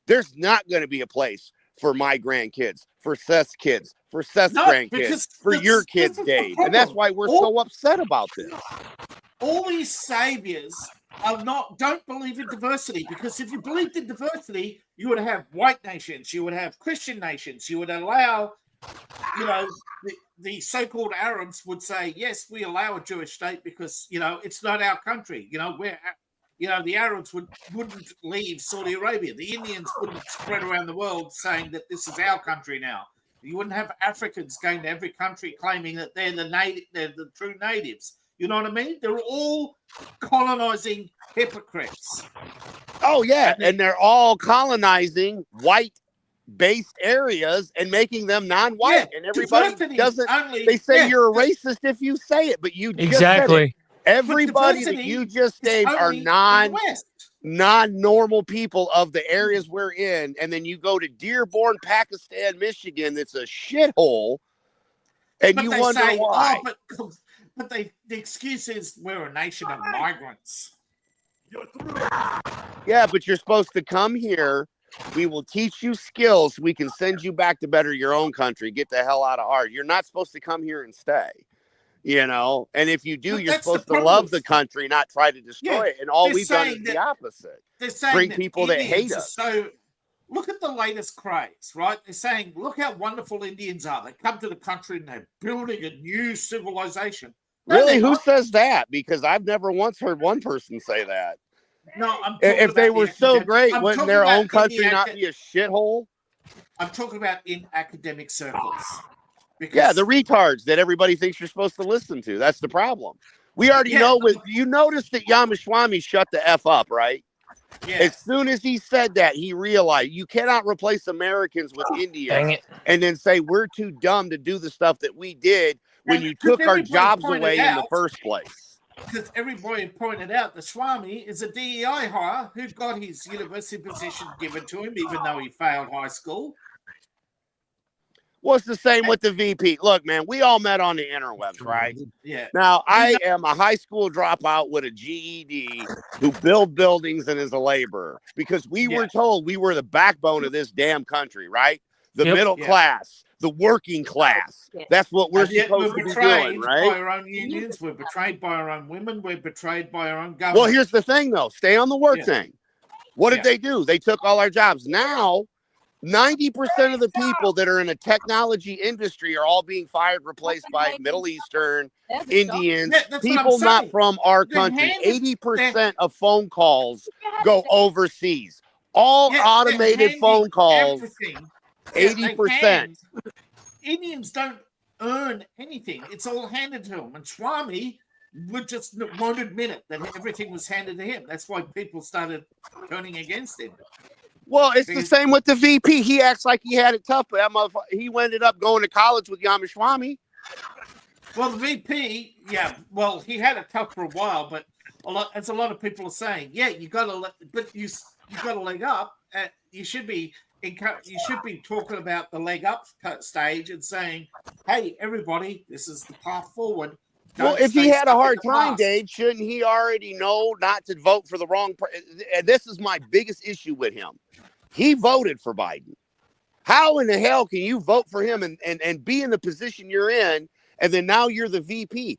there's not going to be a place for my grandkids, for Seth's kids, for Seth's grandkids, for your kids, Dave. And that's why we're so upset about this. All these saviors don't believe in diversity, because if you believed in diversity, you would have white nations, you would have Christian nations, you would allow, the so-called Arabs would say, yes, we allow a Jewish state because, it's not our country. The Arabs wouldn't leave Saudi Arabia. The Indians wouldn't spread around the world saying that this is our country now. You wouldn't have Africans going to every country claiming that they're the true natives. You know what I mean? They're all colonizing hypocrites. Oh, yeah. And they're all colonizing white-based areas and making them non-white. And everybody doesn't. They say you're a racist if you say it, but you just said it. Everybody that you just named are non-normal people of the areas we're in, and then you go to Dearborn, Pakistan, Michigan, that's a shithole, and you wonder why. But the excuse is we're a nation of migrants. Yeah, but you're supposed to come here. We will teach you skills. We can send you back to better your own country. Get the hell out of ours. You're not supposed to come here and stay. And if you do, you're supposed to love the country, not try to destroy it. And all we've done is the opposite. They're saying bring people that hate us. So look at the latest craze, right? They're saying, look how wonderful Indians are. They come to the country and they're building a new civilization. Really? Who says that? Because I've never once heard one person say that. No, if they were so great, wouldn't their own country not be a shithole? I'm talking about in academic circles. Yeah, the retards that everybody thinks you're supposed to listen to. That's the problem. We already know. You noticed that Yamaswamy shut the F up, right? Yeah. As soon as he said that, he realized you cannot replace Americans with Indians and then say we're too dumb to do the stuff that we did when you took our jobs away in the first place. Because everybody pointed out that Swami is a DEI hire who got his university position given to him, even though he failed high school. What's the same with the VP? Look, man, we all met on the interwebs, right? Yeah. Now, I am a high school dropout with a GED who built buildings and is a laborer because we were told we were the backbone of this damn country, right? The middle class, the working class. That's what we're supposed to be doing, right? By our own unions, we're betrayed by our own women, we're betrayed by our own government. Well, here's the thing, though. Stay on the work thing. What did they do? They took all our jobs. Now, 90% of the people that are in a technology industry are all being fired, replaced by Middle Eastern, Indians, people not from our country. 80% of phone calls go overseas. All automated phone calls, 80%. Indians don't earn anything. It's all handed to them. And Swami won't admit it, that everything was handed to him. That's why people started turning against him. Well, it's the same with the VP. He acts like he had it tough, but he ended up going to college with Yamaswamy. Well, the VP, he had it tough for a while, but a lot of people are saying, you got a leg up. You should be you should be talking about the leg up stage and saying, "Hey, everybody, this is the path forward." Well, Don't if he stay had a stuck in hard the time, past. Dave, shouldn't he already know not to vote for the wrong and this is my biggest issue with him. He voted for Biden. How in the hell can you vote for him and be in the position you're in, and then now you're the VP?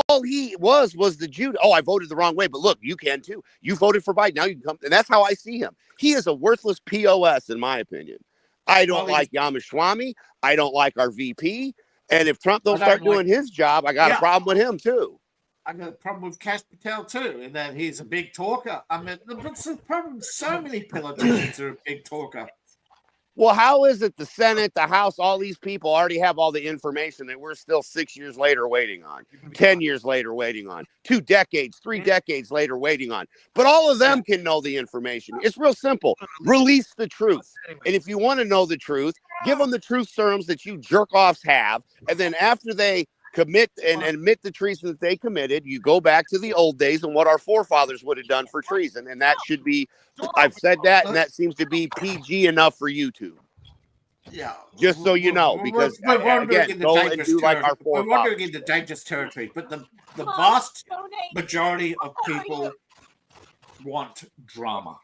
All he was the Jude. Oh, I voted the wrong way, but look, you can too. You voted for Biden. Now you can come. And that's how I see him. He is a worthless POS, in my opinion. I don't like Ramaswamy. I don't like our VP. And if Trump don't start doing his job, I got a problem with him too. I got a problem with Kash Patel too, in that he's a big talker. I mean, that's the problem. So many politicians are a big talker. Well, how is it the Senate, the House, all these people already have all the information that we're still 6 years later waiting on, 10 years later waiting on, 2 decades, 3 decades later waiting on? But all of them can know the information. It's real simple. Release the truth. And if you want to know the truth, give them the truth serums that you jerk-offs have. And then after they commit and admit the treason that they committed, you go back to the old days and what our forefathers would have done for treason. And that should be, I've said that, and that seems to be PG enough for YouTube. Yeah. Just so you know, because again, go and do like our forefathers. We're wandering into dangerous territory, but the vast majority of people want drama.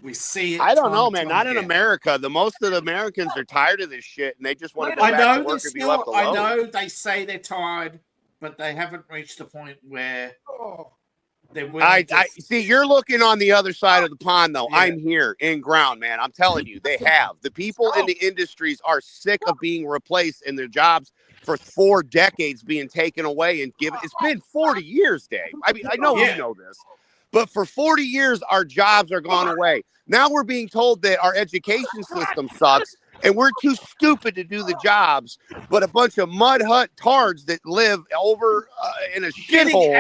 We see it. I don't know, man. Not in America. Most of the Americans are tired of this shit, and they just want to go back to work and be left alone. I know they say they're tired, but they haven't reached the point where they're willing to... see. You're looking on the other side of the pond, though. Yeah. I'm here in ground, man. I'm telling you, they have. The people in the industries are sick of being replaced in their jobs for 4 decades being taken away and given. It's been 40 years, Dave. I mean, I know you know this. But for 40 years, our jobs are gone away. Now we're being told that our education system sucks and we're too stupid to do the jobs. But a bunch of mud hut tards that live over in a shithole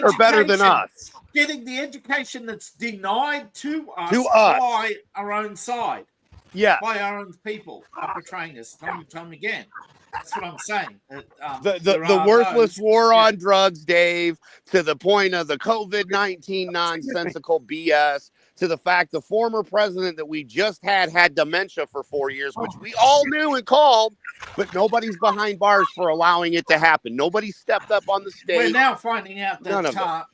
are better than us. Getting the education that's denied to us by our own side. Yeah. By our own people are portraying us time and time again. That's what I'm saying. The worthless war on drugs, Dave, to the point of the COVID-19 nonsensical BS, to the fact the former president that we just had dementia for 4 years, which we all knew and called, but nobody's behind bars for allowing it to happen. Nobody stepped up on the stage. We're now finding out that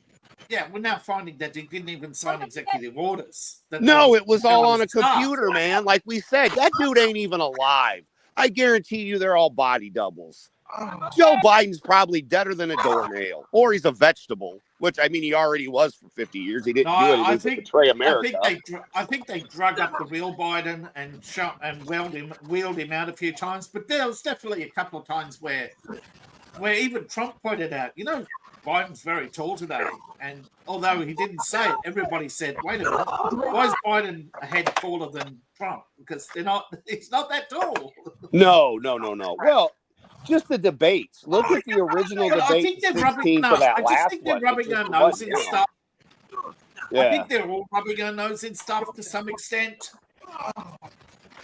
we're now finding that they didn't even sign executive orders. No, it was all on a computer, man. Like we said, that dude ain't even alive. I guarantee you they're all body doubles. Joe Biden's probably deader than a doornail, or he's a vegetable, which, I mean, he already was for 50 years. He didn't do it to betray America. I think they drug up the real Biden and wheeled him out a few times, but there was definitely a couple of times where even Trump pointed out, Biden's very tall today. And although he didn't say it, everybody said, wait a minute, why is Biden a head taller than Trump? Because he's not that tall. No. Well, just the debates. Look at the original debate. I think they're rubbing their nose in stuff. Yeah. I think they're all rubbing their nose in stuff to some extent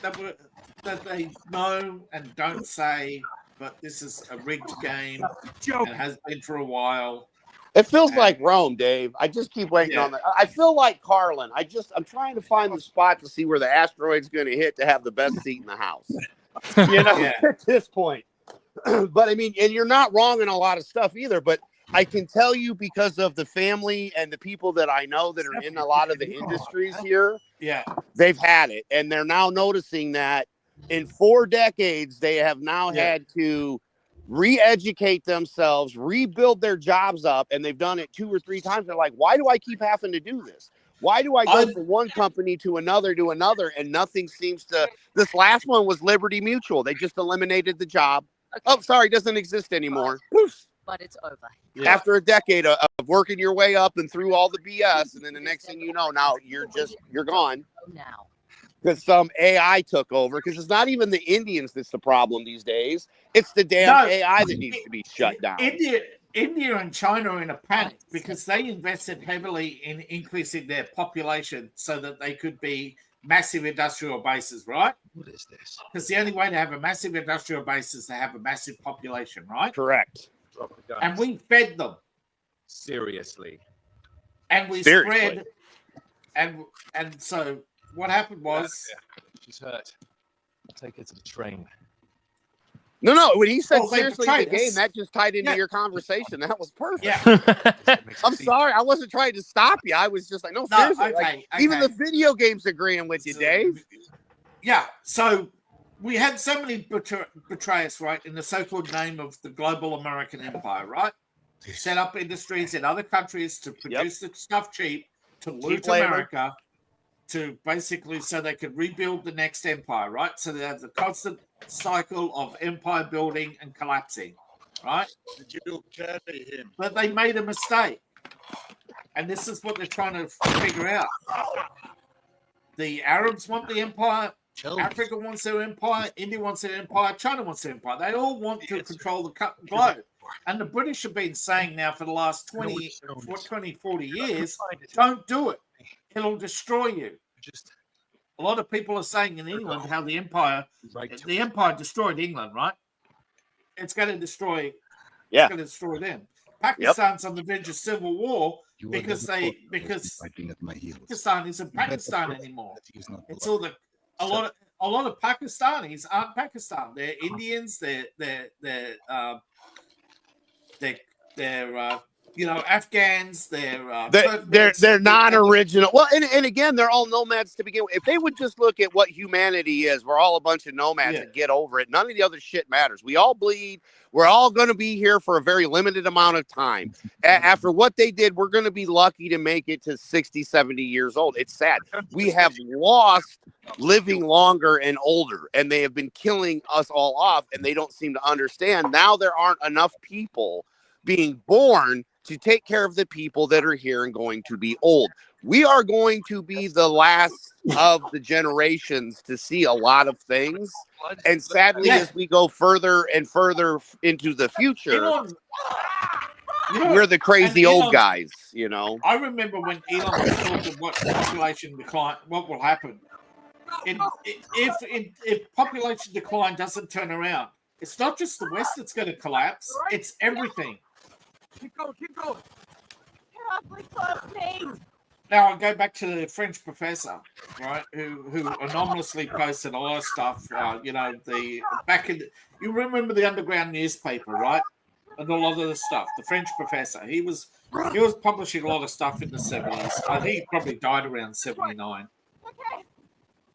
that they know and don't say. But this is a rigged game. And has been for a while. It feels like Rome, Dave. I just keep waiting on that. I feel like Carlin. I'm trying to find the spot to see where the asteroid's going to hit to have the best seat in the house. At this point. But I mean, and you're not wrong in a lot of stuff either. But I can tell you, because of the family and the people that I know that are in a lot of the industries here, they've had it, and they're now noticing that. In 4 decades, they have now had to re-educate themselves, rebuild their jobs up, and they've done it 2 or 3 times. They're like, why do I keep having to do this? Why do I go from one company to another, and nothing seems to... This last one was Liberty Mutual. They just eliminated the job. Okay. Oh, sorry, doesn't exist anymore. Poof. But it's over. After a decade of working your way up and through all the BS, and then the next thing you know, now you're gone. Now. Because some AI took over. Because it's not even the Indians that's the problem these days. It's the damn AI that needs to be shut down. India and China are in a panic because they invested heavily in increasing their population so that they could be massive industrial bases, right? What is this? Because the only way to have a massive industrial base is to have a massive population, right? Correct. And we fed them. Seriously. And we spread. And so... What happened was She's hurt. Take her to the train. No. When he said Oh, they seriously the betrayed game, us. that just tied into Yeah. your conversation. That was perfect. Yeah. I'm sorry. I wasn't trying to stop you. I was just like, no, No, seriously. okay, like, okay. even the video game's agreeing with you, Dave. Yeah. So we had so many betrayers, right, in the so-called name of the global American empire, right? Set up industries in other countries to produce the stuff cheap, to loot labor. America, to basically so they could rebuild the next empire, right? So they have the constant cycle of empire building and collapsing, right? Did you carry him? But they made a mistake. And this is what they're trying to figure out. The Arabs want the empire. Africa wants their empire. India wants their empire. China wants their empire. They all want to control the globe. And the British have been saying now for the last 20, 40 years, don't do it. It'll destroy you. A lot of people are saying in England how the empire destroyed England, right? It's going to destroy. Yeah. It's going to destroy them. Pakistan's on the verge of civil war because Pakistan isn't Pakistan anymore. It's all a lot of Pakistanis aren't Pakistan. They're Indians. They're Afghans. They're non-original. Well, and again, they're all nomads to begin with. If they would just look at what humanity is, we're all a bunch of nomads and get over it. None of the other shit matters. We all bleed. We're all going to be here for a very limited amount of time. After what they did, we're going to be lucky to make it to 60, 70 years old. It's sad. We have lost living longer and older, and they have been killing us all off, and they don't seem to understand. Now there aren't enough people being born to take care of the people that are here and going to be old. We are going to be the last of the generations to see a lot of things. And sadly, as we go further and further into the future, we're the crazy old guys, you know. I remember when Elon was talking what population decline, what will happen. If population decline doesn't turn around, it's not just the West that's going to collapse, it's everything. Keep going. You're awfully close, Nate. Now I go back to the French professor, right, who anonymously posted a lot of stuff. You remember the underground newspaper, right, and a lot of the stuff. The French professor, he was publishing a lot of stuff in the 70s. I think he probably died around 79. Okay.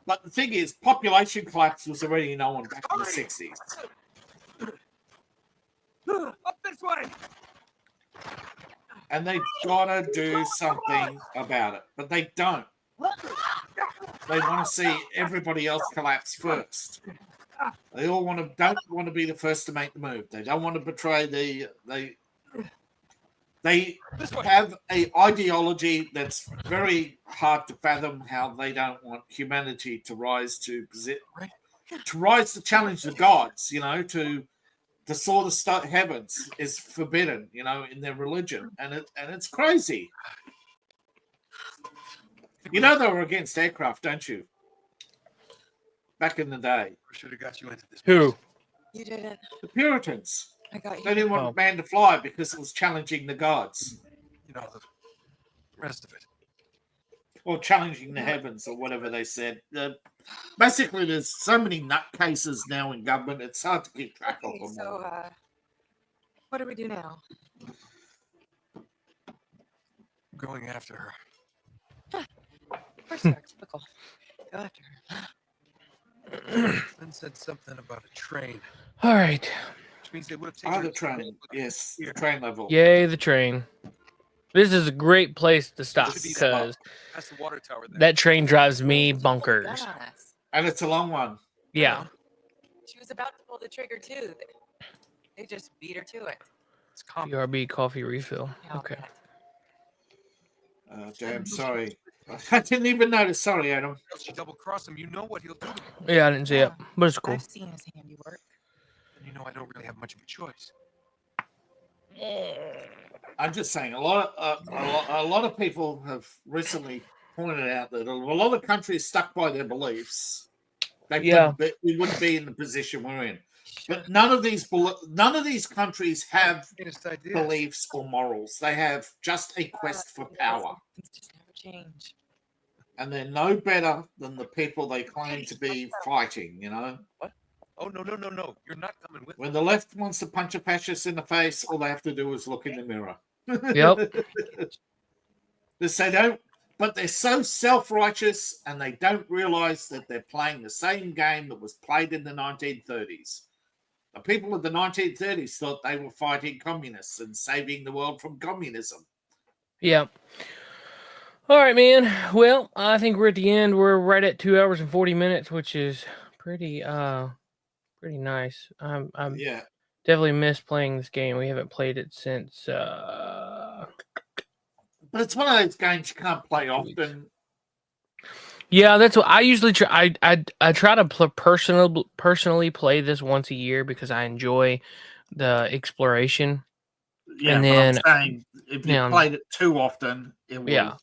But the thing is, population collapse was already known back in the 60s. Up this way. And they've got to do something about it, but they don't. They want to see everybody else collapse first. They all don't want to be the first to make the move. They don't want to betray They have an ideology that's very hard to fathom. How they don't want humanity to rise to challenge the gods. To soar the heavens is forbidden, in their religion, and it's crazy. They were against aircraft, don't you? Back in the day. We should have got you into this. Who? You didn't. The Puritans. I got you. They didn't want man to fly because it was challenging the gods. The rest of it. Or challenging the heavens, or whatever they said. Basically, there's so many nutcases now in government, it's hard to keep track of them. So, what do we do now? Going after her. Of course, typical. Go after her. Then said something about a train. All right. Which means they would have taken the train. Yes, the train level. Yay, the train. This is a great place to stop because that's the water tower there. That train drives me bonkers. And it's a long one. Yeah. She was about to pull the trigger too. They just beat her to it. It's common. BRB coffee refill. Okay. Damn, sorry. I didn't even notice. Sorry, Adam. If you double cross him, you know what he'll do. Yeah, I didn't see it, but it's cool. I've seen his handiwork. And I don't really have much of a choice. I'm just saying, a lot of people have recently pointed out that a lot of countries stuck by their beliefs. We wouldn't be in the position we're in. But none of these countries have beliefs or morals. They have just a quest for power. Things just never change. and they're no better than the people they claim to be fighting, you know? What? Oh, no. You're not coming with When the left wants to punch a fascist in the face, all they have to do is look in the mirror. Yep. They don't, but they're so self-righteous and they don't realize that they're playing the same game that was played in the 1930s. The people of the 1930s thought they were fighting communists and saving the world from communism. Yep. All right, man. Well, I think we're at the end. We're right at 2 hours and 40 minutes, which is pretty nice. I'm Yeah. definitely miss playing this game. We haven't played it since But it's one of those games you can't play often. Yeah, that's what I usually try. I try to personally play this once a year because I enjoy the exploration. Yeah, and but then I'm saying if you played it too often, it would. Yeah.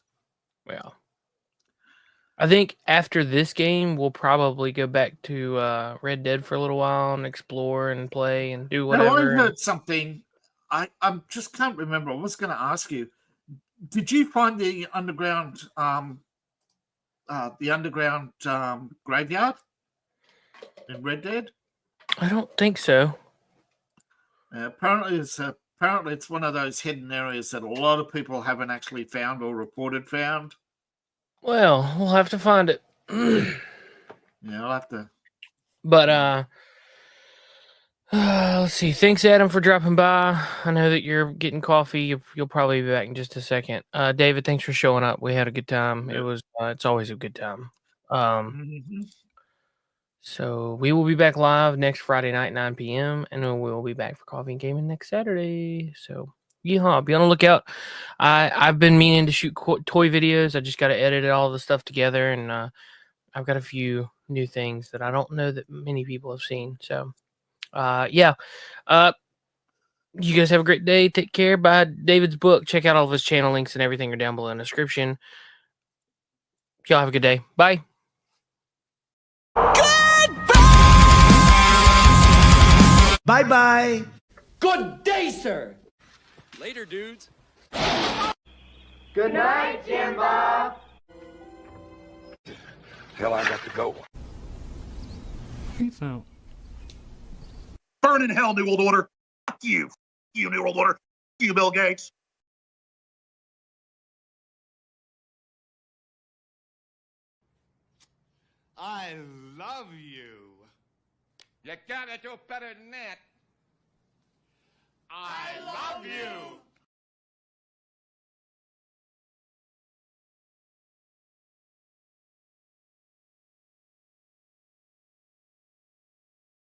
I think after this game, we'll probably go back to Red Dead for a little while and explore and play and do whatever. Now, I heard something. I just can't remember. I was going to ask you. Did you find the underground graveyard in Red Dead? I don't think so. Apparently, it's one of those hidden areas that a lot of people haven't actually found or reported found. Well, we'll have to find it. Yeah, I'll have to. But let's see. Thanks, Adam, for dropping by. I know that you're getting coffee. You'll probably be back in just a second. David, thanks for showing up. We had a good time. It was. It's always a good time. So we will be back live next Friday night, 9 p.m. And then we'll be back for coffee and gaming next Saturday. So yeehaw, be on the lookout. I've been meaning to shoot toy videos. I just got to edit all the stuff together, and I've got a few new things that I don't know that many people have seen. So yeah. You guys have a great day. Take care. Buy David's book. Check out all of his channel links and everything are down below in the description. Y'all have a good day. Bye. Bye-bye. Good day, sir. Later, dudes. Good night, Jimbo. Hell, I got to go. Peace out. Burn in hell, New World Order. Fuck you. Fuck you, New World Order. Fuck you, Bill Gates. I love you. You gotta do better than that. I love you.